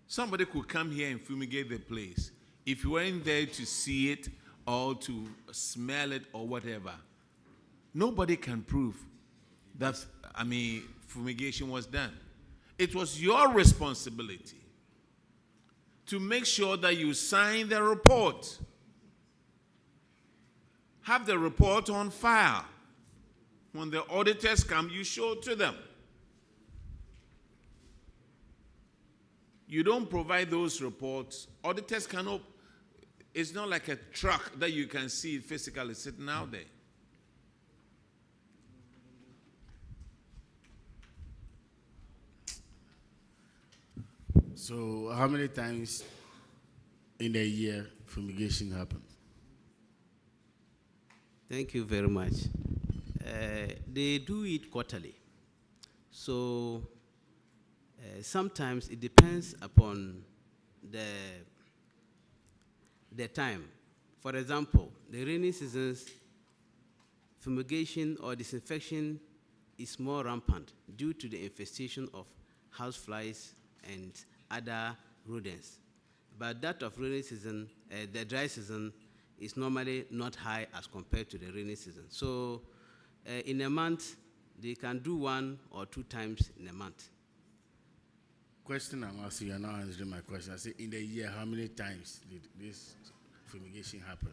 Somebody could come here and fumigate the place. If you weren't there to see it or to smell it or whatever. Nobody can prove that, fumigation was done. It was your responsibility to make sure that you sign the report. Have the report on file. When the auditors come, you show it to them. You don't provide those reports. Auditors cannot, it's not like a truck that you can see physically sitting out there. So how many times in a year fumigation happens? Thank you very much. They do it quarterly. So sometimes it depends upon the time. For example, the rainy seasons, fumigation or disinfection is more rampant due to the infestation of houseflies and other rodents. But that of rainy season, the dry season, is normally not high as compared to the rainy season. So in a month, they can do 1 or 2 times in a month. Question I'm asking, you're not answering my question. I say, in a year, how many times did this fumigation happen?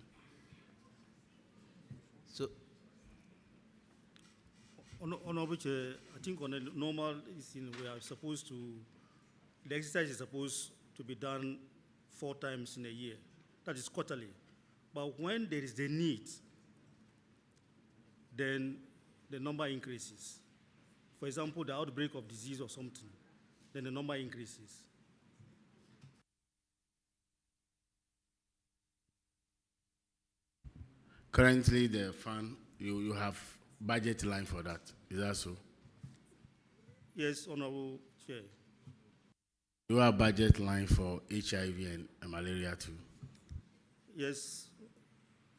So, Honorable Chair, I think on a normal, we are supposed to, the exercise is supposed to be done 4 times in a year. That is quarterly. But when there is the need, then the number increases. For example, the outbreak of disease or something, then the number increases. Currently, the fund, you have budget line for that. Is that so? Yes, Honorable Chair. You have budget line for HIV and malaria too? Yes,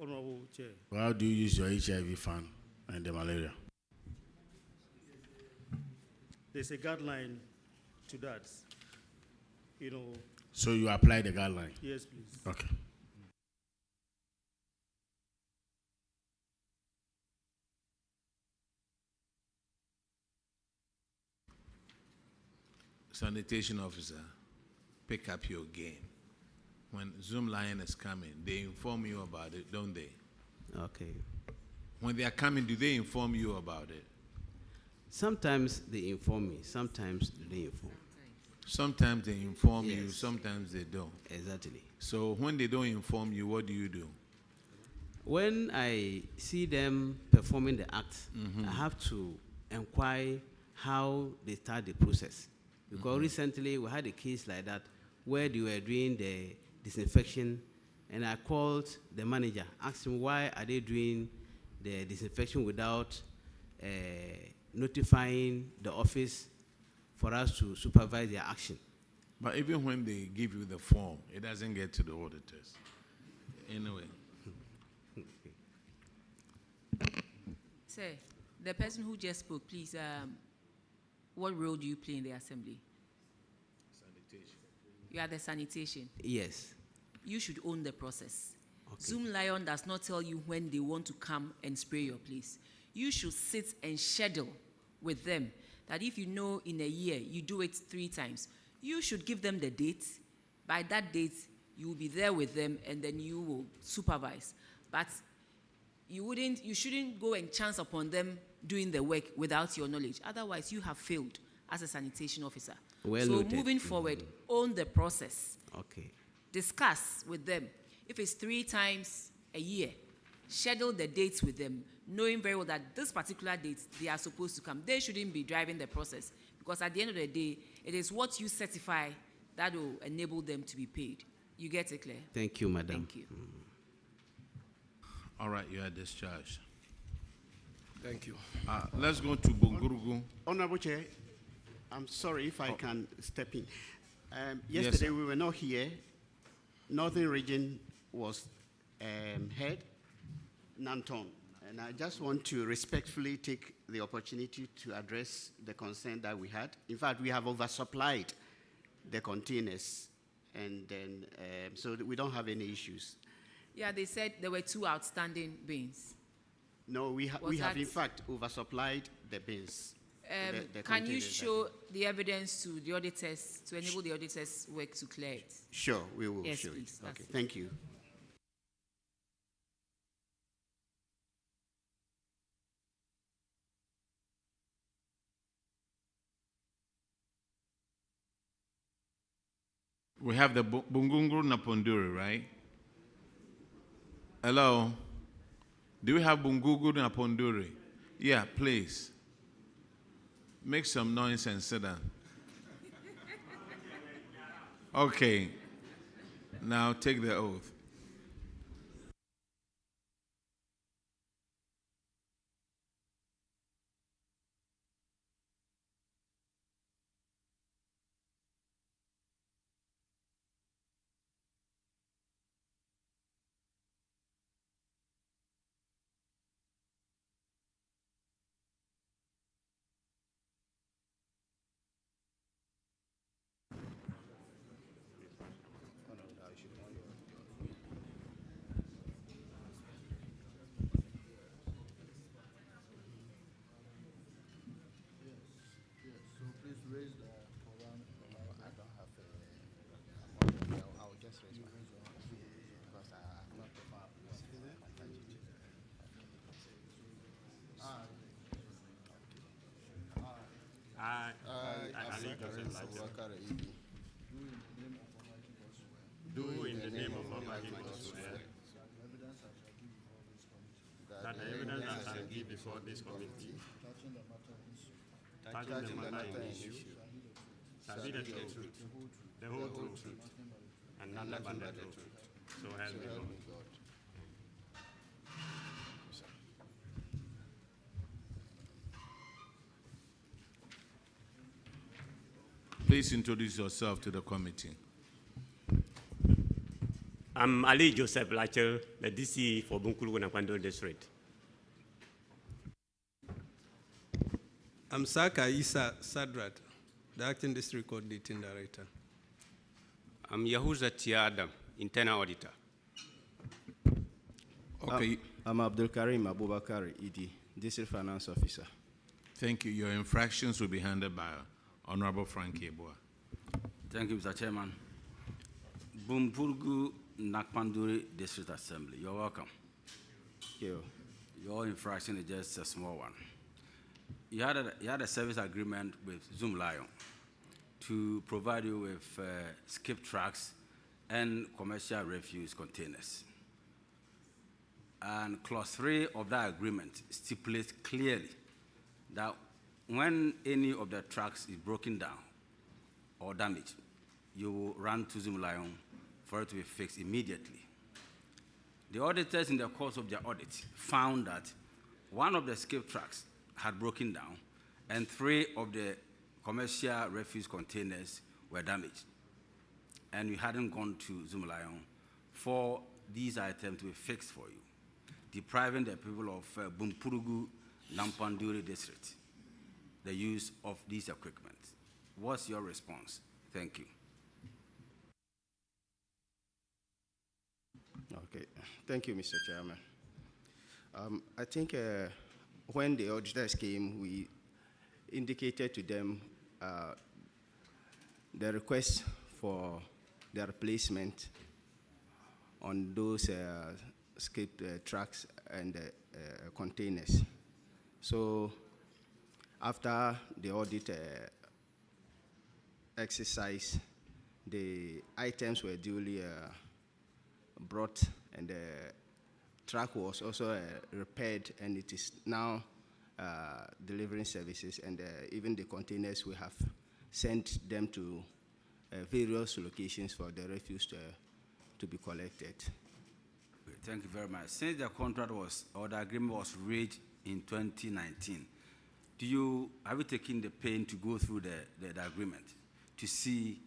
Honorable Chair. Well, how do you use your HIV fund and the malaria? There's a guideline to that. So you apply the guideline? Yes, please. Okay. Sanitation officer, pick up your game. When Zoom Lion is coming, they inform you about it, don't they? Okay. When they are coming, do they inform you about it? Sometimes they inform me, sometimes they inform. Sometimes they inform you, sometimes they don't. Exactly. So when they don't inform you, what do you do? When I see them performing the act, I have to inquire how they start the process. Because recently we had a case like that where they were doing the disinfection, and I called the manager, asked him why are they doing the disinfection without notifying the office for us to supervise their action. But even when they give you the form, it doesn't get to the auditors. Anyway. Sir, the person who just spoke, please, what role do you play in the assembly? Sanitation. You are the sanitation. Yes. You should own the process. Okay. Zoom Lion does not tell you when they want to come and spray your place. You should sit and schedule with them that if you know in a year you do it 3 times, you should give them the date. By that date, you will be there with them and then you will supervise. But you shouldn't go and chance upon them doing the work without your knowledge. Otherwise, you have failed as a sanitation officer. Well so noted. moving forward, own the process. Okay. Discuss with them. If it's 3 times a year, schedule the dates with them, knowing very well that this particular date they are supposed to come. They shouldn't be driving the process, because at the end of the day, it is what you certify that will enable them to be paid. You get it, Claire? Thank you, madam. Thank you. All right, you are discharged. Thank you. Let's go to Bungurugu. Honorable Chair, I'm sorry if I can step in. Yes, Yesterday sir. we were not here. Northern Region was head, Nanton. And I just want to respectfully take the opportunity to address the concern that we had. In fact, we have oversupplied the containers, and then so that we don't have any issues. Yeah, they said there were 2 outstanding bins. No, we Was have that- in fact oversupplied the bins. The Can you containers, show the evidence to the auditors, to enable the auditors' work to clear it? Sure, we will Yes, show please, it. that's Okay, it. thank you. We have the Bungunguru Naponduri, right? Hello? Do we have Bungunguru Naponduri? Yeah, please. Make some noise and sit down. Okay. Now take the oath. So please raise the Quran. I don't have I'll just raise my hand because I have not performed. I, Ali Joseph Lacho, do in the name of Almighty God swear that the evidence that I give before this committee touching the matter in issue shall be the truth, the whole truth, and nothing but the truth. So help me God. Please introduce yourself to the committee. I'm Ali Joseph Lacho, the DC for Bunkuru Nakwando District. I'm Saka Isa Sadrat, the Acting District Coordinating Director. I'm Yahuza Tiadam, Internal Auditor. Okay. I'm Abdul Karim Abubakar, ED, District Finance Officer. Thank you. Your infractions will be handled by Honorable Frank Eboa. Thank you, Mr. Chairman. Bumpurgu Nakpanduri District Assembly, you're welcome. Thank you. Your infraction is just a small one. You had a service agreement with Zoom Lion to provide you with skip tracks and commercial refuse containers. And clause 3 of that agreement stipulates clearly that when any of the trucks is broken down or damaged, you will run to Zoom Lion for it to be fixed immediately. The auditors in the course of their audit found that one of the skip trucks had broken down and 3 of the commercial refuse containers were damaged. And you hadn't gone to Zoom Lion for these items to be fixed for you, depriving the people of Bumpurugu Nampanduri district the use of these equipment. What's your response? Thank you. Okay, thank you, Mr. Chairman. I think when the auditors came, we indicated to them the request for the replacement on those skip trucks and containers. So after the audit exercise, the items were duly brought and the truck was also repaired, and it is now delivering services, and even the containers we have sent them to various locations for the refuse to be collected. Okay, thank you very much. Since the contract was, or the agreement was reached in 2019, have you taken the pain to go through the agreement to see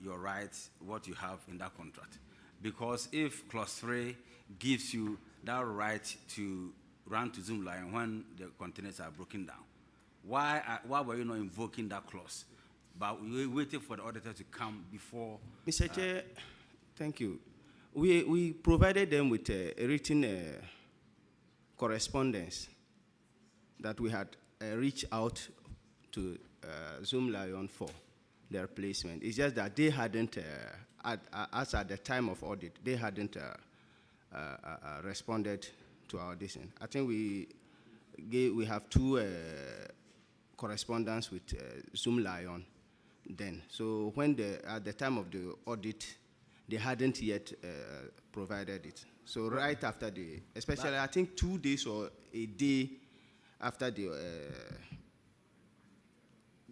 your rights, what you have in that contract? Because if clause 3 gives you that right to run to Zoom Lion when the containers are broken down, why were you not invoking that clause? But we were waiting for the auditor to come before. Mr. Chair, thank you. We provided them with a written correspondence that we had reached out to Zoom Lion for their placement. It's just that they hadn't, as at the time of audit, they hadn't responded to our decision. I think we have two correspondence with Zoom Lion then. So when at the time of the audit, they hadn't yet provided it. So right after especially I think 2 days or a day after the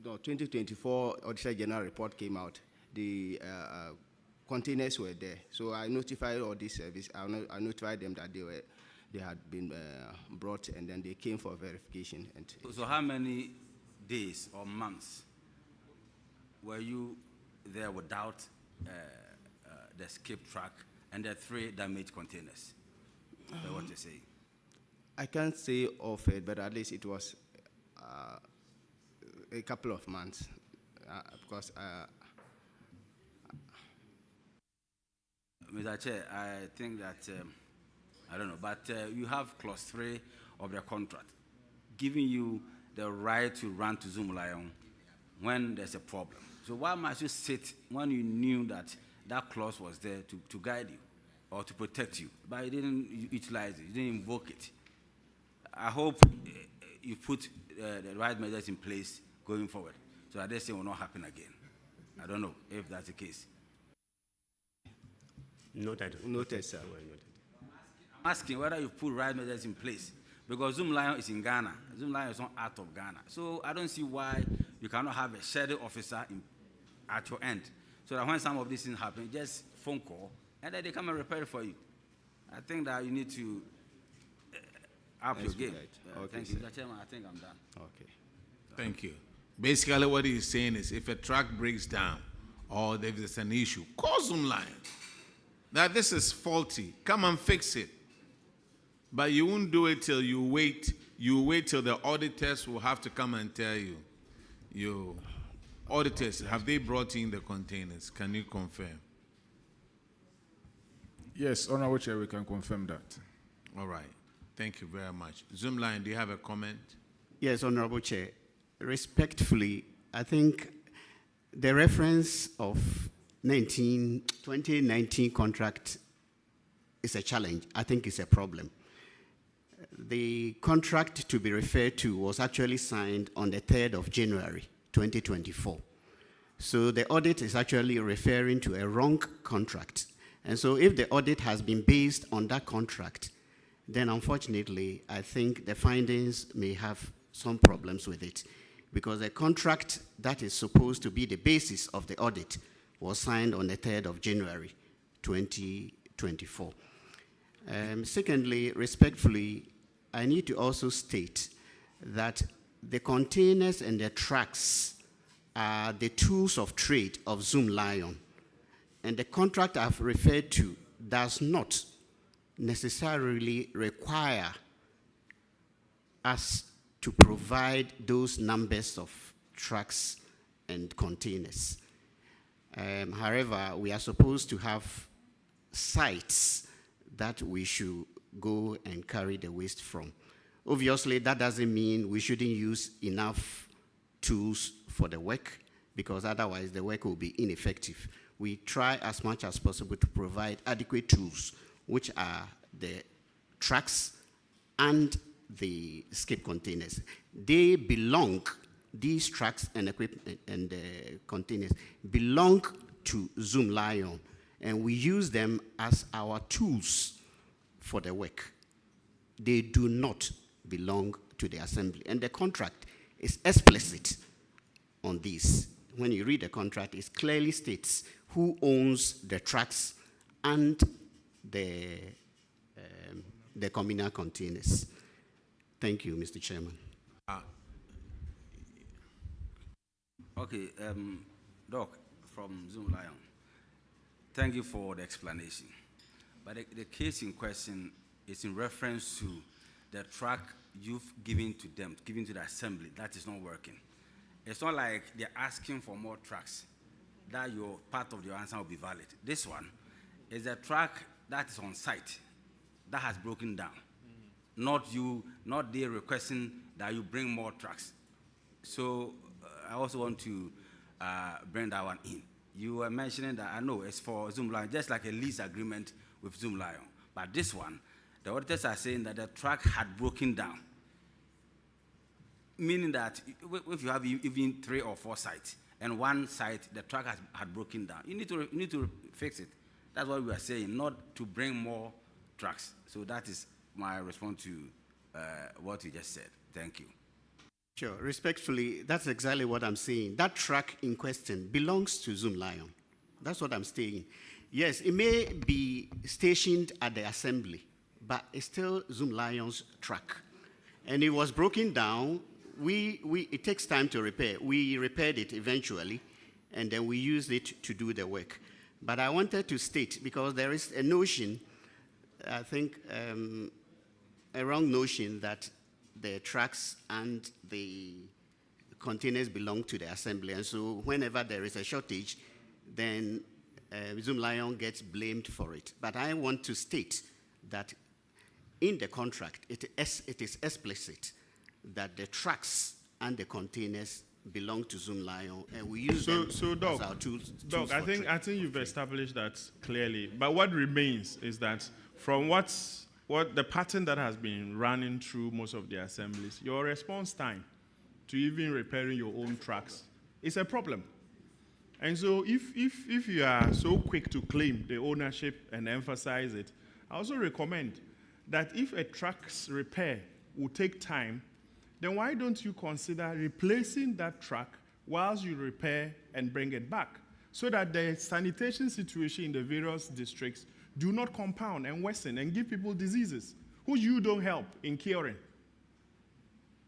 2024 Auditor General report came out, the containers were there. So I notified all this service. I notified them that they had been brought, and then they came for verification. And so how many days or months were you there without the skip track and the 3 damaged containers? That's what you say. I can't say of it, but at least it was a couple of months, because Mr. Chair, I think that, I don't know, but you have clause 3 of the contract giving you the right to run to Zoom Lion when there's a problem. So why must you sit when you knew that that clause was there to guide you or to protect you, but you didn't utilize it, you didn't invoke it? I hope you put the right measures in place going forward so that this thing will not happen again. I don't know if that's the case. Noted. Noted, sir. I'm asking whether you put right measures in place, because Zoom Lion is in Ghana. Zoom Lion is not out of Ghana. So I don't see why you cannot have a schedule officer at your end, so that when some of these things happen, just phone call, and then they come and repair it for you. I think that you need to up your game. Right. Okay, thank you, Mr. Chairman. I think I'm done. Okay. Thank you. Basically, what he's saying is, if a truck breaks down or there is an issue, call Zoom Lion. That this is faulty. Come and fix it. But you won't do it till you wait. You wait till the auditors will have to come and tell you. You auditors, have they brought in the containers? Can you confirm? Yes, Honorable Chair, we can confirm that. All right. Thank you very much. Zoom Lion, do you have a comment? Yes, Honorable Chair. Respectfully, I think the reference of 2019 contract is a challenge. I think it's a problem. The contract to be referred to was actually signed on the 3rd of January, 2024. So the audit is actually referring to a wrong contract. And so if the audit has been based on that contract, then unfortunately, I think the findings may have some problems with it, because the contract that is supposed to be the basis of the audit was signed on the 3rd of January, 2024. Secondly, respectfully, I need to also state that the containers and the trucks are the tools of trade of Zoom Lion. And the contract I've referred to does not necessarily require us to provide those numbers of trucks and containers. However, we are supposed to have sites that we should go and carry the waste from. Obviously, that doesn't mean we shouldn't use enough tools for the work, because otherwise the work will be ineffective. We try as much as possible to provide adequate tools, which are the trucks and the skip containers. They belong, these trucks and equipment and the containers belong to Zoom Lion, and we use them as our tools for the work. They do not belong to the assembly. And the contract is explicit on this. When you read the contract, it clearly states who owns the trucks and the communal containers. Thank you, Mr. Chairman. Okay, Doc from Zoom Lion, thank you for the explanation. But the case in question is in reference to the truck you've given to them, given to the assembly, that is not working. It's not like they're asking for more trucks, that your part of your answer will be valid. This one is a truck that is on site that has broken down. Not they requesting that you bring more trucks. So I also want to bring that one in. You were mentioning that, I know it's for Zoom Lion, just like a lease agreement with Zoom Lion. But this one, the auditors are saying that the truck had broken down. Meaning that if you have even 3 or 4 sites, and one site, the truck had broken down, you need to fix it. That's what we are saying, not to bring more trucks. So that is my response to what you just said. Thank you. Sure. Respectfully, that's exactly what I'm saying. That truck in question belongs to Zoom Lion. That's what I'm saying. Yes, it may be stationed at the assembly, but it's still Zoom Lion's truck. And it was broken down. It takes time to repair. We repaired it eventually, and then we used it to do the work. But I wanted to state, because there is a notion, I think, a wrong notion that the trucks and the containers belong to the assembly. And so whenever there is a shortage, then Zoom Lion gets blamed for it. But I want to state that in the contract, it is explicit that the trucks and the containers belong to Zoom Lion, and we use them as our tools. Doc, I think you've established that clearly. But what remains is that from what the pattern that has been running through most of the assemblies, your response time to even repairing your own trucks is a problem. And so if you are so quick to claim the ownership and emphasize it, I also recommend that if a truck's repair will take time, then why don't you consider replacing that truck whilst you repair and bring it back, so that the sanitation situation in the various districts do not compound and worsen and give people diseases who you don't help in curing.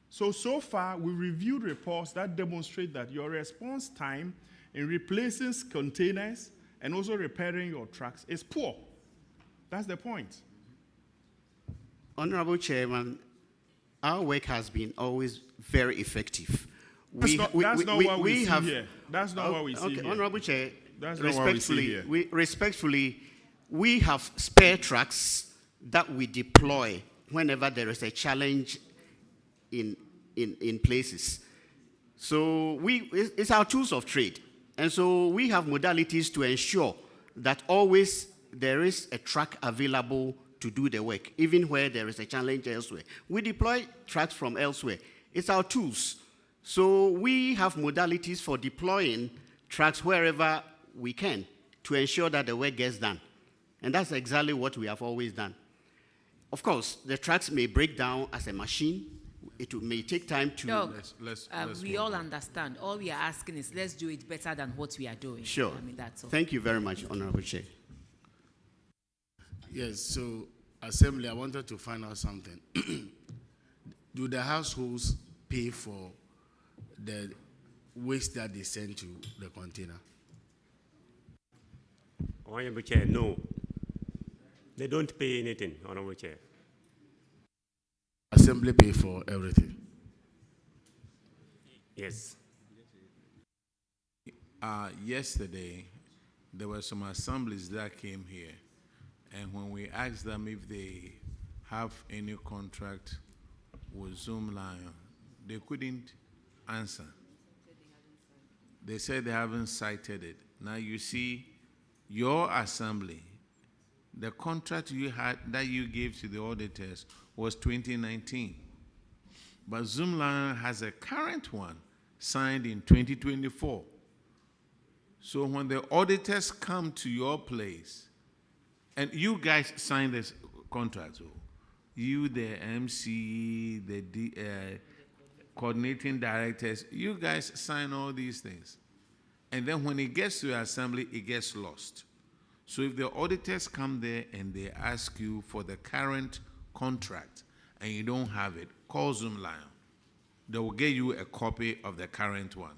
So far, we reviewed reports that demonstrate that your response time in replacing containers and also repairing your trucks is poor. That's the point. Honorable Chairman, our work has been always very effective. That's not what we see here. That's not what we see here. Honorable Chair, that's not what we see here. Respectfully, we have spare trucks that we deploy whenever there is a challenge in places. So it's our tools of trade. And so we have modalities to ensure that always there is a truck available to do the work, even where there is a challenge elsewhere. We deploy trucks from elsewhere. It's our tools. So we have modalities for deploying trucks wherever we can to ensure that the work gets done. And that's exactly what we have always done. Of course, the trucks may break down as a machine. It may take time to... Doc, we all understand. All we are asking is let's do it better than what we are doing. Sure. I mean, that's all. Thank you very much, Honorable Chair. Yes, so Assembly, I wanted to find out something. Do the households pay for the waste that they send to the container? Honorable Chair, no. They don't pay anything, Honorable Chair. Assembly pay for everything? Yes. Yesterday, there were some assemblies that came here, and when we asked them if they have any contract with Zoom Lion, they couldn't answer. They said they haven't cited it. Now you see, your assembly, the contract you had that you gave to the auditors was 2019. But Zoom Lion has a current one signed in 2024. So when the auditors come to your place, and you guys sign this contract, so you, the MC, the coordinating directors, you guys sign all these things. And then when it gets to the assembly, it gets lost. So if the auditors come there and they ask you for the current contract and you don't have it, call Zoom Lion. They will get you a copy of the current one.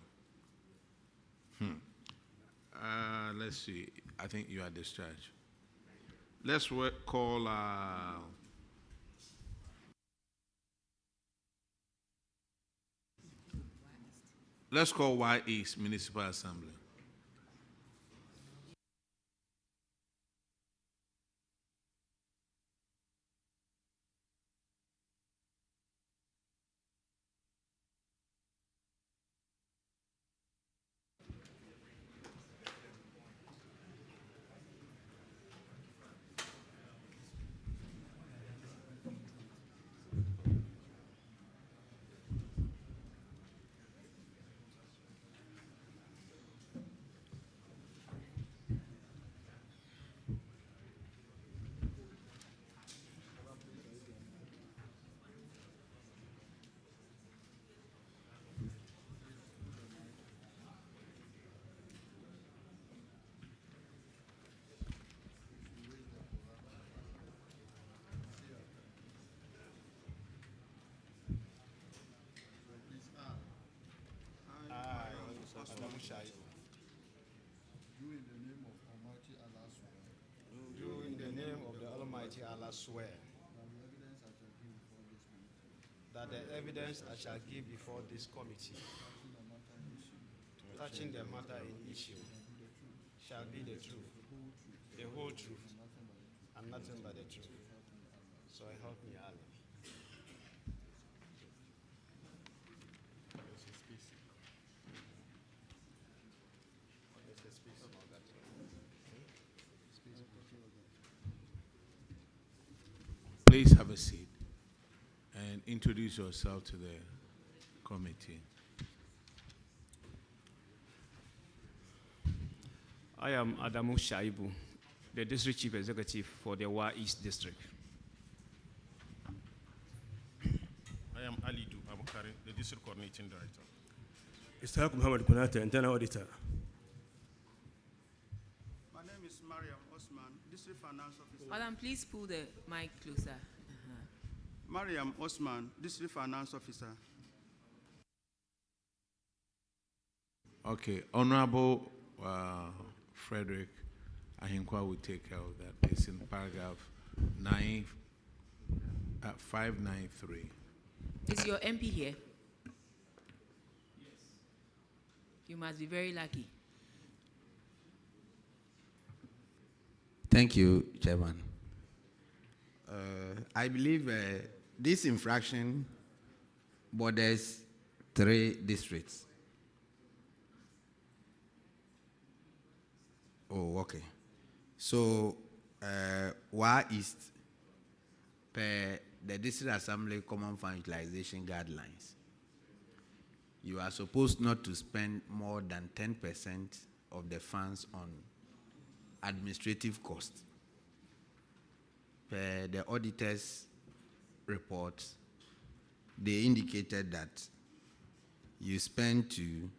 Let's see. I think you are discharged. Let's call Y East Municipal Assembly. Almighty Allah swear that the evidence I shall give before this committee touching the matter in issue shall be the truth, the whole truth, and nothing but the truth. So help me Allah. Please have a seat and introduce yourself to the committee. I am Adamu Shaibu, the District Chief Executive for the Wa East District. I am Alidu Abukari, the District Coordinating Director. Ishaq Muhammad Kunata, Internal Auditor. My name is Mariam Osman, District Finance Officer. Madam, please pull the mic closer. Mariam Osman, District Finance Officer. Okay, Honorable Frederick Ahinkwa will take care of that. It's in paragraph 593. Is your MP here? Yes. You must be very lucky. Thank you, Chairman. I believe this infraction borders 3 districts. Oh, okay. So, Wa East, per the District Assembly Common Fund Utilization Guidelines, you are supposed not to spend more than 10% of the funds on administrative costs. Per the auditor's report, they indicated that you spent to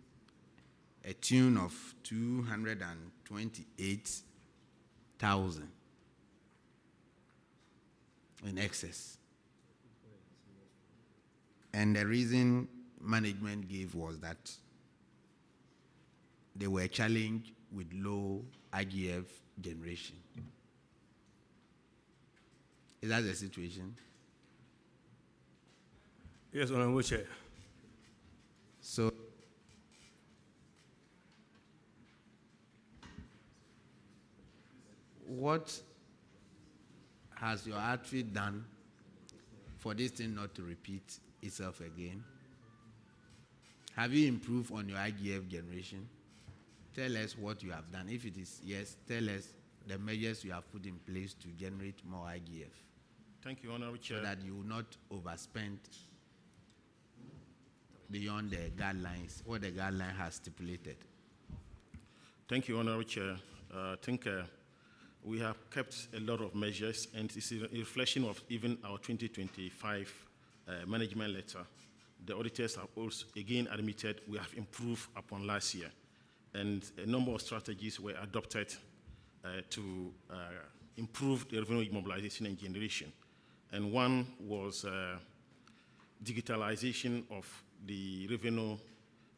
a tune of 228,000 in excess. And the reason management gave was that they were challenged with low IGF generation. Is that the situation? Yes, Honorable Chair. So, what has your outfit done for this thing not to repeat itself again? Have you improved on your IGF generation? Tell us what you have done. If it is yes, tell us the measures you have put in place to generate more IGF. Thank you, Honorable Chair. So that you will not overspend beyond the guidelines, what the guideline has stipulated. Thank you, Honorable Chair. I think we have kept a lot of measures, and it's a reflection of even our 2025 management letter. The auditors have also again admitted we have improved upon last year, and a number of strategies were adopted to improve the revenue mobilization and generation. And one was digitalization of the revenue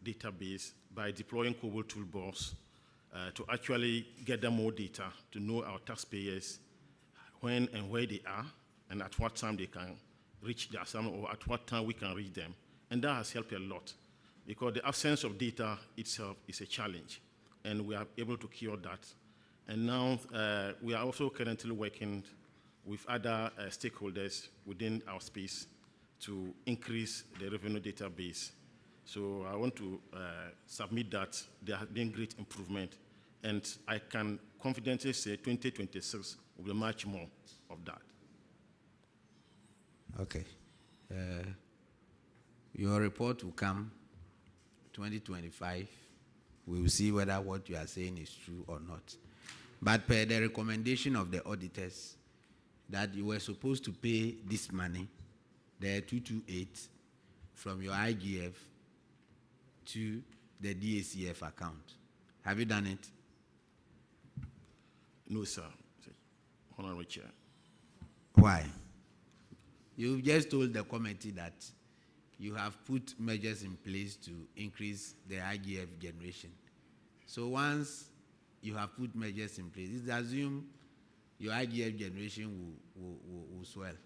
database by deploying COBOL toolbox to actually gather more data to know our taxpayers when and where they are and at what time they can reach the assignment or at what time we can reach them. And that has helped a lot because the absence of data itself is a challenge, and we are able to cure that. And now we are also currently working with other stakeholders within our space to increase the revenue database. So I want to submit that there has been great improvement, and I can confidently say 2026 will be much more of that. Okay. Your report will come 2025. We will see whether what you are saying is true or not. But per the recommendation of the auditors, that you were supposed to pay this money, the 228, from your IGF to the DACF account. Have you done it? No, sir. Honorable Chair. Why? You've just told the committee that you have put measures in place to increase the IGF generation. So once you have put measures in place, it's assumed your IGF generation will swell.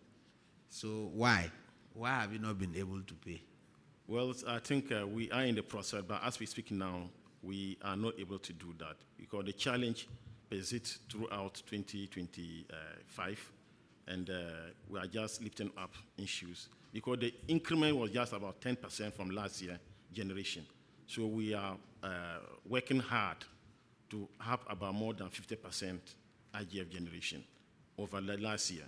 So why? Why have you not been able to pay? Well, I think we are in the process, but as we speak now, we are not able to do that because the challenge persists throughout 2025, and we are just lifting up issues because the increment was just about 10% from last year generation. So we are working hard to have about more than 50% IGF generation over the last year.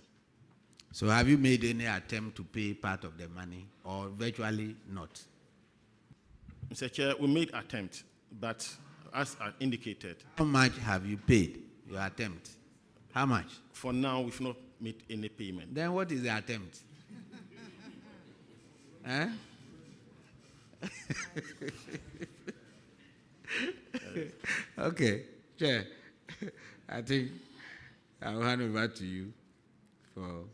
So have you made any attempt to pay part of the money or virtually not? Mr. Chair, we made attempt, but as I indicated. How much have you paid your attempt? How much? For now, we've not made any payment. Then what is the attempt? Eh? Okay, Chair. I think I'll hand over to you for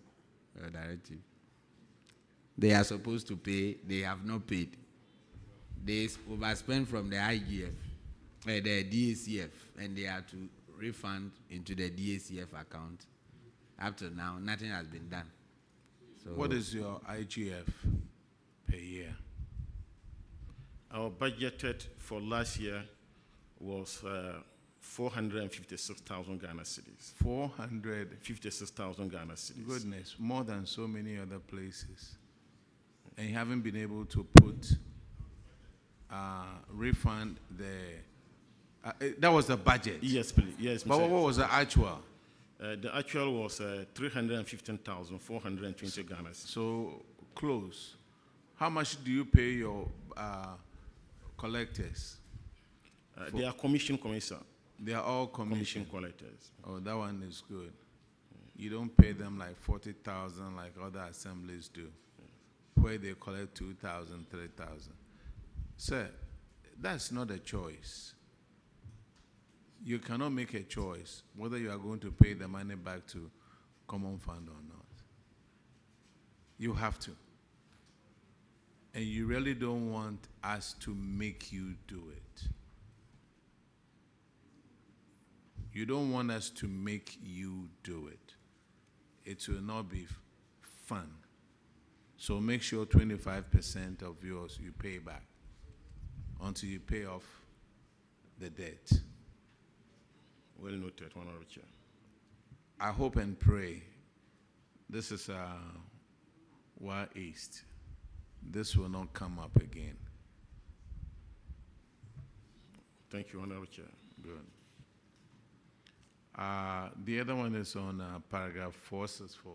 a directive. They are supposed to pay, they have not paid. They overspent from the IGF, the DACF, and they are to refund into the DACF account. Up to now, nothing has been done. So what is your IGF per year? Our budgeted for last year was 456,000 Ghana cedis. 456,000 Ghana cedis. Goodness, more than so many other places. And you haven't been able to put refund the. That was the budget. Yes, please. Yes, but Mr. what was the actual? The actual was 315,420 Ghana cedis. So close. How much do you pay your collectors? They are commission commissioner. They are all commission collectors. Oh, that one is good. You don't pay them like 40,000 like other assemblies do, where they collect 2,000, 3,000. Sir, that's not a choice. You cannot make a choice whether you are going to pay the money back to common fund or not. You have to. And you really don't want us to make you do it. You don't want us to make you do it. It will not be fun. So make sure 25% of yours you pay back until you pay off the debt. Well noted, Honorable Chair. I hope and pray this is Wa East. This will not come up again. Thank you, Honorable Chair. Good. The other one is on paragraph 464.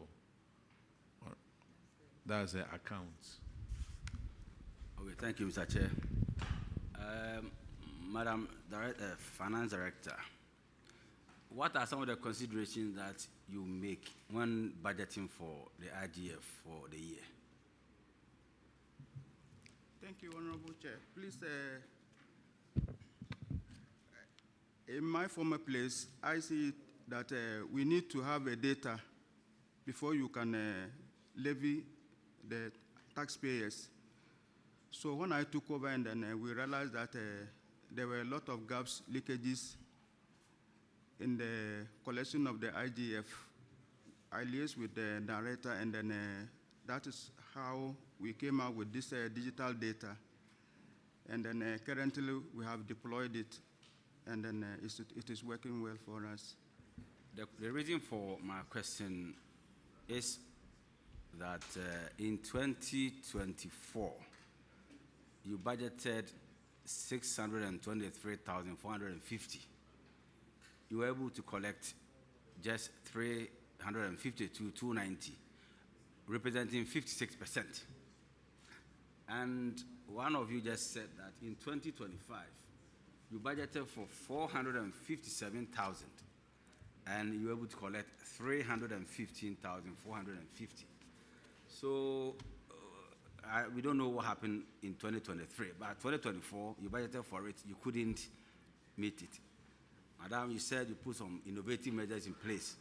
That's the accounts. Okay, thank you, Mr. Chair. Madam Finance Director, what are some of the considerations that you make when budgeting for the IGF for the year? Thank you, Honorable Chair. Please, in my former place, I see that we need to have a data before you can levy the taxpayers. So when I took over and then we realized that there were a lot of gaps, leakages in the collection of the IGF. I liaised with the director and then that is how we came out with this digital data. And then currently we have deployed it and then it is working well for us. The reason for my question is that in 2024, you budgeted 623,450. You were able to collect just 352,290, representing 56%. And one of you just said that in 2025, you budgeted for 457,000, and you were able to collect 315,450. So we don't know what happened in 2023, but 2024, you budgeted for it, you couldn't meet it. Madam, you said you put some innovative measures in place,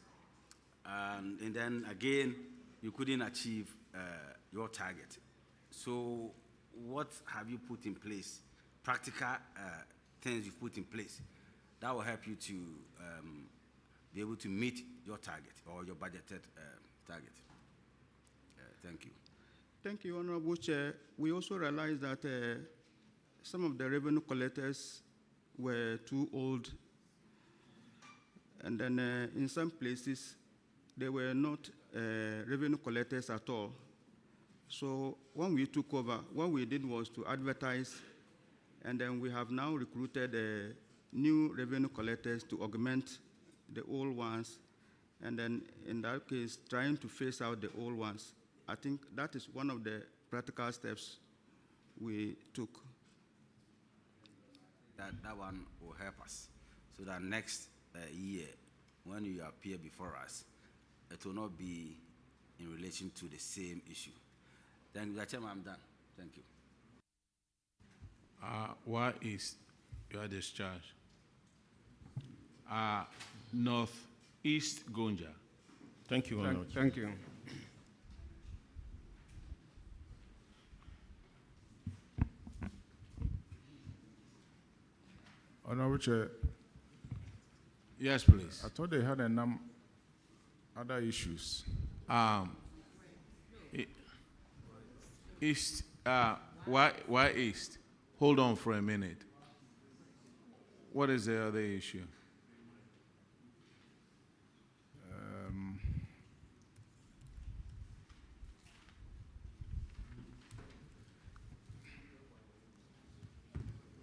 and then again, you couldn't achieve your target. So what have you put in place, practical things you've put in place that will help you to be able to meet your target or your budgeted target. Thank you. Thank you, Honorable Chair. We also realized that some of the revenue collectors were too old, and then in some places they were not revenue collectors at all. So when we took over, what we did was to advertise, and then we have now recruited new revenue collectors to augment the old ones, and then in that case, trying to phase out the old ones. I think that is one of the practical steps we took. That one will help us, so that next year, when you appear before us, it will not be in relation to the same issue. Thank you, Chairman. I'm done. Thank you. Why is your discharge? Northeast Gonja. Thank you, Honorable Chair. Thank you. Honorable Chair. Yes, please. I thought they had other issues. East, why East? Hold on for a minute. What is the other issue?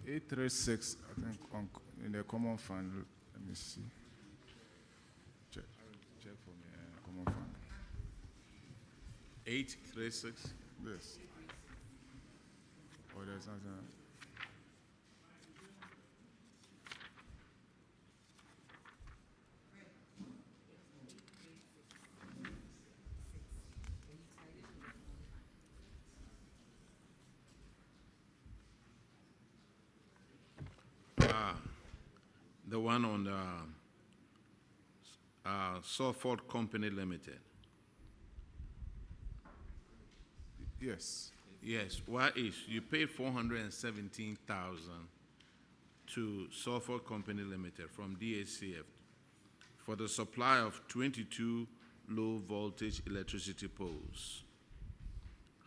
$836, I think, in the common fund. Let me see. Check for me. Common fund. 836. Yes. Oh, there's nothing. The one on the Suffolk Company Limited. Yes. Yes. Why is you paid $417,000 to Suffolk Company Limited from DHCF for the supply of 22 low voltage electricity poles.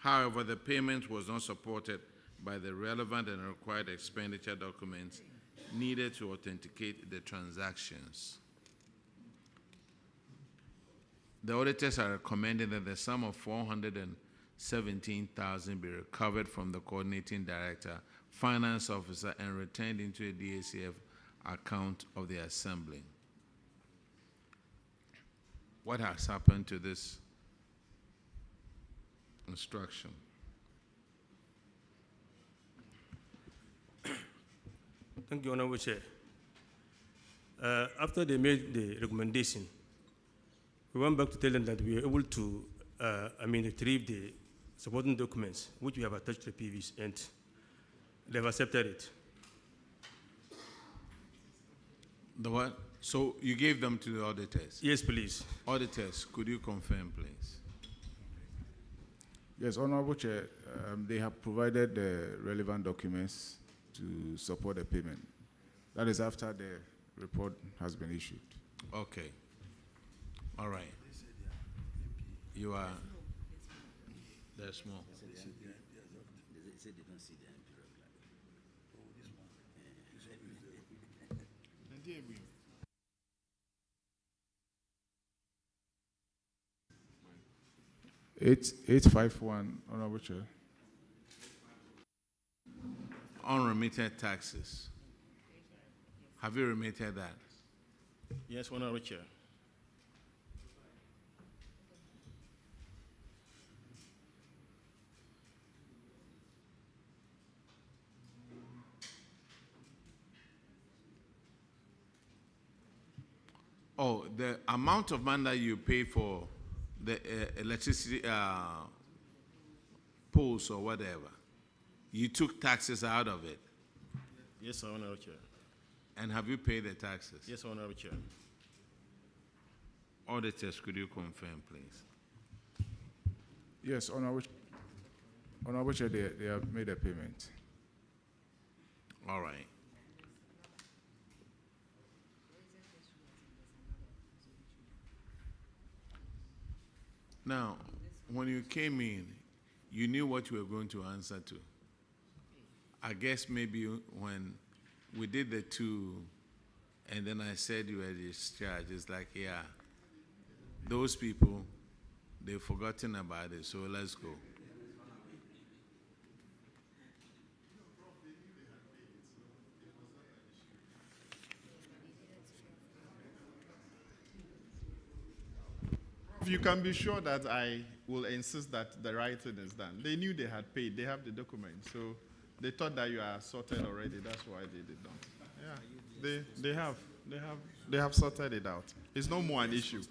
However, the payment was not supported by the relevant and required expenditure documents needed to authenticate the transactions. The auditors are recommending that the sum of $417,000 be recovered from the coordinating director, finance officer, and returned into a DACF account of the assembly. What has happened to this instruction? Thank you, Honorable Chair. After they made the recommendation, we went back to tell them that we were able to, retrieve the supporting documents, which we have attached to the PVs, and they've accepted it. The what? So you gave them to the auditors? Yes, please. Auditors, could you confirm, please? Yes, Honorable Chair, they have provided the relevant documents to support the payment. That is after the report has been issued. Okay. All right. You are. They're small. They say they don't see the MP Eight 851, Honorable Chair. Unremitted taxes. Have you remitted that? Yes, Honorable Chair. Oh, the amount of money that you pay for the electricity poles or whatever, you took taxes out of it. Yes, Honorable Chair. And have you paid the taxes? Yes, Honorable Chair. Auditors, could you confirm, please? Yes, Honorable Chair, they have made a payment. All right. Now, when you came in, you knew what you were going to answer to. I guess maybe when we did the two, and then I said you were discharged, it's like, yeah, those people, they've forgotten about it, so let's go. You can be sure that I will insist that the right thing is done. They knew they had paid. They have the document. So they thought that you are sorted already. That's why they did not. Yeah, they have sorted it out. It's no more an issue.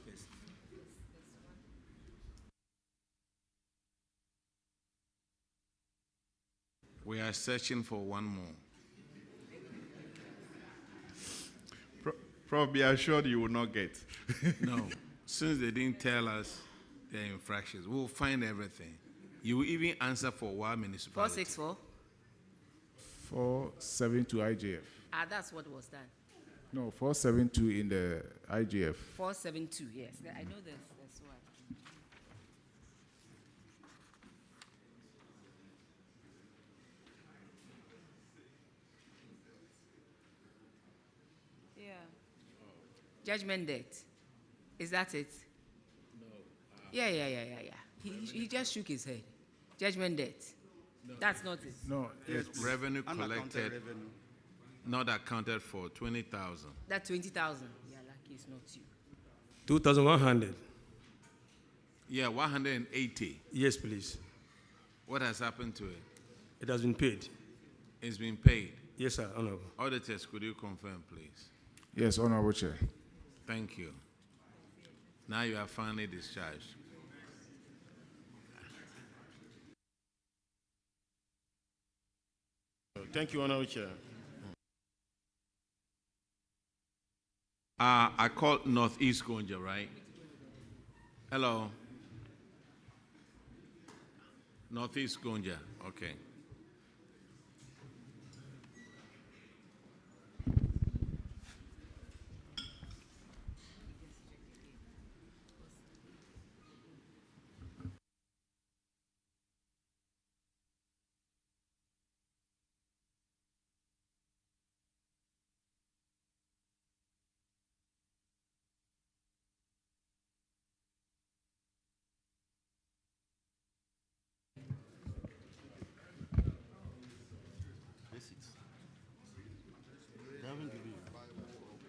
We are searching for one more. Prof, be assured you will not get. No. Since they didn't tell us their infractions, we'll find everything. You will even answer for what municipality? 464. 472 IJF. That's what was done. No, 472 in the IJF. 472, yes. I know this. That's why. Yeah. Judgment debt. Is that it? No. Yeah. He just shook his head. Judgment debt. No. That's not it. No, it's revenue collected, revenue. Not accounted for, 20,000. That 20,000. Yeah, lucky it's not you. 2,100. Yeah, 180. Yes, please. What has happened to it? It has been paid. It's been paid? Yes, sir, Honorable. Auditors, could you confirm, please? Yes, Honorable Chair. Thank you. Now you are finally discharged. Thank you, Honorable Chair. I called Northeast Gonja, right? Hello. Northeast Gonja, okay.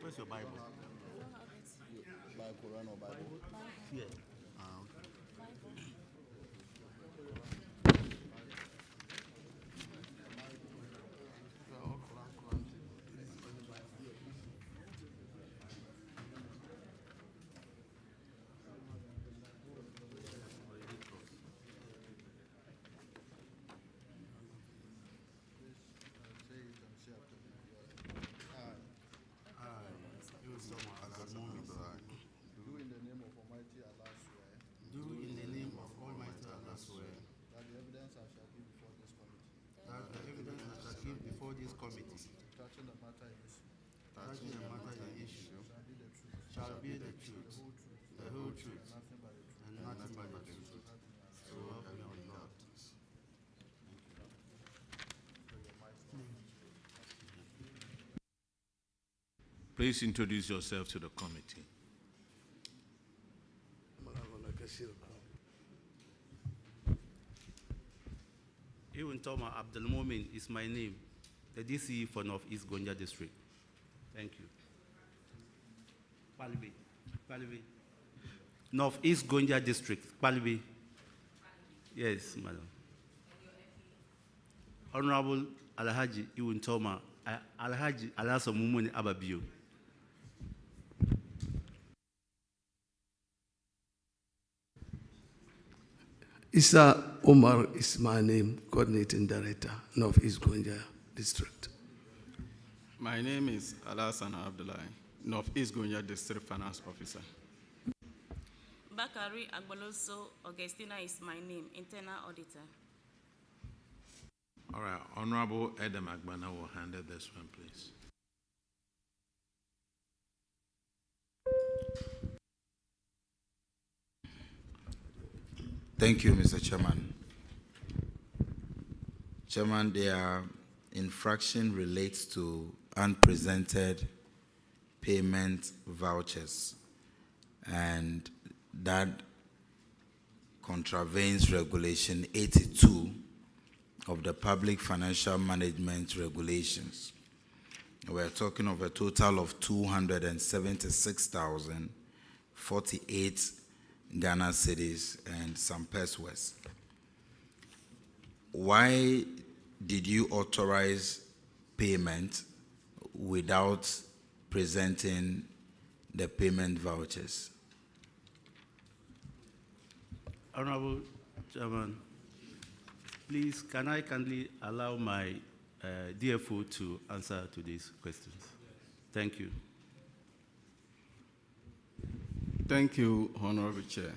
Where's your Bible? Bible, Quran or Bible? Yeah. Shall be the truth, the whole truth, and nothing but the truth. So help me God. Please introduce yourself to the committee. Iwun Toma Abdelmomin is my name, the DC for Northeast Gonja District. Thank you. Palibi. Northeast Gonja District, Palibi. Yes, madam. Honorable Alhaji Iwun Toma, Alhaji Alasa Mumuni Ababio. Issa Omar is my name, Coordinating Director, Northeast Gonja District. My name is Alasan Abdullahi, Northeast Gonja District Finance Officer. Bakari Agbaloso Augustina is my name, Internal Auditor. All right, Honorable Adam Agbana will handle this one, please. Thank you, Mr. Chairman. Chairman, their infraction relates to unpresented payment vouchers, and that contravenes Regulation 82 of the Public Financial Management Regulations. We're talking of a total of 276,048 Ghana cedis and some pesos. Why did you authorize payment without presenting the payment vouchers? Honorable Chairman, please, can I kindly allow my DFO to answer to these questions? Thank you. Thank you, Honorable Chair.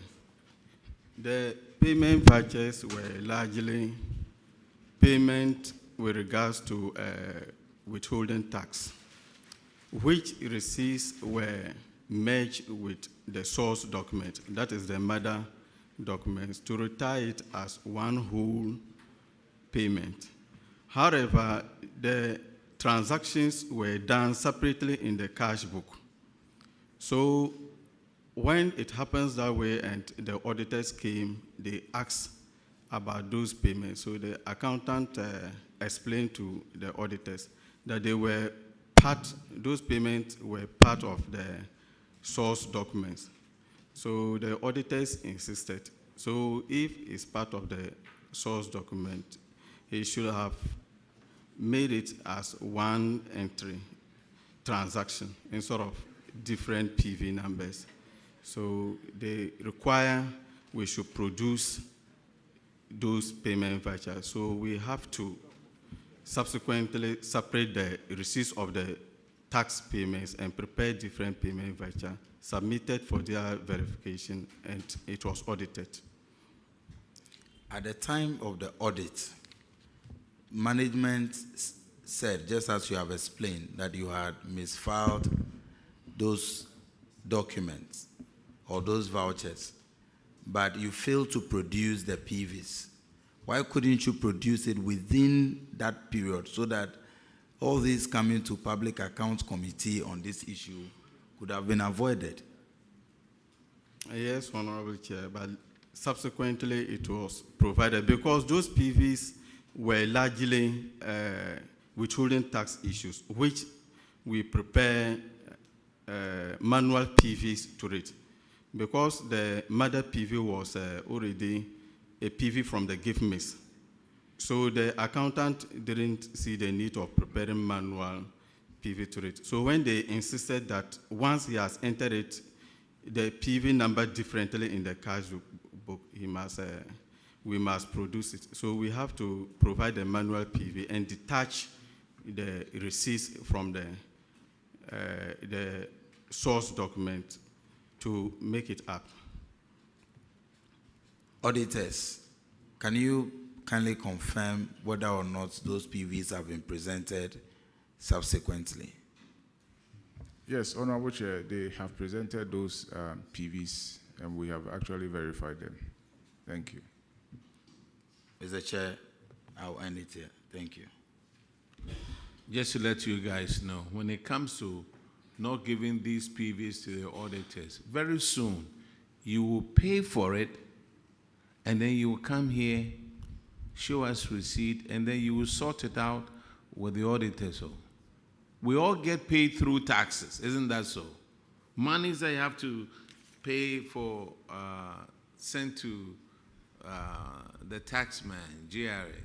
The payment vouchers were largely payment with regards to withholding tax, which receipts were merged with the source document, that is the mother documents, to retire it as one whole payment. However, the transactions were done separately in the cash book. So when it happens that way and the auditors came, they asked about those payments. So the accountant explained to the auditors that they were those payments were part of the source documents. So the auditors insisted. So if it's part of the source document, he should have made it as one entry transaction instead of different PV numbers. So they require we should produce those payment vouchers. So we have to subsequently separate the receipts of the tax payments and prepare different payment vouchers submitted for their verification, and it was audited. At the time of the audit, management said, just as you have explained, that you had misfiled those documents or those vouchers, but you failed to produce the PVs. Why couldn't you produce it within that period so that all this coming to Public Accounts Committee on this issue could have been avoided? Yes, Honorable Chair, but subsequently it was provided because those PVs were largely withholding tax issues, which we prepare manual PVs to it. Because the mother PV was already a PV from the gift miss. So the accountant didn't see the need of preparing manual PV to it. So when they insisted that once he has entered it, the PV number differently in the cash book, we must produce it. So we have to provide the manual PV and detach the receipts from the source document to make it up. Auditors, can you kindly confirm whether or not those PVs have been presented subsequently? Yes, Honorable Chair, they have presented those PVs and we have actually verified them. Thank you. Mr. Chair, I'll end it here. Thank you. Just to let you guys know, when it comes to not giving these PVs to the auditors, very soon you will pay for it and then you will come here, show us receipt, and then you will sort it out with the auditors. So we all get paid through taxes, isn't that so? Monies that you have to pay for, sent to the taxman, GRA.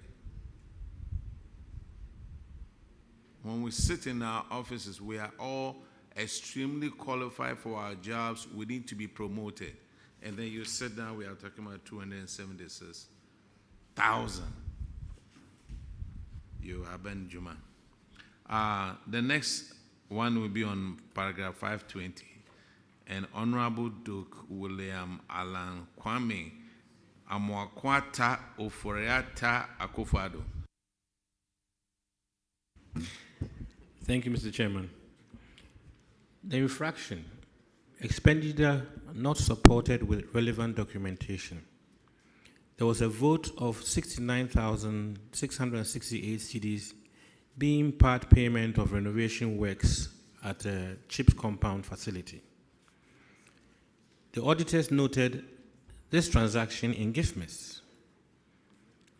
When we sit in our offices, we are all extremely qualified for our jobs. We need to be promoted. And then you sit down, we are talking about 276,000. You have been Juma. The next one will be on paragraph 520. And Honorable Duke William Alan Kwame Amwakwata Oforeata Akufo-Addo. Thank you, Mr. Chairman. The infraction, expenditure not supported with relevant documentation. there was a vote of 69,668 cedis being part payment of renovation works at a CHIPS compound facility. The auditors noted this transaction in GIFMIS.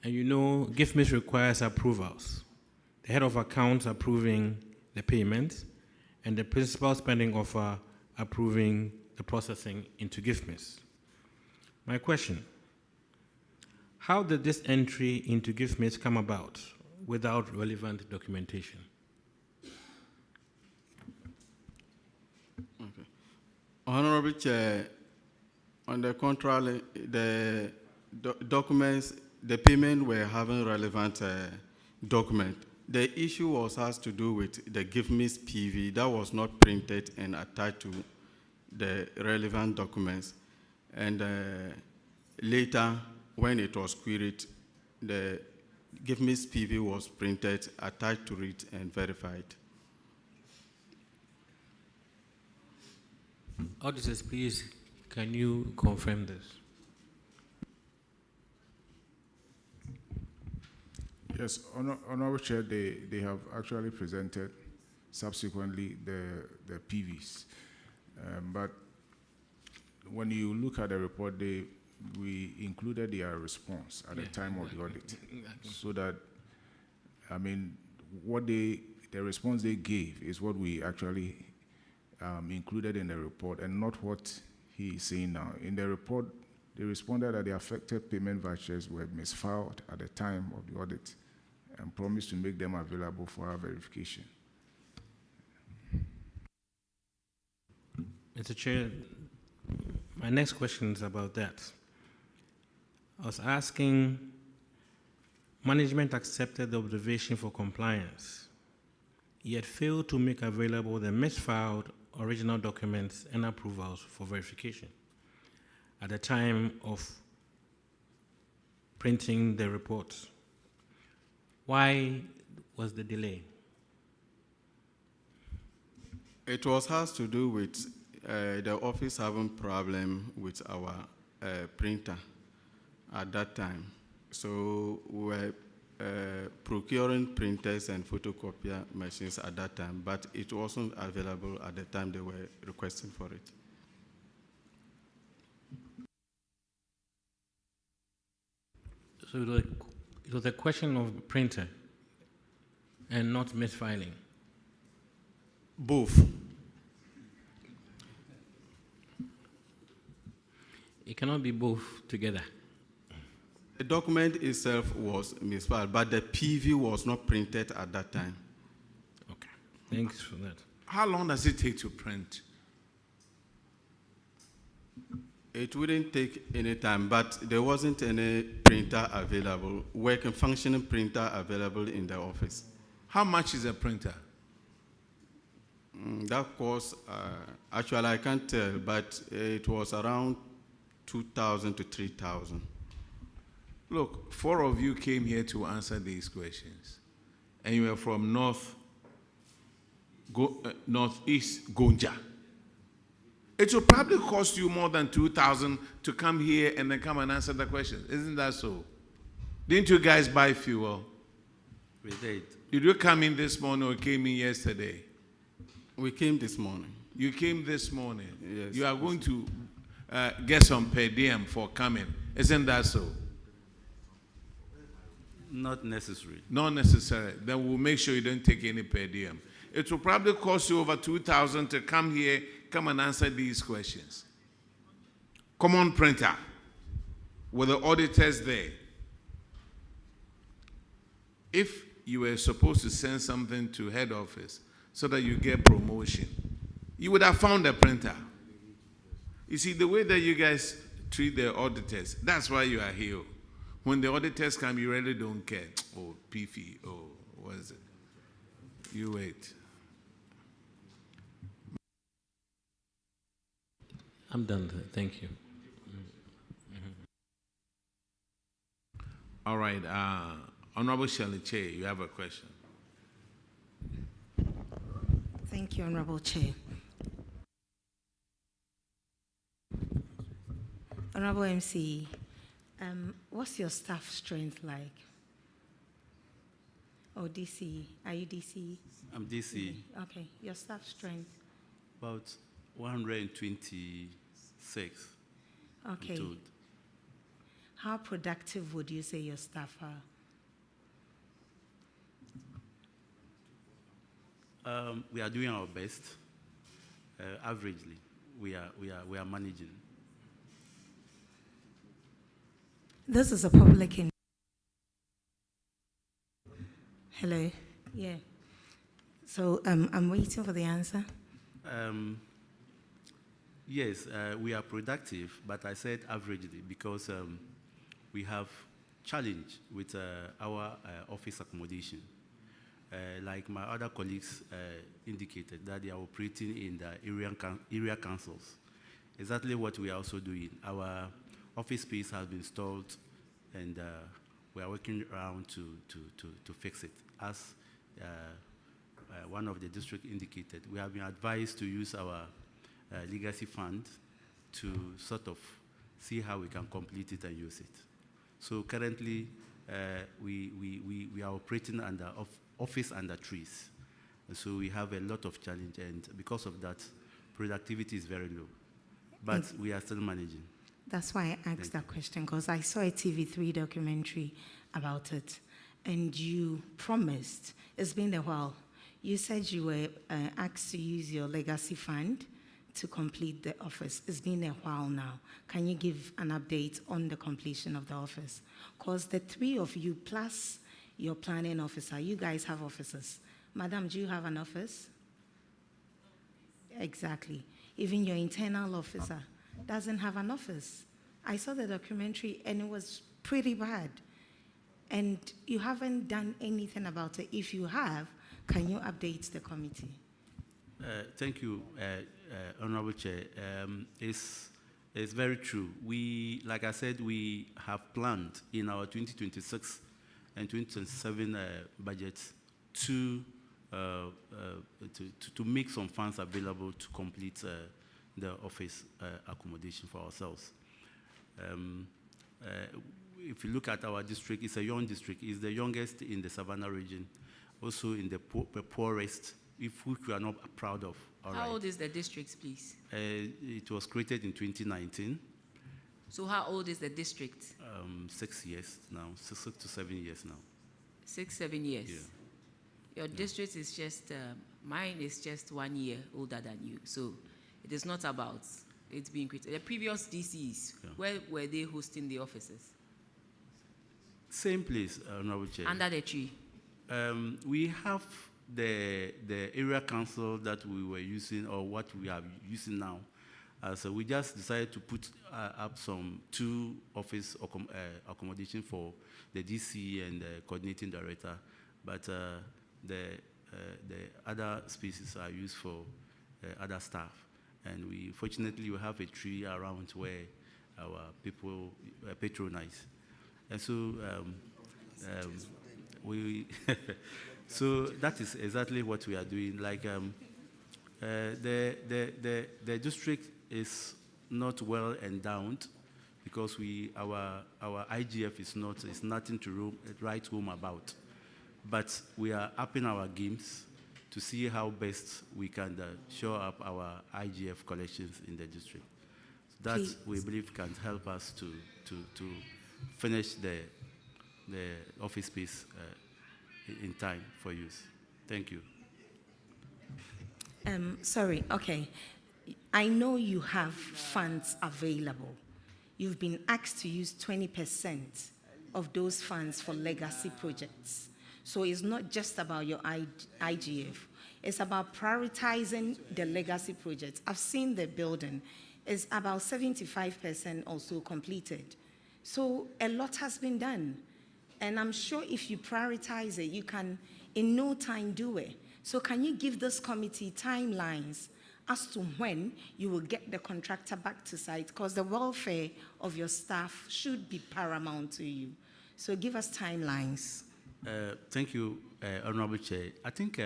And you know, GIFMIS requires approvals. The head of accounts approving the payment and the principal spending offer approving the processing into GIFMIS. My question, how did this entry into GIFMIS come about without relevant documentation? Okay. Honorable Chair, on the contrary, the documents, the payment were having relevant document. The issue has to do with the GIFMIS PV that was not printed and attached to the relevant documents. And later, when it was queried, the GIFMIS PV was printed, attached to it, and verified. Auditors, please, can you confirm this? Yes, Honorable Chair, they have actually presented subsequently the PVs. But when you look at the report, we included their response at the time of the audit. So that, I mean, the response they gave is what we actually included in the report and not what he is saying now. In the report, they responded that the affected payment vouchers were misfiled at the time of the audit and promised to make them available for our verification. Mr. Chair, my next question is about that. I was asking, management accepted the observation for compliance, yet failed to make available the misfiled original documents and approvals for verification at the time of printing the report. Why was the delay? It has to do with the office having problem with our printer at that time. So we were procuring printers and photocopier machines at that time, but it wasn't available at the time they were requesting for it. So it was a question of printer and not misfiling? Both. It cannot be both together. The document itself was misfiled, but the PV was not printed at that time. Okay, thanks for that. How long does it take to print? It wouldn't take any time, but there wasn't any printer available, working, functioning printer available in the office. How much is a printer? That cost, actually I can't tell, but it was around 2,000 to 3,000. Look, 4 of you came here to answer these questions, and you were from Northeast Gonja. It will probably cost you more than 2,000 to come here and then come and answer the questions. Isn't that so? Didn't you guys buy fuel? We did. Did you come in this morning or came in yesterday? We came this morning. You came this morning? Yes. You are going to get some per diem for coming. Isn't that so? Not necessary. Not necessary. Then we'll make sure you don't take any per diem. It will probably cost you over 2,000 to come here, come and answer these questions. Common printer with the auditors there. If you were supposed to send something to head office so that you get promotion, you would have found a printer. You see, the way that you guys treat the auditors, that's why you are here. When the auditors come, you really don't care. Oh, PFI, oh, what is it? You wait. I'm done. Thank you. All right. Honorable Shirley Che, you have a question. Thank you, Honorable Chair. Honorable MC, What's your staff strength like? Or DCE? Are you DCE? I'm DCE. Okay, your staff strength. About 126. I'm Okay. told. How productive would you say your staff are? We are doing our best. Averagely, we are managing. This is a public. Hello. Yeah. So I'm waiting for the answer. Yes, we are productive, but I said averagely because we have challenge with our office accommodation. Like my other colleagues indicated, that they are operating in the area councils. Exactly what we are also doing. Our office space has been stalled, and we are working around to fix it. As one of the district indicated, we have been advised to use our legacy fund to sort of see how we can complete it and use it. So currently, we are operating under office under trees. So we have a lot of challenge, and because of that, productivity is very low. But we are still managing. That's why I asked that question, because I saw a TV3 documentary about it, and you promised, it's been a while, you said you were asked to use your legacy fund to complete the office. It's been a while now. Can you give an update on the completion of the office? Because the three of you plus your planning officer, you guys have offices. Madam, do you have an office? Exactly. Even your internal officer doesn't have an office. I saw the documentary and it was pretty bad. And you haven't done anything about it. If you have, can you update the committee? Thank you, Honorable Chair. It's very true. We, like I said, we have planned in our 2026 and 2027 budgets to make some funds available to complete the office accommodation for ourselves. If you look at our district, it's a young district. It's the youngest in the Savannah region, also in the poorest, which we are not proud of. How old is the district, please? It was created in 2019. So how old is the district? 6 years now, 6 to 7 years now. 6, 7 years? Yeah. Your district is just, mine is just 1 year older than you. So it is not about it being created. The previous DCs, where were they hosting the offices? Same place, Honorable Chair. Under the tree? We have the area council that we were using, or what we are using now. So we just decided to put up some 2 office accommodation for the DC and the coordinating director, but the other spaces are used for other staff. And we fortunately we have a tree around where our people patronize. And so so that is exactly what we are doing. Like the district is not well endowed because our IGF is nothing to write home about. But we are upping our games to see how best we can shore up our IGF collections in the district. That we believe can help us to finish the office space in time for use. Thank you. Sorry, okay. I know you have funds available. You've been asked to use 20% of those funds for legacy projects. So it's not just about your IGF. It's about prioritizing the legacy projects. I've seen the building. It's about 75% also completed. So a lot has been done. And I'm sure if you prioritize it, you can in no time do it. So can you give this committee timelines as to when you will get the contractor back to site? Because the welfare of your staff should be paramount to you. So give us timelines. Thank you, Honorable Chair. I think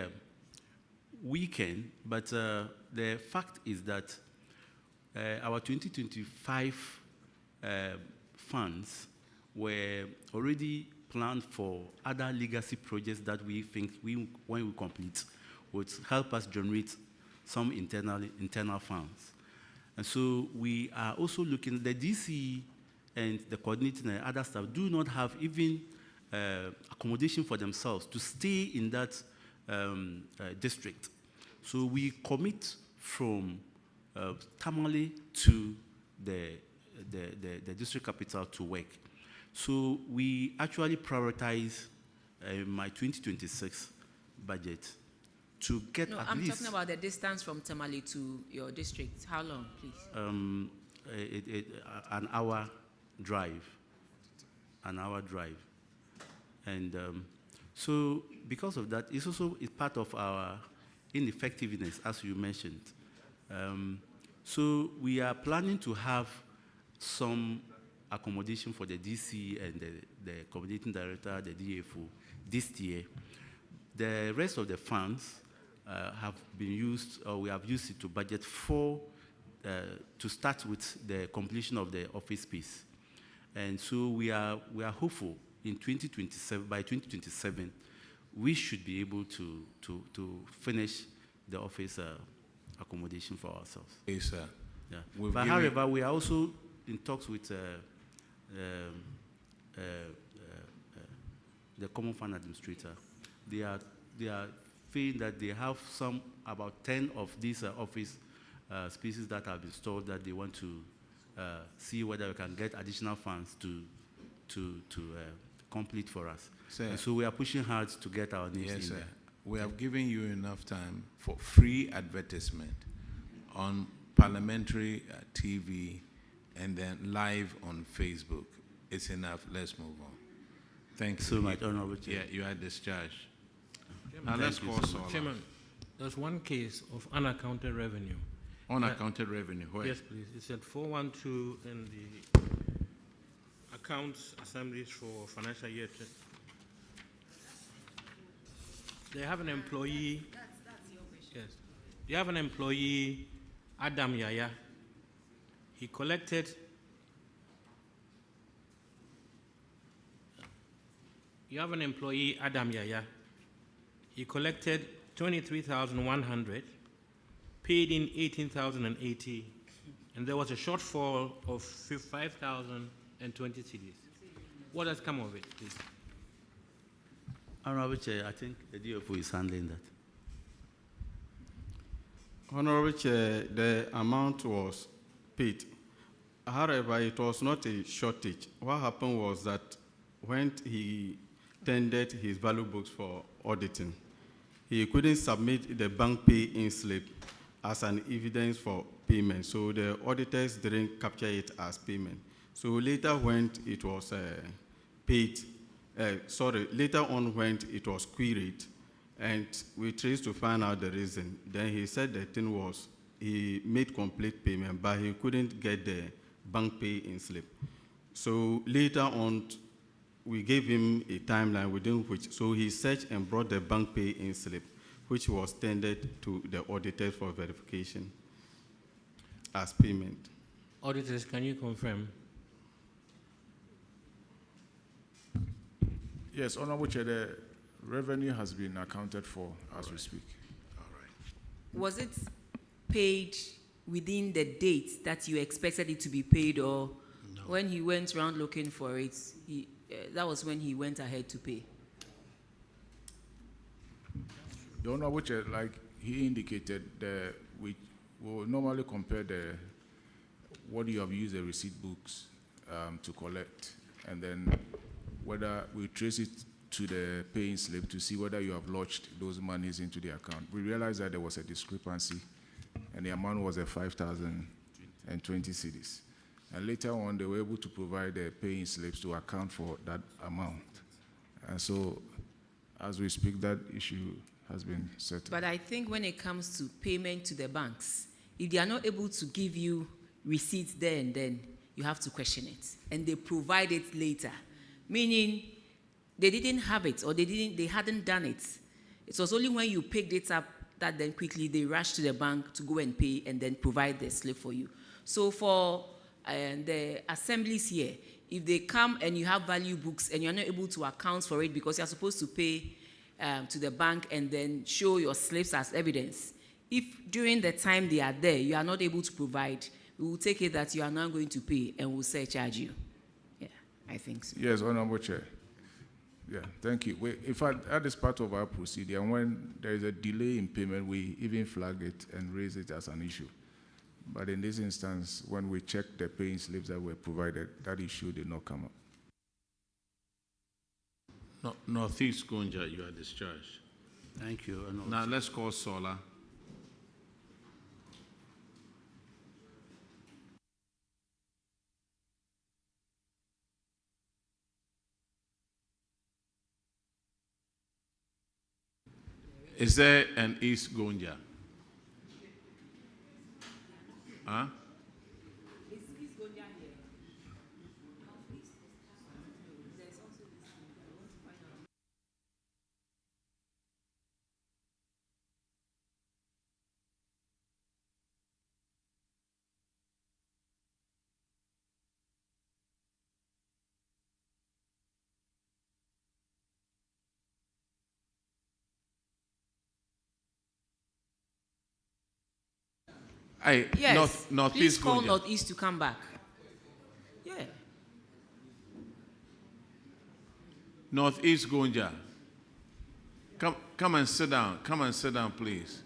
we can, but the fact is that our 2025 funds were already planned for other legacy projects that we think when we complete would help us generate some internal funds. And so we are also looking at the DC and the coordinating and other staff do not have even accommodation for themselves to stay in that district. So we commit from Tamale to the district capital to work. So we actually prioritize my 2026 budget to get No, at I'm least... talking about the distance from Tamale to your district. How long, please? An hour drive. An hour drive. And so because of that, it's also part of our ineffectiveness, as you mentioned. So we are planning to have some accommodation for the DC and the coordinating director, the DFO, this year. The rest of the funds have been used, or we have used it to budget for, to start with the completion of the office space. And so we are hopeful in 2027, by 2027, we should be able to finish the office accommodation for ourselves. Yes, sir. Yeah. We've But given- however, we are also in talks with the Common Fund Administrator. They are feeling that they have about 10 of these office spaces that have been stored that they want to see whether we can get additional funds to complete for us. Sir. And so we are pushing hard to get our names Yes, in sir. there. We have given you enough time for free advertisement on parliamentary TV and then live on Facebook. It's enough. Let's move on. Thank you So much, Honorable Chair. Yeah, you are discharged. Chairman, Now let's thank you call so much. Sola. Chairman, there's one case of unaccounted revenue. Unaccounted revenue, where? Yes, please. It's at 412 in the accounts assemblies for financial year. They have an employee. That's your question. Yes. You have an employee, Adam Yaya. He collected He collected 23,100, paid in 18,080, and there was a shortfall of 5,020 cedis. What has come of it, please? Honorable Chair, I think the DFO is handling that. Honorable Chair, the amount was paid. However, it was not a shortage. What happened was that when he tendered his value books for auditing, he couldn't submit the bank pay-in slip as an evidence for payment. So the auditors didn't capture it as payment. So later when it was later on when it was queried, and we traced to find out the reason, then he said the thing was he made complete payment, but he couldn't get the bank pay-in slip. So later on, we gave him a timeline within which, so he searched and brought the bank pay-in slip, which was tendered to the auditors for verification as payment. Auditors, can you confirm? Yes, Honorable Chair, the revenue has been accounted for as we speak. Was it paid within the date that you expected it to be paid, or when he went around looking for it, that was when he went ahead to pay? The Honorable Chair, like he indicated, we will normally compare what you have used the receipt books to collect, and then whether we trace it to the paying slip to see whether you have lodged those monies into the account. We realized that there was a discrepancy, and the amount was 5,020 cedis. And later on, they were able to provide the paying slips to account for that amount. And so, as we speak, that issue has been settled. But I think when it comes to payment to the banks, if they are not able to give you receipts there and then, you have to question it. And they provide it later, meaning they didn't have it, or they hadn't done it. It was only when you picked it up that then quickly they rushed to the bank to go and pay and then provide the slip for you. So for the assemblies here, if they come and you have value books and you're not able to account for it because you're supposed to pay to the bank and then show your slips as evidence, if during the time they are there you are not able to provide, we will take it that you are not going to pay and we'll surcharge you. Yeah, I think so. Yes, Honorable Chair. Yeah, thank you. In fact, that is part of our procedure. And when there is a delay in payment, we even flag it and raise it as an issue. But in this instance, when we checked the paying slips that were provided, that issue did not come up. Northeast Gonja, you are discharged. Thank you. Now let's call Sola. Is there an East Gonja? Huh? Yes, Northeast please call Gonja. Northeast to come back. Yeah. Northeast Gonja. Come and sit down. Come and sit down, please.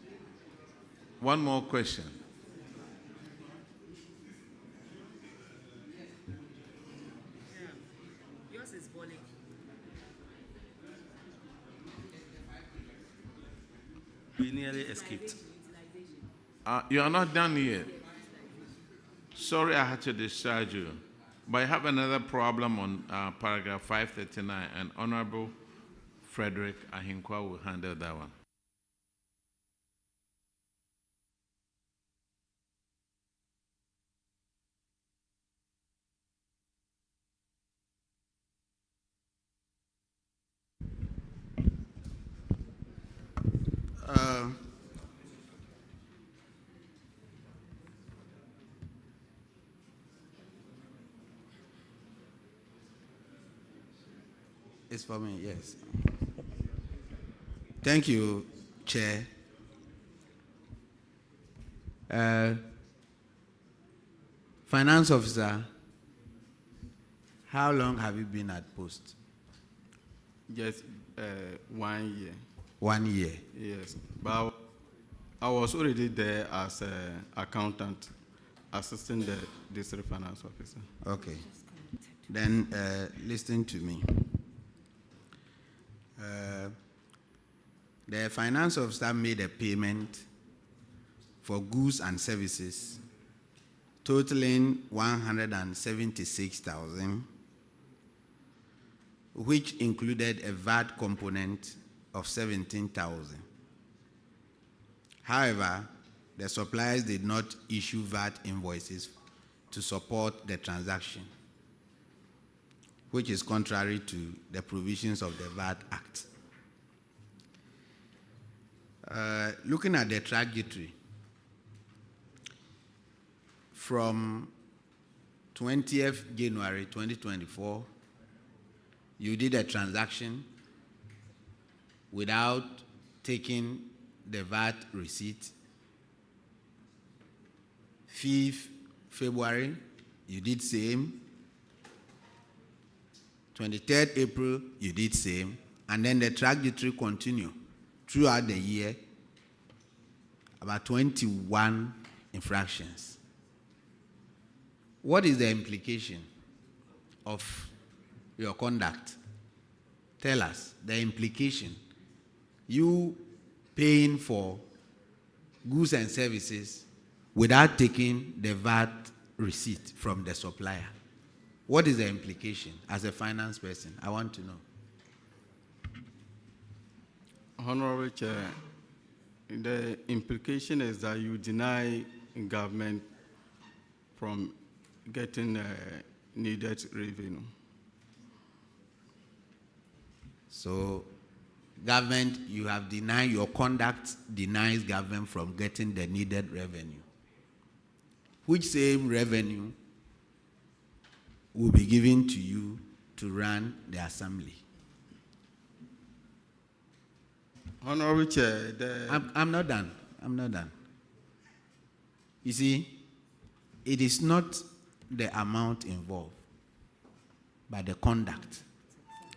One more question. Yours is Bolek. We nearly escaped. You are not done yet. Sorry I had to discharge you. But I have another problem on paragraph 539, and Honorable Frederick Ahinkwa will handle that one. It's for me, yes. Thank you, Chair. Finance Officer, how long have you been at post? Just 1 year. 1 year? Yes. But I was already there as an accountant, assisting the district finance officer. Okay. Then listen to me. The finance officer made a payment for goods and services totaling 176,000, which included a VAT component of 17,000. However, the suppliers did not issue VAT invoices to support the transaction, which is contrary to the provisions of the VAT Act. Looking at the trajectory, from 20th January 2024, you did a transaction without taking the VAT receipt. 5th February, you did same. 23rd April, you did same. And then the trajectory continued throughout the year, about 21 infractions. What is the implication of your conduct? Tell us the implication. You paying for goods and services without taking the VAT receipt from the supplier. What is the implication as a finance person? I want to know. Honorable Chair, the implication is that you deny government from getting needed revenue. So, government, you have denied, your conduct denies government from getting the needed revenue. Which same revenue will be given to you to run the assembly. Honorable Chair, I'm not done. I'm not done. You see, it is not the amount involved, but the conduct.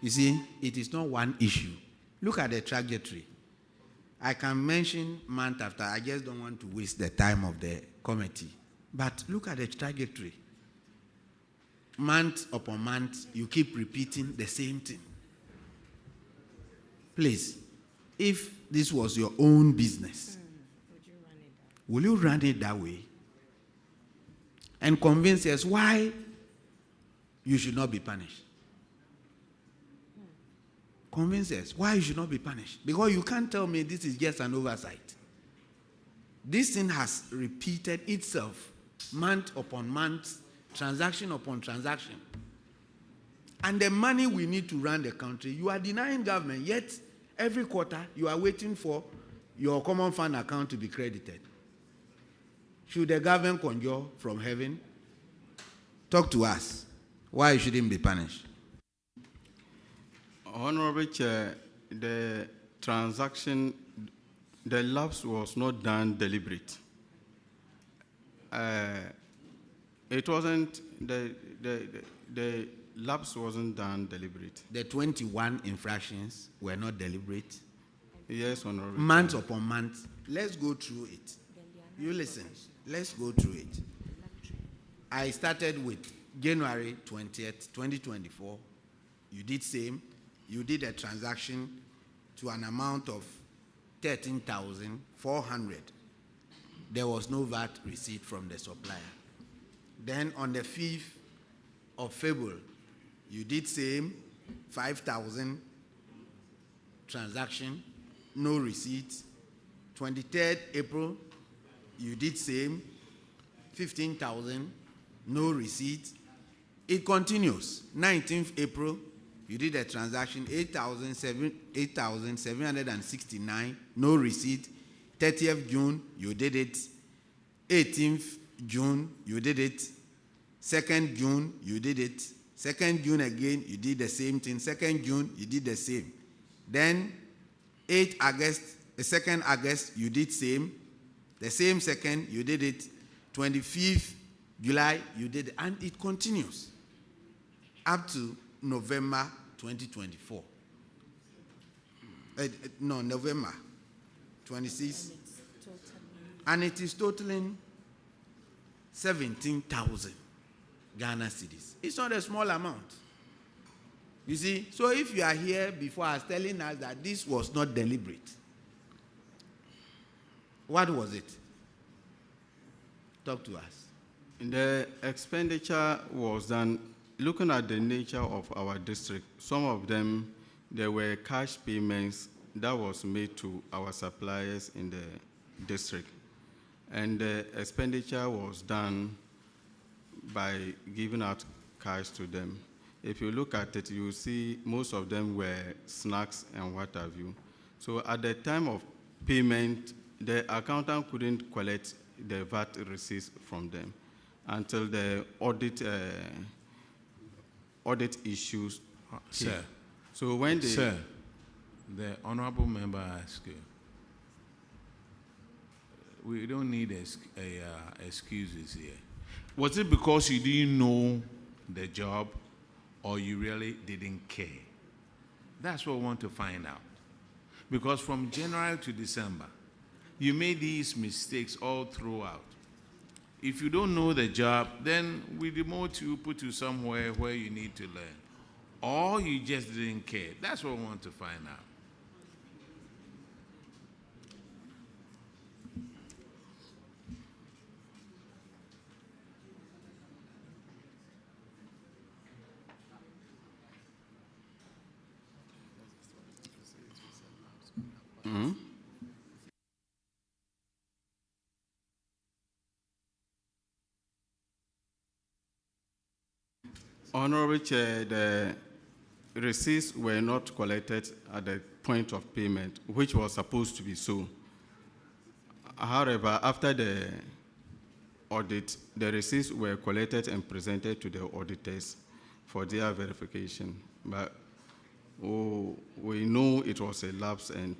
You see, it is not one issue. Look at the trajectory. I can mention month after, I just don't want to waste the time of the committee. But look at the trajectory. Month upon month, you keep repeating the same thing. Please, if this was your own business, will you run it that way? And convince us why you should not be punished. Convince us why you should not be punished. Because you can't tell me this is just an oversight. This thing has repeated itself month upon month, transaction upon transaction. And the money we need to run the country, you are denying government, yet every quarter you are waiting for your common fund account to be credited. Should the government conjure from heaven? Talk to us. Why you shouldn't be punished? Honorable Chair, the transaction, the lapse was not done deliberate. It wasn't, the lapse wasn't done deliberate. The 21 infractions were not deliberate? Yes, Honorable Month Chair. upon month. Let's go through it. You listen. Let's go through it. I started with January 20th, 2024. You did same. You did a transaction to an amount of 13,400. There was no VAT receipt from the supplier. Then on the 5th of February, you did same, 5,000 transaction, no receipt. 23rd April, you did same, 15,000, no receipt. It continues. 19th April, you did a transaction, 8,769, no receipt. 30th June, you did it. 18th June, you did it. 2nd June, you did it. 2nd June again, you did the same thing. 2nd June, you did the same. Then 8th August, 2nd August, you did same. The same 2nd, you did it. 25th July, you did it. And it continues up to November 2024. No, November 26. And it is totaling 17,000 Ghana cedis. It's not a small amount. You see, so if you are here before us telling us that this was not deliberate, what was it? Talk to us. The expenditure was done looking at the nature of our district. Some of them, there were cash payments that was made to our suppliers in the district. And the expenditure was done by giving out cash to them. If you look at it, you see most of them were snacks and what have you. So at the time of payment, the accountant couldn't collect the VAT receipts from them until the audit issues came. Sir. So when they... Sir, the honorable member asked you. We don't need excuses here. Was it because you didn't know the job or you really didn't care? That's what we want to find out. Because from January to December, you made these mistakes all throughout. If you don't know the job, then we demote you, put you somewhere where you need to learn. Or you just didn't care. That's what we want to find out. Mm-hmm. Honorable Chair, the receipts were not collected at the point of payment, which was supposed to be so. However, after the audit, the receipts were collected and presented to the auditors. for their verification. But we know it was a lapse, and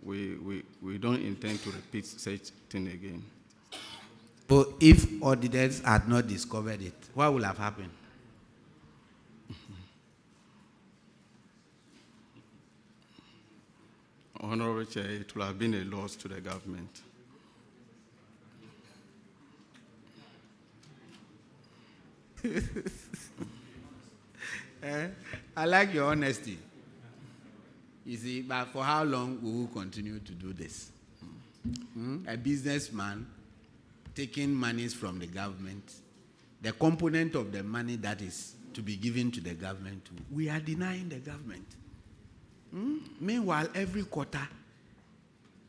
we don't intend to repeat such thing again. But if auditors had not discovered it, what would have happened? Honorable Chair, it would have been a loss to the government. I like your honesty. You see, but for how long will we continue to do this? A businessman taking monies from the government, the component of the money that is to be given to the government, we are denying the government. Meanwhile, every quarter,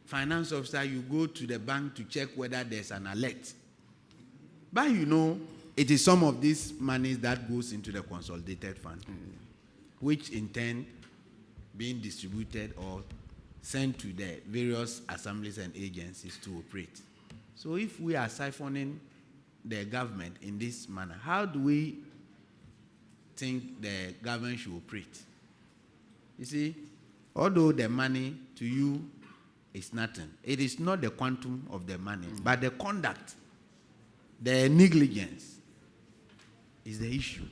finance officer, you go to the bank to check whether there's an alert. But you know, it is some of these monies that goes into the consolidated fund, which in turn being distributed or sent to the various assemblies and agencies to operate. So if we are siphoning the government in this manner, how do we think the government should operate? You see, although the money to you is nothing, it is not the quantum of the money, but the conduct, the negligence is the issue.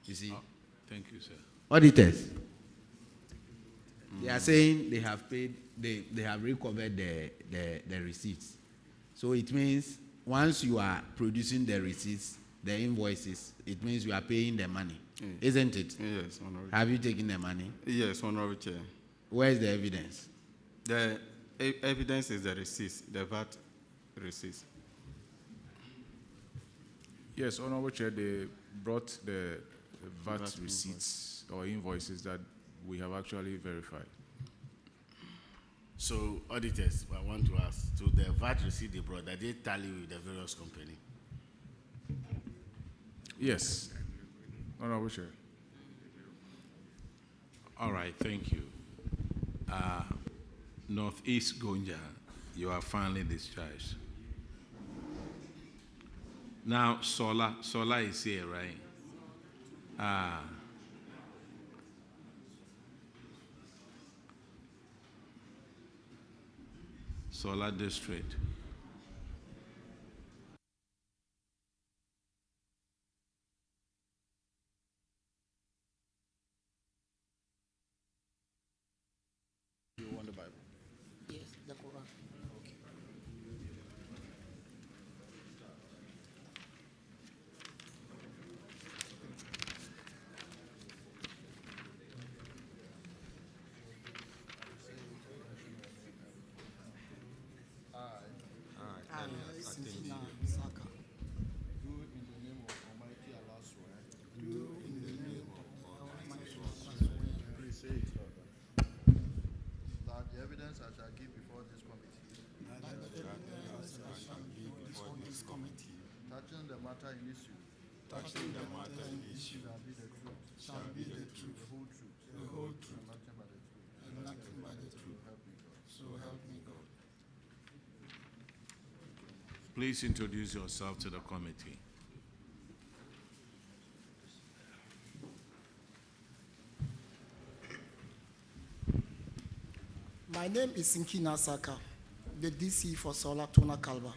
You see? Thank you, sir. Auditors, they are saying they have paid, they have recovered the receipts. So it means once you are producing the receipts, the invoices, it means you are paying the money. Isn't it? Yes, Honorable. Have you taken the money? Yes, Honorable Chair. Where is the evidence? The evidence is the receipts, the VAT receipts. Yes, Honorable Chair, they brought the VAT receipts or invoices that we have actually verified. So, auditors, I want to ask, so the VAT receipt they brought, that they tally with the various company? Yes, Honorable Chair. All right, thank you. Northeast Gonja, you are finally discharged. Now, Sola is here, right? Sola District. You want the Bible? Yes, the Quran. Okay. Touching the matter in issue. Touching the matter in issue. Shall be the truth. Shall be the truth. The whole truth. The whole truth. And nothing but the truth. And nothing but the truth. So help me God. Please introduce yourself to the committee. My name is Sinkina Saka, the DC for Solar Tuna Kalba.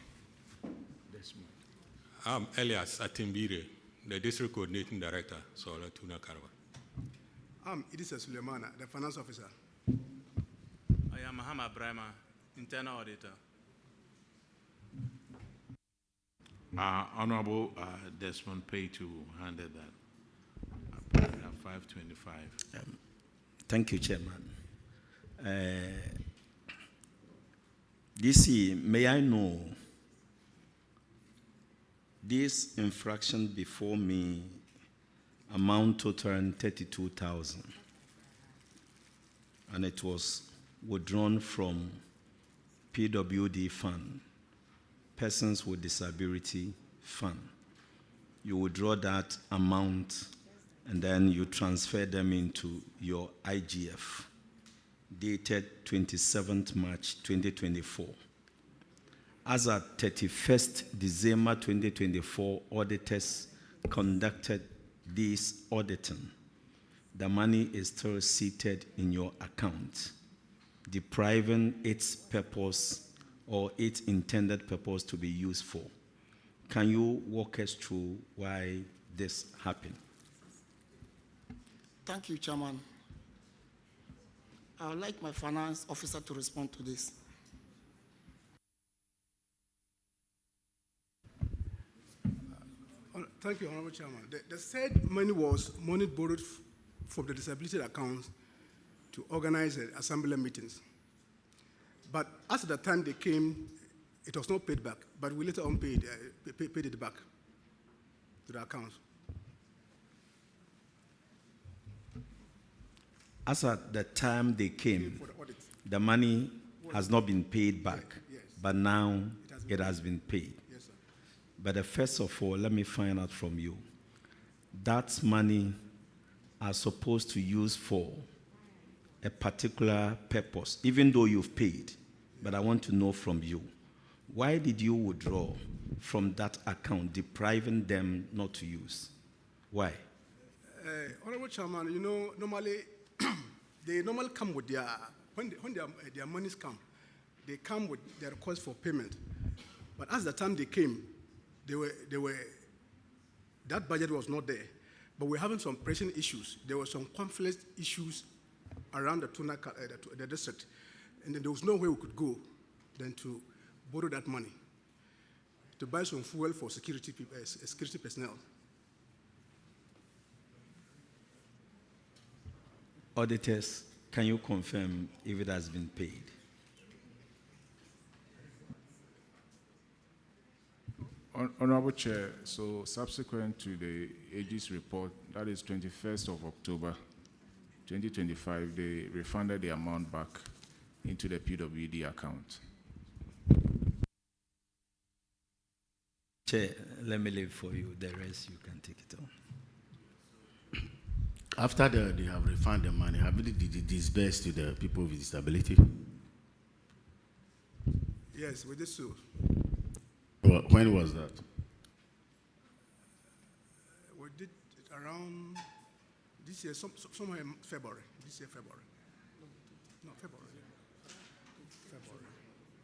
I'm Elias Atimbire, the District Coordinating Director, Solar Tuna Kalba. I'm Idrissa Sulemana, the Finance Officer. I am Muhammad Brahma, Internal Auditor. Honorable Desmond Paytu handed that. Paragraph 525. Thank you, Chairman. DC, may I know, this infraction before me amount to turn 32,000, and it was withdrawn from PWD fund, Persons with Disability Fund. You withdraw that amount and then you transfer them into your IGF, dated 27th March 2024. As at 31st December 2024, auditors conducted this auditing, the money is still seated in your account, depriving its purpose or its intended purpose to be used for. Can you walk us through why this happened? Thank you, Chairman. I would like my finance officer to respond to this. Thank you, Honorable Chairman. The said money was money borrowed from the disability account to organize assembly meetings. But as the time they came, it was not paid back, but we later on paid it back to the account. As at the time they came, the money has not been paid back, but now it has been paid. Yes, sir. But first of all, let me find out from you. That money are supposed to use for a particular purpose, even though you've paid. But I want to know from you, why did you withdraw from that account, depriving them not to use? Why? Honorable Chairman, you know, normally, they normally come with their, when their monies come, they come with their request for payment. But as the time they came, that budget was not there. But we're having some pressing issues. There were some conflict issues around the district. And then there was no way we could go than to borrow that money to buy some fuel for security personnel. Auditors, can you confirm if it has been paid? Honorable Chair, so subsequent to the AG's report, that is 21st of October 2025, they refunded the amount back into the PWD account. Chair, let me leave for you. The rest you can take it on. After they have refunded the money, have they disbursed to the people with disability? Yes, we did so. Well, when was that? We did it around this year, somewhere in February. This year, February. No, February. February.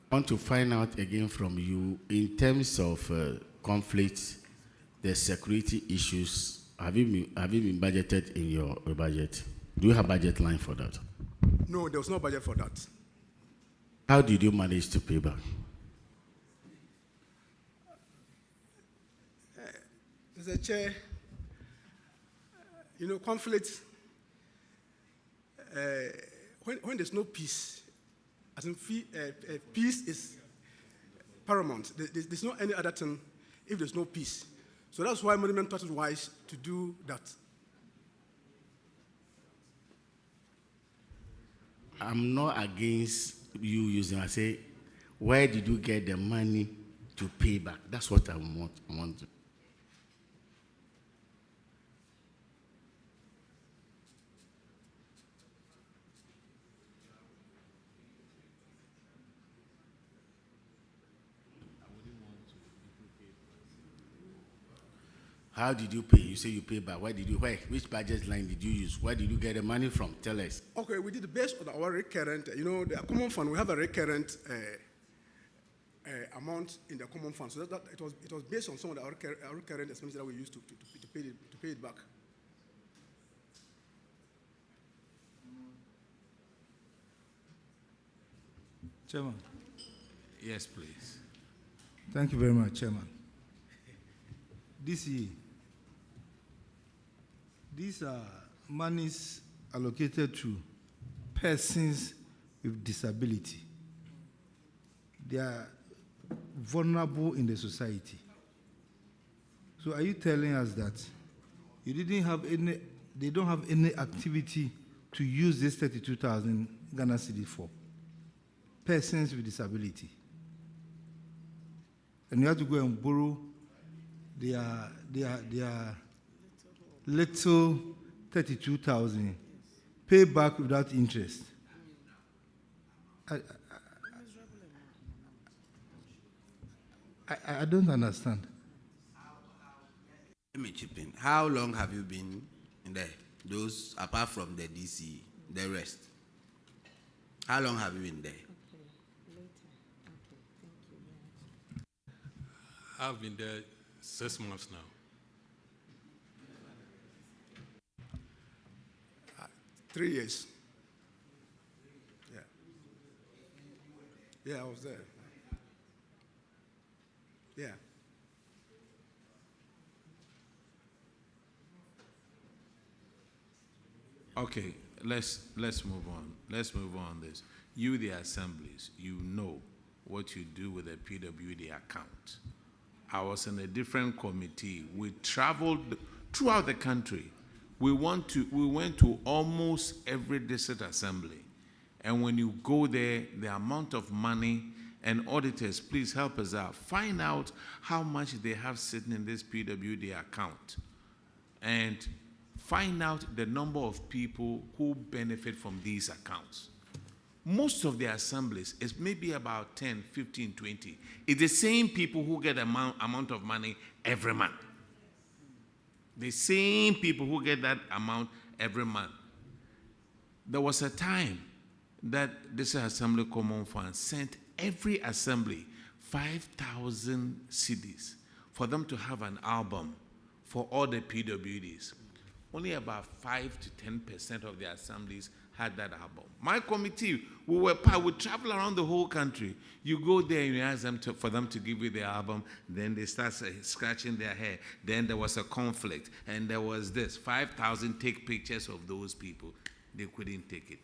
I want to find out again from you, in terms of conflicts, the security issues, have you been budgeted in your budget? Do you have a budget line for that? No, there was no budget for that. How did you manage to pay back? Mr. Chair, you know, conflict, when there's no peace, as in peace is paramount. There's no any other thing if there's no peace. So that's why Monument thought it wise to do that. I'm not against you using, I say, where did you get the money to pay back? That's what I want to. How did you pay? You say you pay back. Where? Which budget line did you use? Where did you get the money from? Tell us. Okay, we did it based on our recurrent, you know, the common fund, we have a recurrent amount in the common fund. So that it was based on some of our recurrent expenses that we used to pay it back. Chairman. Yes, please. Thank you very much, Chairman. This year, these are monies allocated to persons with disability. They are vulnerable in the society. So are you telling us that you didn't have any, they don't have any activity to use this 32,000 Ghana cedi for persons with disability? And you have to go and borrow their little 32,000, pay back without interest. I don't understand. Let me chip in. How long have you been in there? Those, apart from the DC, the rest. How long have you been there? I've been there 6 months now. 3 years. Yeah. Yeah, I was there. Yeah. Okay, let's move on. Let's move on this. You, the assemblies, you know what you do with the PWD account. I was in a different committee. We traveled throughout the country. We went to almost every district assembly. And when you go there, the amount of money, and auditors, please help us out. Find out how much they have sitting in this PWD account. And find out the number of people who benefit from these accounts. Most of the assemblies is maybe about 10, 15, 20. It's the same people who get amount of money every month. The same people who get that amount every month. There was a time that this Assembly Common Fund sent every assembly 5,000 CDs for them to have an album for all the PWDs. Only about 5 to 10% of the assemblies had that album. My committee, we would travel around the whole country. You go there and you ask them for them to give you the album, then they start scratching their hair. Then there was a conflict, and there was this. 5,000 take pictures of those people. They couldn't take it.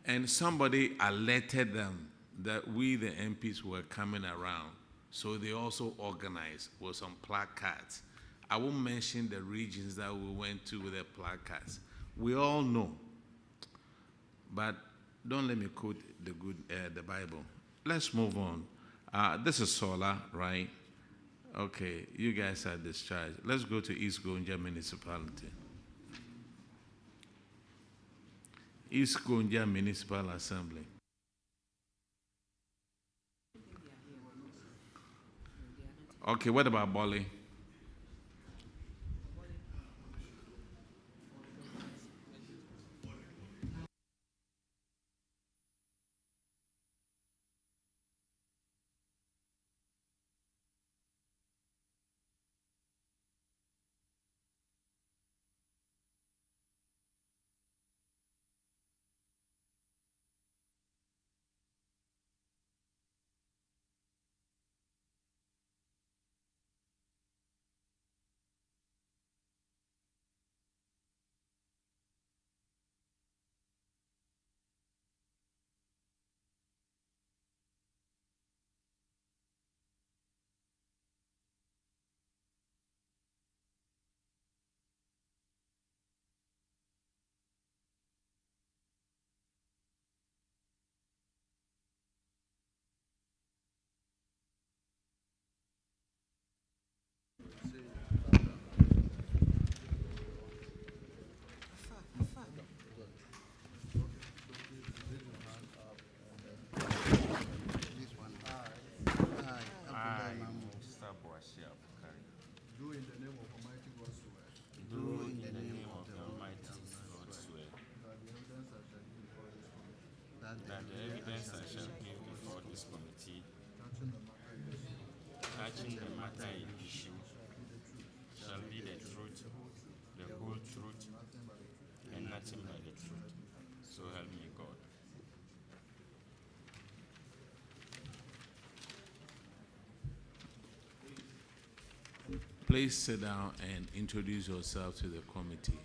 And somebody alerted them that we, the MPs, were coming around. So they also organized with some placards. I won't mention the regions that we went to with the placards. We all know. But don't let me quote the Bible. Let's move on. This is Solar, right? Okay, you guys are discharged. Let's go to East Gonja Municipality. East Gonja Municipal Assembly. Okay, what about Bali? That the evidence I shall give before this committee touching the matter in issue shall be the truth, the whole truth, and nothing but the truth. So help me God. Please sit down and introduce yourself to the committee.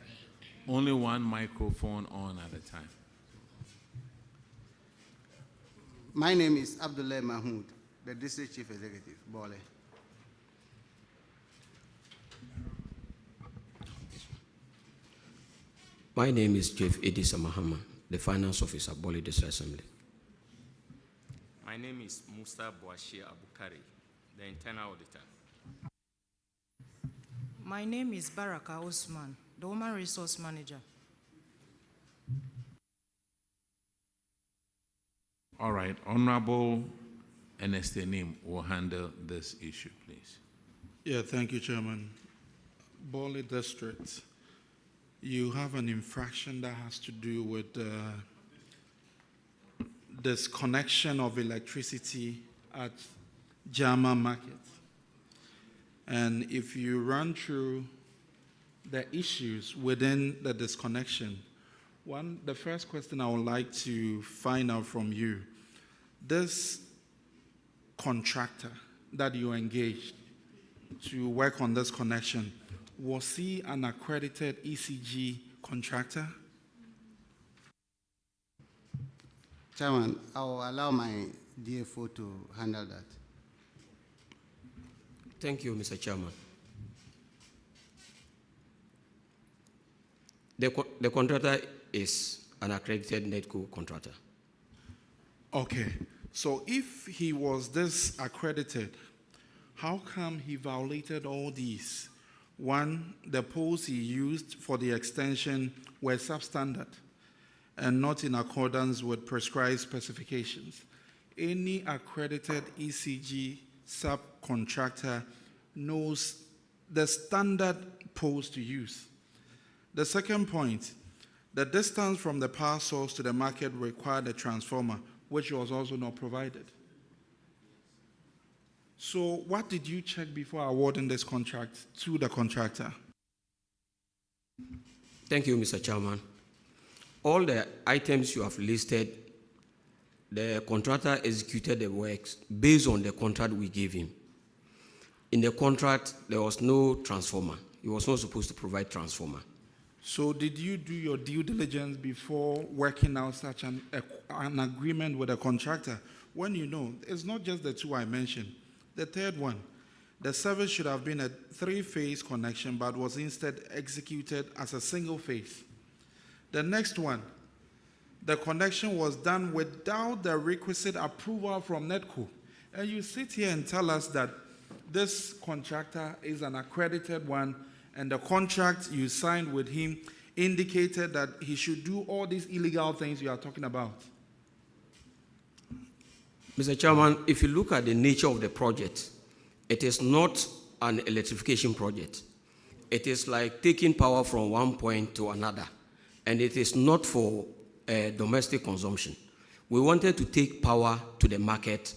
Only one microphone on at a time. My name is Abdullah Mahmoud, the District Chief Executive, Bole. My name is Chief Idrissa Mahama, the Finance Officer, Bole District Assembly. My name is Musa Boashir Abukari, the Internal Auditor. My name is Baraka Osman, the Human Resource Manager. All right, Honorable Ernest Enim will handle this issue, please. Yeah, thank you, Chairman. Bali District, you have an infraction that has to do with disconnection of electricity at Jama Market. And if you run through the issues within the disconnection, the first question I would like to find out from you, this contractor that you engaged to work on this connection, was he an accredited ECG contractor? Chairman, I will allow my DFO to handle that. Thank you, Mr. Chairman. The contractor is an accredited NETCO contractor. Okay, so if he was this accredited, how come he violated all these? One, the poles he used for the extension were substandard and not in accordance with prescribed specifications. Any accredited ECG subcontractor knows the standard poles to use. The second point, the distance from the power source to the market required a transformer, which was also not provided. So what did you check before awarding this contract to the contractor? Thank you, Mr. Chairman. All the items you have listed, the contractor executed the works based on the contract we gave him. In the contract, there was no transformer. He was not supposed to provide transformer. So did you do your due diligence before working out such an agreement with a contractor? When you know, it's not just the two I mentioned. The third one, the service should have been a 3-phase connection but was instead executed as a single phase. The next one, the connection was done without the requisite approval from NETCO. And you sit here and tell us that this contractor is an accredited one, and the contract you signed with him indicated that he should do all these illegal things you are talking about. Mr. Chairman, if you look at the nature of the project, it is not an electrification project. It is like taking power from one point to another, and it is not for domestic consumption. We wanted to take power to the market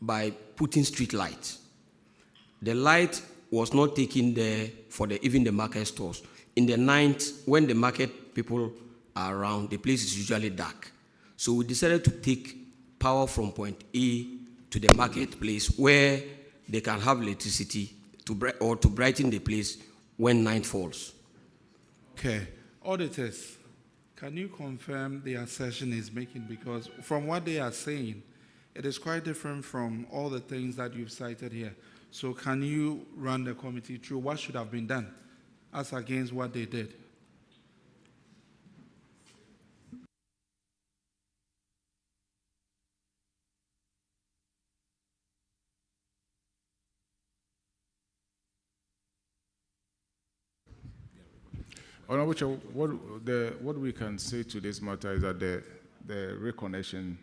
by putting street lights. The light was not taken there for even the market stores. In the night, when the market people are around, the place is usually dark. So we decided to take power from point A to the marketplace where they can have electricity to brighten the place when night falls. Okay. Auditors, can you confirm the assertion he's making? Because from what they are saying, it is quite different from all the things that you've cited here. So can you run the committee through what should have been done as against what they did? Honorable Chair, what we can say to this matter is that the reconnection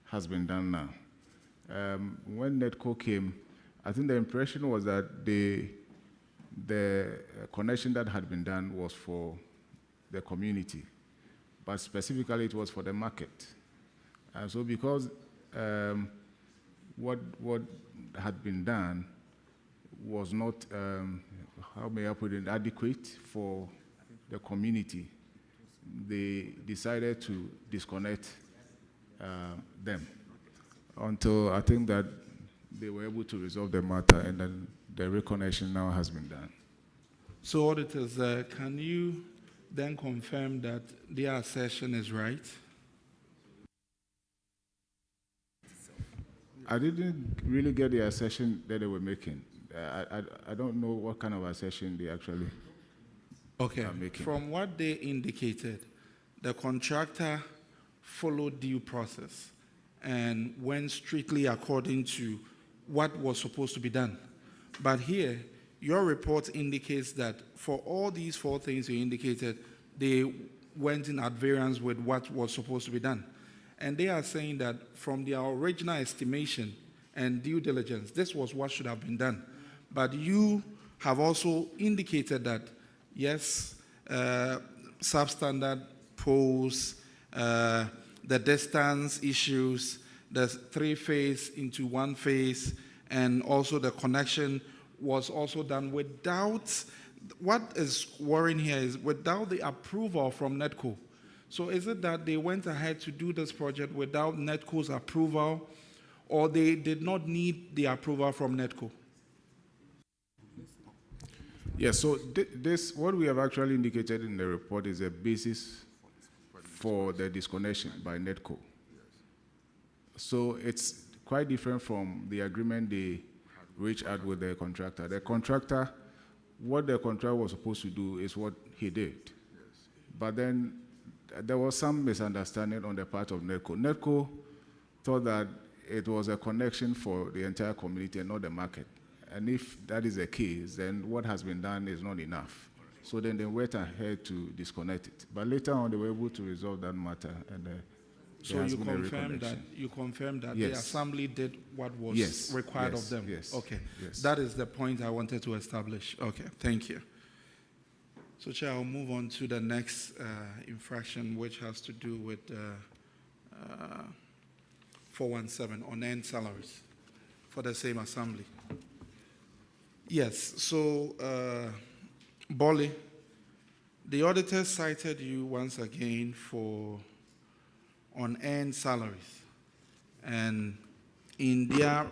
has been done now. When NETCO came, I think the impression was that the connection that had been done was for the community, but specifically it was for the market. And so because what had been done was not, how may I put it, adequate for the community, they decided to disconnect them until I think that they were able to resolve the matter, and then the reconnection now has been done. So auditors, can you then confirm that their assertion is right? I didn't really get the assertion that they were making. I don't know what kind of assertion they actually are making. From what they indicated, the contractor followed due process and went strictly according to what was supposed to be done. But here, your report indicates that for all these 4 things you indicated, they went in at variance with what was supposed to be done. And they are saying that from their original estimation and due diligence, this was what should have been done. But you have also indicated that, yes, substandard poles, the distance issues, the 3-phase into 1-phase, and also the connection was also done without, what is worrying here is without the approval from NEDCO. So is it that they went ahead to do this project without NEDCO's approval, or they did not need the approval from NEDCO? Yes, so this, what we have actually indicated in the report is a basis for the disconnection by NEDCO. So it's quite different from the agreement they reached out with the contractor. The contractor, what the contractor was supposed to do is what he did. But then there was some misunderstanding on the part of NEDCO. NEDCO thought that it was a connection for the entire community and not the market. And if that is the case, then what has been done is not enough. So then they went ahead to disconnect it. But later on, they were able to resolve that matter. And so you confirm that yes. the assembly did what was required of them? Yes. Okay. Yes. That is the point I wanted to establish. Okay, thank you. So, Chair, I'll move on to the next infraction, which has to do with 417 on earned salaries for the same assembly. Yes, so, Bolly, the auditors cited you once again for unearned salaries. And in their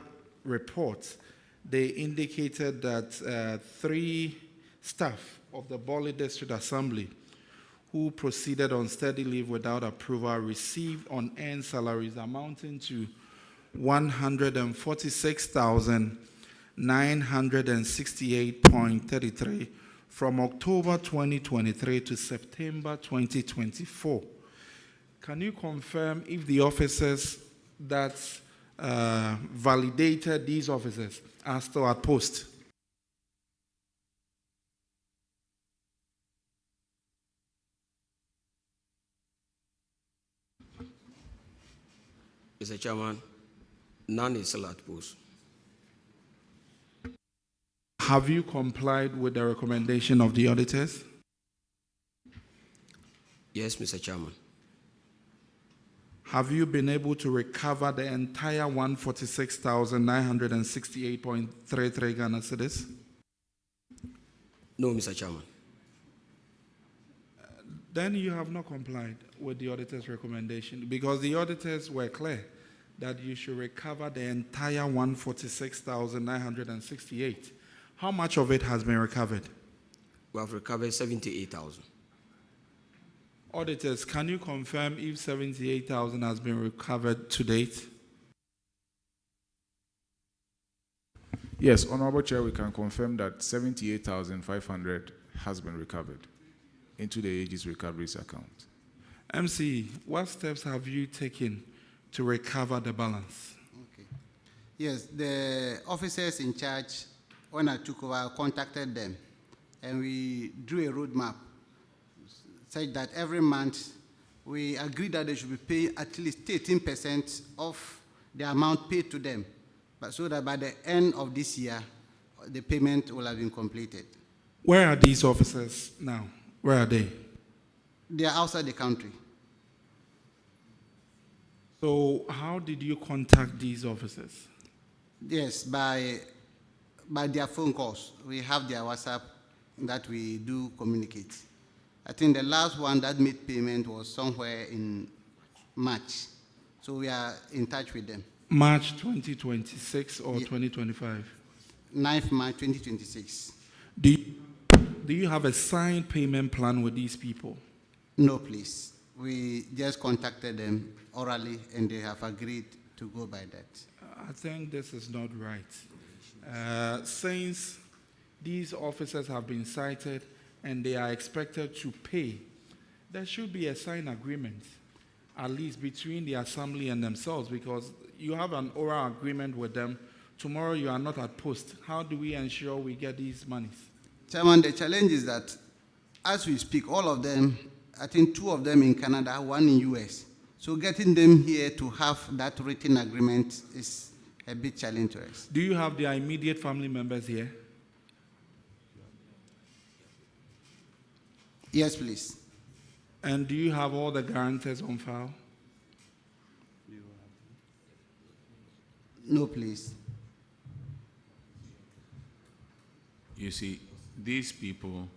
report, they indicated that 3 staff of the Bolly District Assembly who proceeded on steady leave without approval received unearned salaries amounting to 146,968.33 from October 2023 to September 2024. Can you confirm if the officers that validated these officers are still at post? Mr. Chairman, none is still at post. Have you complied with the recommendation of the auditors? Yes, Mr. Chairman. Have you been able to recover the entire 146,968.33 Ghana cedis? No, Mr. Chairman. Then you have not complied with the auditor's recommendation, because the auditors were clear that you should recover the entire 146,968. How much of it has been recovered? We have recovered 78,000. Auditors, can you confirm if 78,000 has been recovered to date? Yes, Honorable Chair, we can confirm that 78,500 has been recovered into the Aegis Recoveries account. MC, what steps have you taken to recover the balance? Okay. Yes, the officers in charge, when I took over, I contacted them, and we drew a roadmap such that every month we agreed that they should be paying at least 13% of the amount paid to them, but so that by the end of this year, the payment will have been completed. Where are these officers now? Where are they? They are outside the country. So how did you contact these officers? Yes, by their phone calls. We have their WhatsApp that we do communicate. I think the last one that made payment was somewhere in March. So we are in touch with them. March 2026 or 2025? 9th March 2026. Do you have a signed payment plan with these people? No, please. We just contacted them orally, and they have agreed to go by that. I think this is not right. Since these officers have been cited and they are expected to pay, there should be a signed agreement, at least between the assembly and themselves, because you have an oral agreement with them. Tomorrow you are not at post. How do we ensure we get these monies? Chairman, the challenge is that as we speak, all of them, I think 2 of them in Canada, 1 in US. So getting them here to have that written agreement is a big challenge to us. Do you have their immediate family members here? Yes, please. And do you have all the guarantors on file? No, please. You see, these people,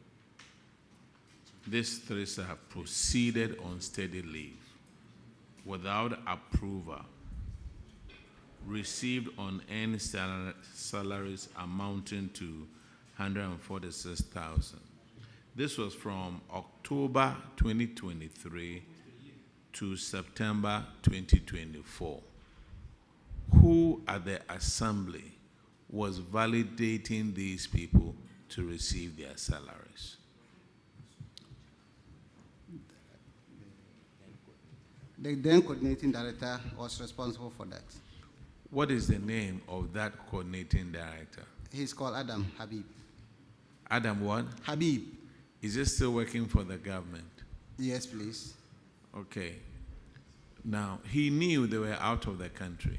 these three have proceeded on steady leave without approval, received unearned salaries amounting to 146,000. This was from October 2023 to September 2024. Who at the assembly was validating these people to receive their salaries? The then coordinating director was responsible for that. What is the name of that coordinating director? He's called Adam Habib. Adam what? Habib. Is he still working for the government? Yes, please. Okay. Now, he knew they were out of the country,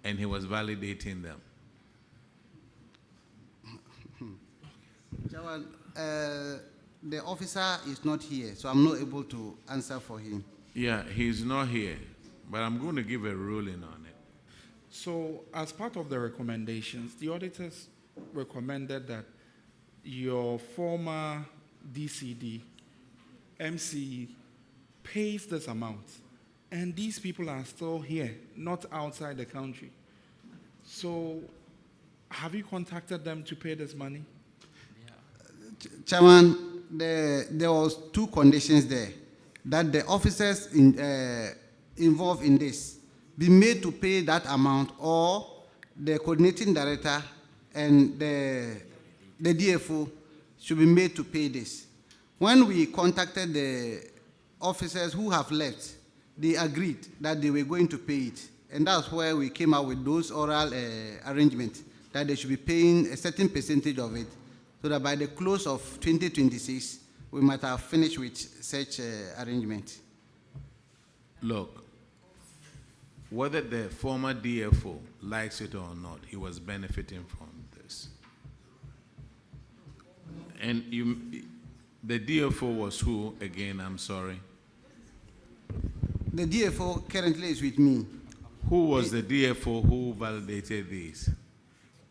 and he was validating them. Chairman, the officer is not here, so I'm not able to answer for him. Yeah, he's not here, but I'm going to give a ruling on it. So, as part of the recommendations, the auditors recommended that your former DCD, MCE, pays this amount, and these people are still here, not outside the country. So, have you contacted them to pay this money? Chairman, there was two conditions there, that the officers involved in this be made to pay that amount, or the coordinating director and the DFO should be made to pay this. When we contacted the officers who have left, they agreed that they were going to pay it. And that's where we came out with those oral arrangements, that they should be paying a certain percentage of it, so that by the close of 2026, we might have finished with such arrangement. Look, whether the former DFO likes it or not, he was benefiting from this. And the DFO was who, again, I'm sorry? The DFO currently is with me. Who was the DFO who validated these?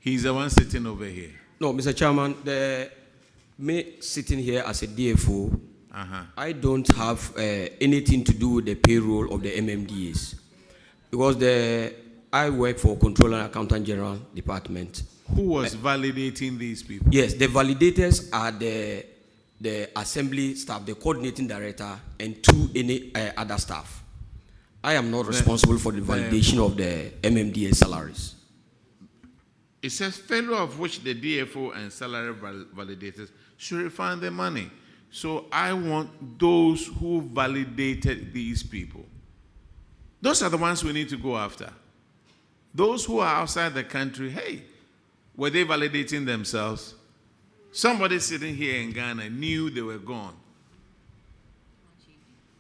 He's the one sitting over here. No, Mr. Chairman, me sitting here as a DFO, I don't have anything to do with the payroll of the MMDAs. Because I work for Controller and Accountant General Department. Who was validating these people? Yes, the validators are the assembly staff, the coordinating director, and any other staff. I am not responsible for the validation of the MMDA salaries. It says failure of which the DFO and salary validators should refund the money. So I want those who validated these people. Those are the ones we need to go after. Those who are outside the country, hey, were they validating themselves? Somebody sitting here in Ghana knew they were gone.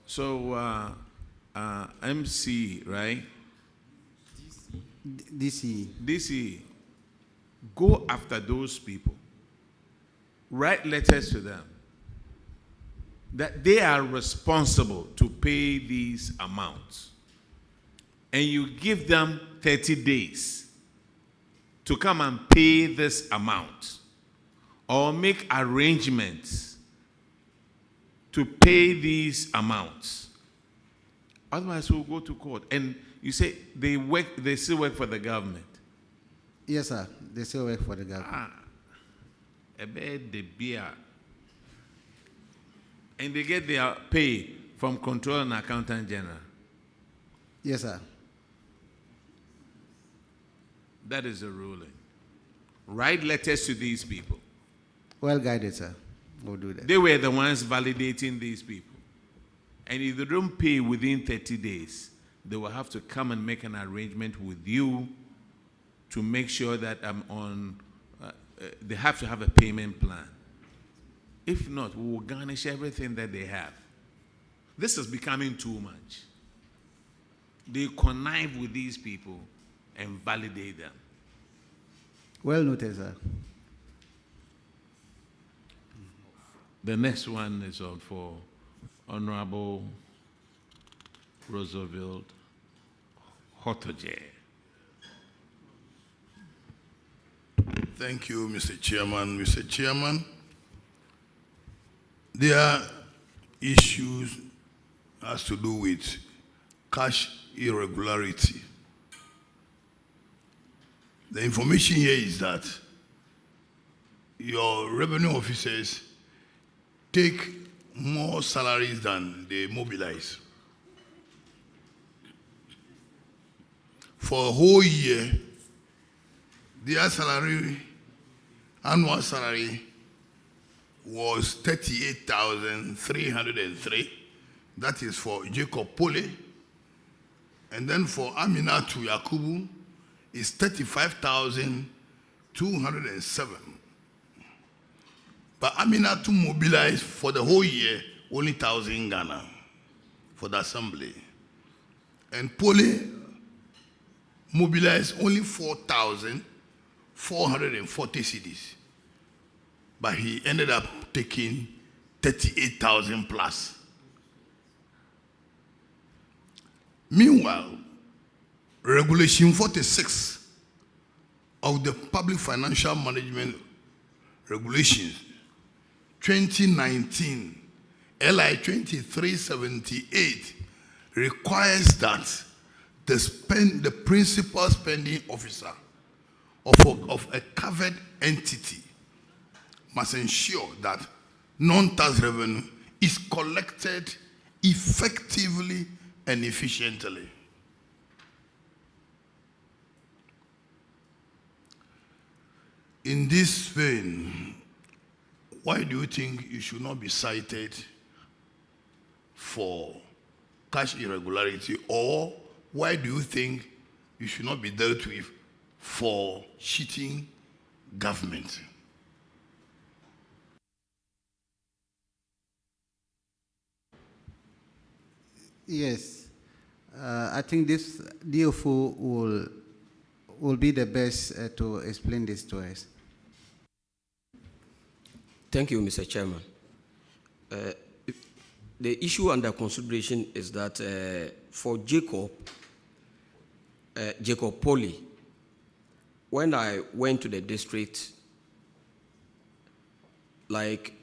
So MC, right? DC. Go after those people. Write letters to them that they are responsible to pay these amounts. And you give them 30 days to come and pay this amount, or make arrangements to pay these amounts. Otherwise, we'll go to court. And you say they still work for the government. Yes, sir. They still work for the government. The beer. And they get their pay from Controller and Accountant General. Yes, sir. That is the ruling. Write letters to these people. Well guided, sir. We'll do that. They were the ones validating these people. And if they don't pay within 30 days, they will have to come and make an arrangement with you to make sure that they have to have a payment plan. If not, we will garnish everything that they have. This is becoming too much. They connive with these people and validate them. Well noted, sir. The next one is on for Honorable Roosevelt Hotoje. Thank you, Mr. Chairman. Mr. Chairman, there are issues has to do with cash irregularity. The information here is that your revenue officers take more salaries than they mobilize. For a whole year, their salary, annual salary, was 38,303. That is for Jacob Pole. And then for Aminatu Yakubu, is 35,207. But Aminatu mobilized for the whole year only 1,000 Ghana for the assembly. And Pole mobilized only 4,440 cedis. But he ended up taking 38,000 plus. Meanwhile, Regulation 46 of the Public Financial Management Regulations 2019, LI 2378, requires that the principal spending officer of a covered entity must ensure that non-tax revenue is collected effectively and efficiently. In this vein, why do you think you should not be cited for cash irregularity, or why do you think you should not be dealt with for cheating government? Yes, I think this DFO will be the best to explain this to us. Thank you, Mr. Chairman. The issue under consideration is that for Jacob Pole, when I went to the district, like,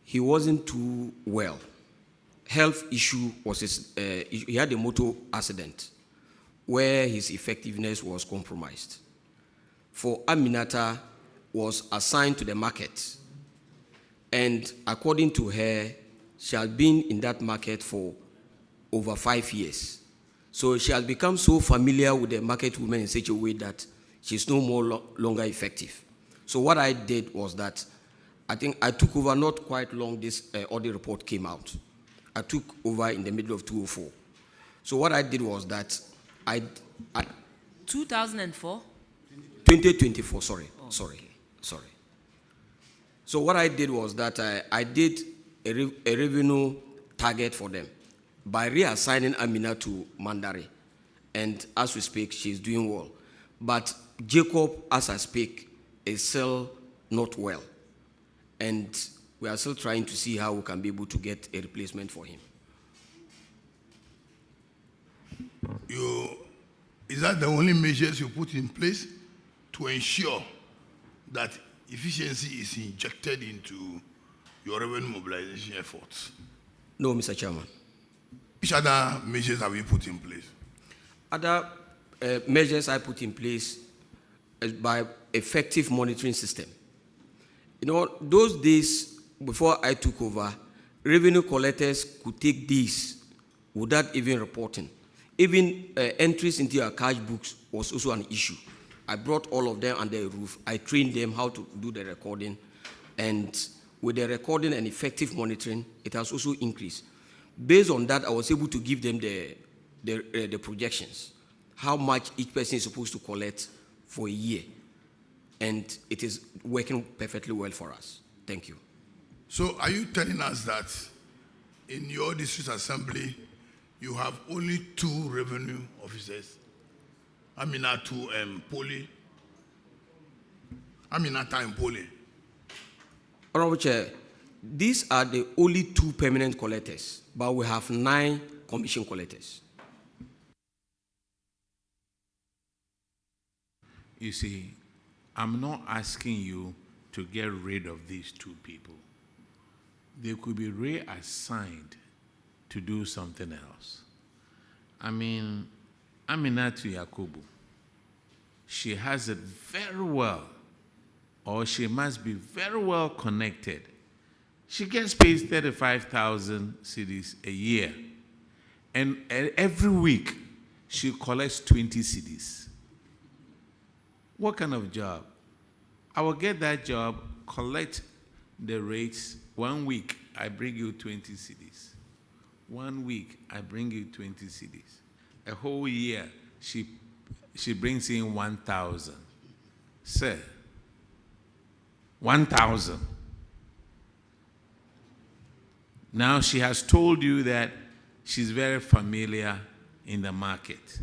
he wasn't too well. Health issue was he had a motor accident where his effectiveness was compromised. For Aminata was assigned to the market, and according to her, she has been in that market for over 5 years. So she has become so familiar with the market women in such a way that she's no more longer effective. So what I did was that I think I took over not quite long this audit report came out. I took over in the middle of 2004. So what I did was that I 2004? 2024, sorry. So what I did was that I did a revenue target for them by reassigning Amina to Mandari. And as we speak, she's doing well. But Jacob, as I speak, is still not well. And we are still trying to see how we can be able to get a replacement for him. Is that the only measures you put in place to ensure that efficiency is injected into your revenue mobilization efforts? No, Mr. Chairman. Which other measures have you put in place? Other measures I put in place is by effective monitoring system. You know, those days before I took over, revenue collectors could take days without even reporting. Even entries into your cash books was also an issue. I brought all of them under a roof. I trained them how to do the recording. And with the recording and effective monitoring, it has also increased. Based on that, I was able to give them the projections, how much each person is supposed to collect for a year. And it is working perfectly well for us. Thank you. So are you telling us that in your district assembly, you have only 2 revenue officers, Aminata and Pole? Honorable Chair, These are the only 2 permanent collectors, but we have 9 commission collectors. You see, I'm not asking you to get rid of these 2 people. They could be reassigned to do something else. I mean, Aminatu Yakubu, she has it very well, or she must be very well connected. She gets paid 35,000 cedis a year. And every week, she collects 20 cedis. What kind of job? I will get that job, collect the rates. 1 week, I bring you 20 cedis. 1 week, I bring you 20 cedis. A whole year, she brings in 1,000. Sir, 1,000. Now she has told you that she's very familiar in the market.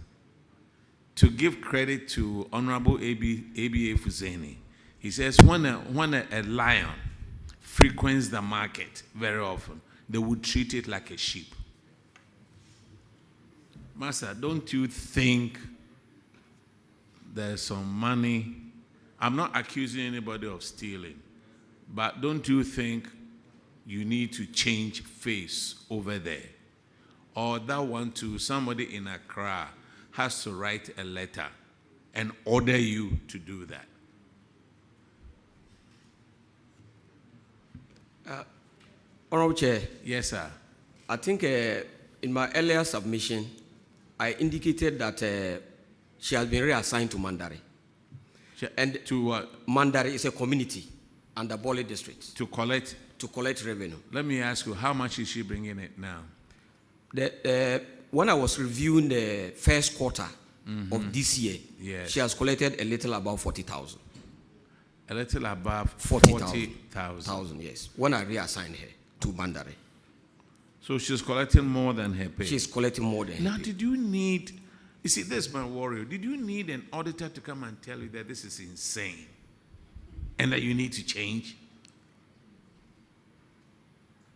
To give credit to Honorable ABA Fuzeni, he says when a lion frequents the market very often, they would treat it like a sheep. Master, don't you think there's some money? I'm not accusing anybody of stealing, but don't you think you need to change face over there? Or that one too, somebody in Accra has to write a letter and order you to do that? Honorable Chair. Yes, sir. I think in my earlier submission, I indicated that she has been reassigned to Mandari. And to what? Mandari is a community under Bole district. To collect revenue. Let me ask you, how much is she bringing it now? When I was reviewing the first quarter of this year, yes, she has collected a little above 40,000. A little above 40,000, yes. When I reassigned her to Mandari. So she's collecting more than her pay? She's collecting more than her Now, pay. did you need, you see, this is my worry. Did you need an auditor to come and tell you that this is insane and that you need to change?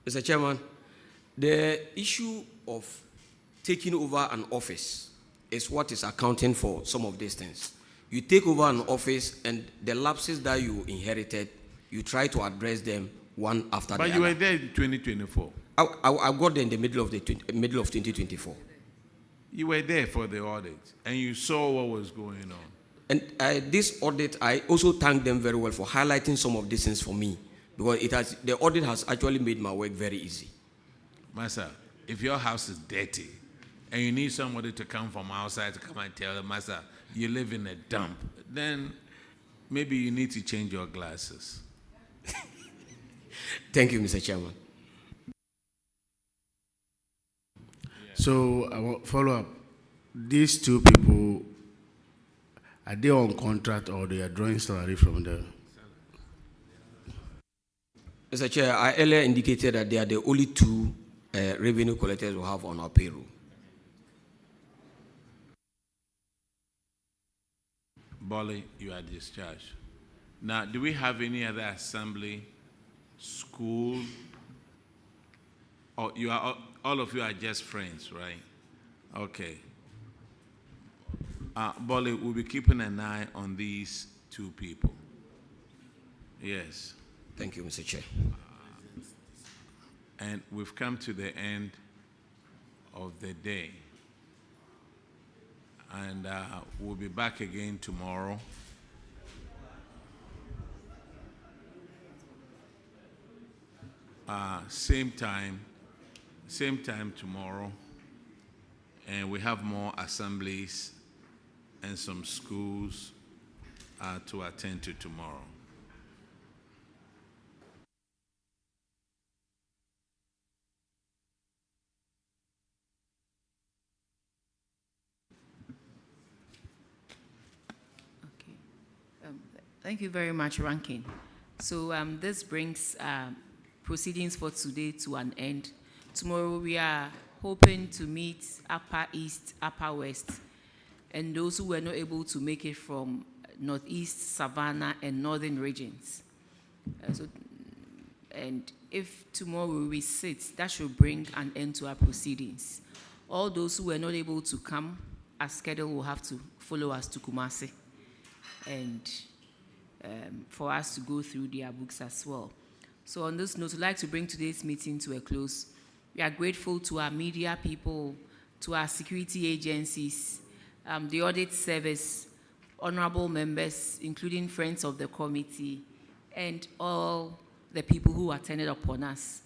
Mr. Chairman, the issue of taking over an office is what is accounting for some of these things. You take over an office and the lapses that you inherited, you try to address them one after the other. But you were there in 2024. I got there in the middle of 2024. You were there for the audit and you saw what was going on. And this audit, I also thank them very well for highlighting some of these things for me, because the audit has actually made my work very easy. Master, if your house is dirty and you need somebody to come from outside to come and tell them, Master, you live in a dump, then maybe you need to change your glasses. Thank you, Mr. Chairman. So I want follow up. These 2 people, are they on contract or they are drawing salary from the? Mr. Chair, I earlier indicated that they are the only 2 revenue collectors we have on our payroll. Bole, you are discharged. Now, do we have any other assembly, school? Or you are all of you are just friends, right? Okay. Bole, we'll be keeping an eye on these 2 people. Yes. Thank you, Mr. Chair. And we've come to the end of the day. And we'll be back again tomorrow. Same time tomorrow. And we have more assemblies and some schools to attend to tomorrow. Thank you very much, Ranking. So this brings proceedings for today to an end. Tomorrow we are hoping to meet Upper East, Upper West, and those who were not able to make it from Northeast, Savannah, and Northern regions. So And if tomorrow we sit, that should bring an end to our proceedings. All those who were not able to come as scheduled will have to follow us to Kumasi, and for us to go through their books as well. So on this note, I'd like to bring today's meeting to a close. We are grateful to our media people, to our security agencies, the audit service, honorable members, including friends of the committee, and all the people who attended upon us.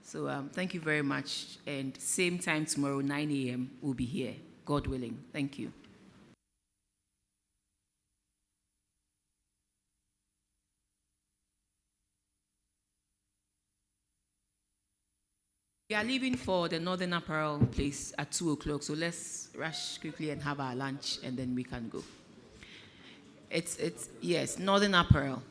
So thank you very much. And same time tomorrow, 9 a.m., we'll be here, God willing. Thank you. We are leaving for the Northern Apparel place at 2 o'clock, so let's rush quickly and have our lunch, and then we can go. Yes, Northern Apparel.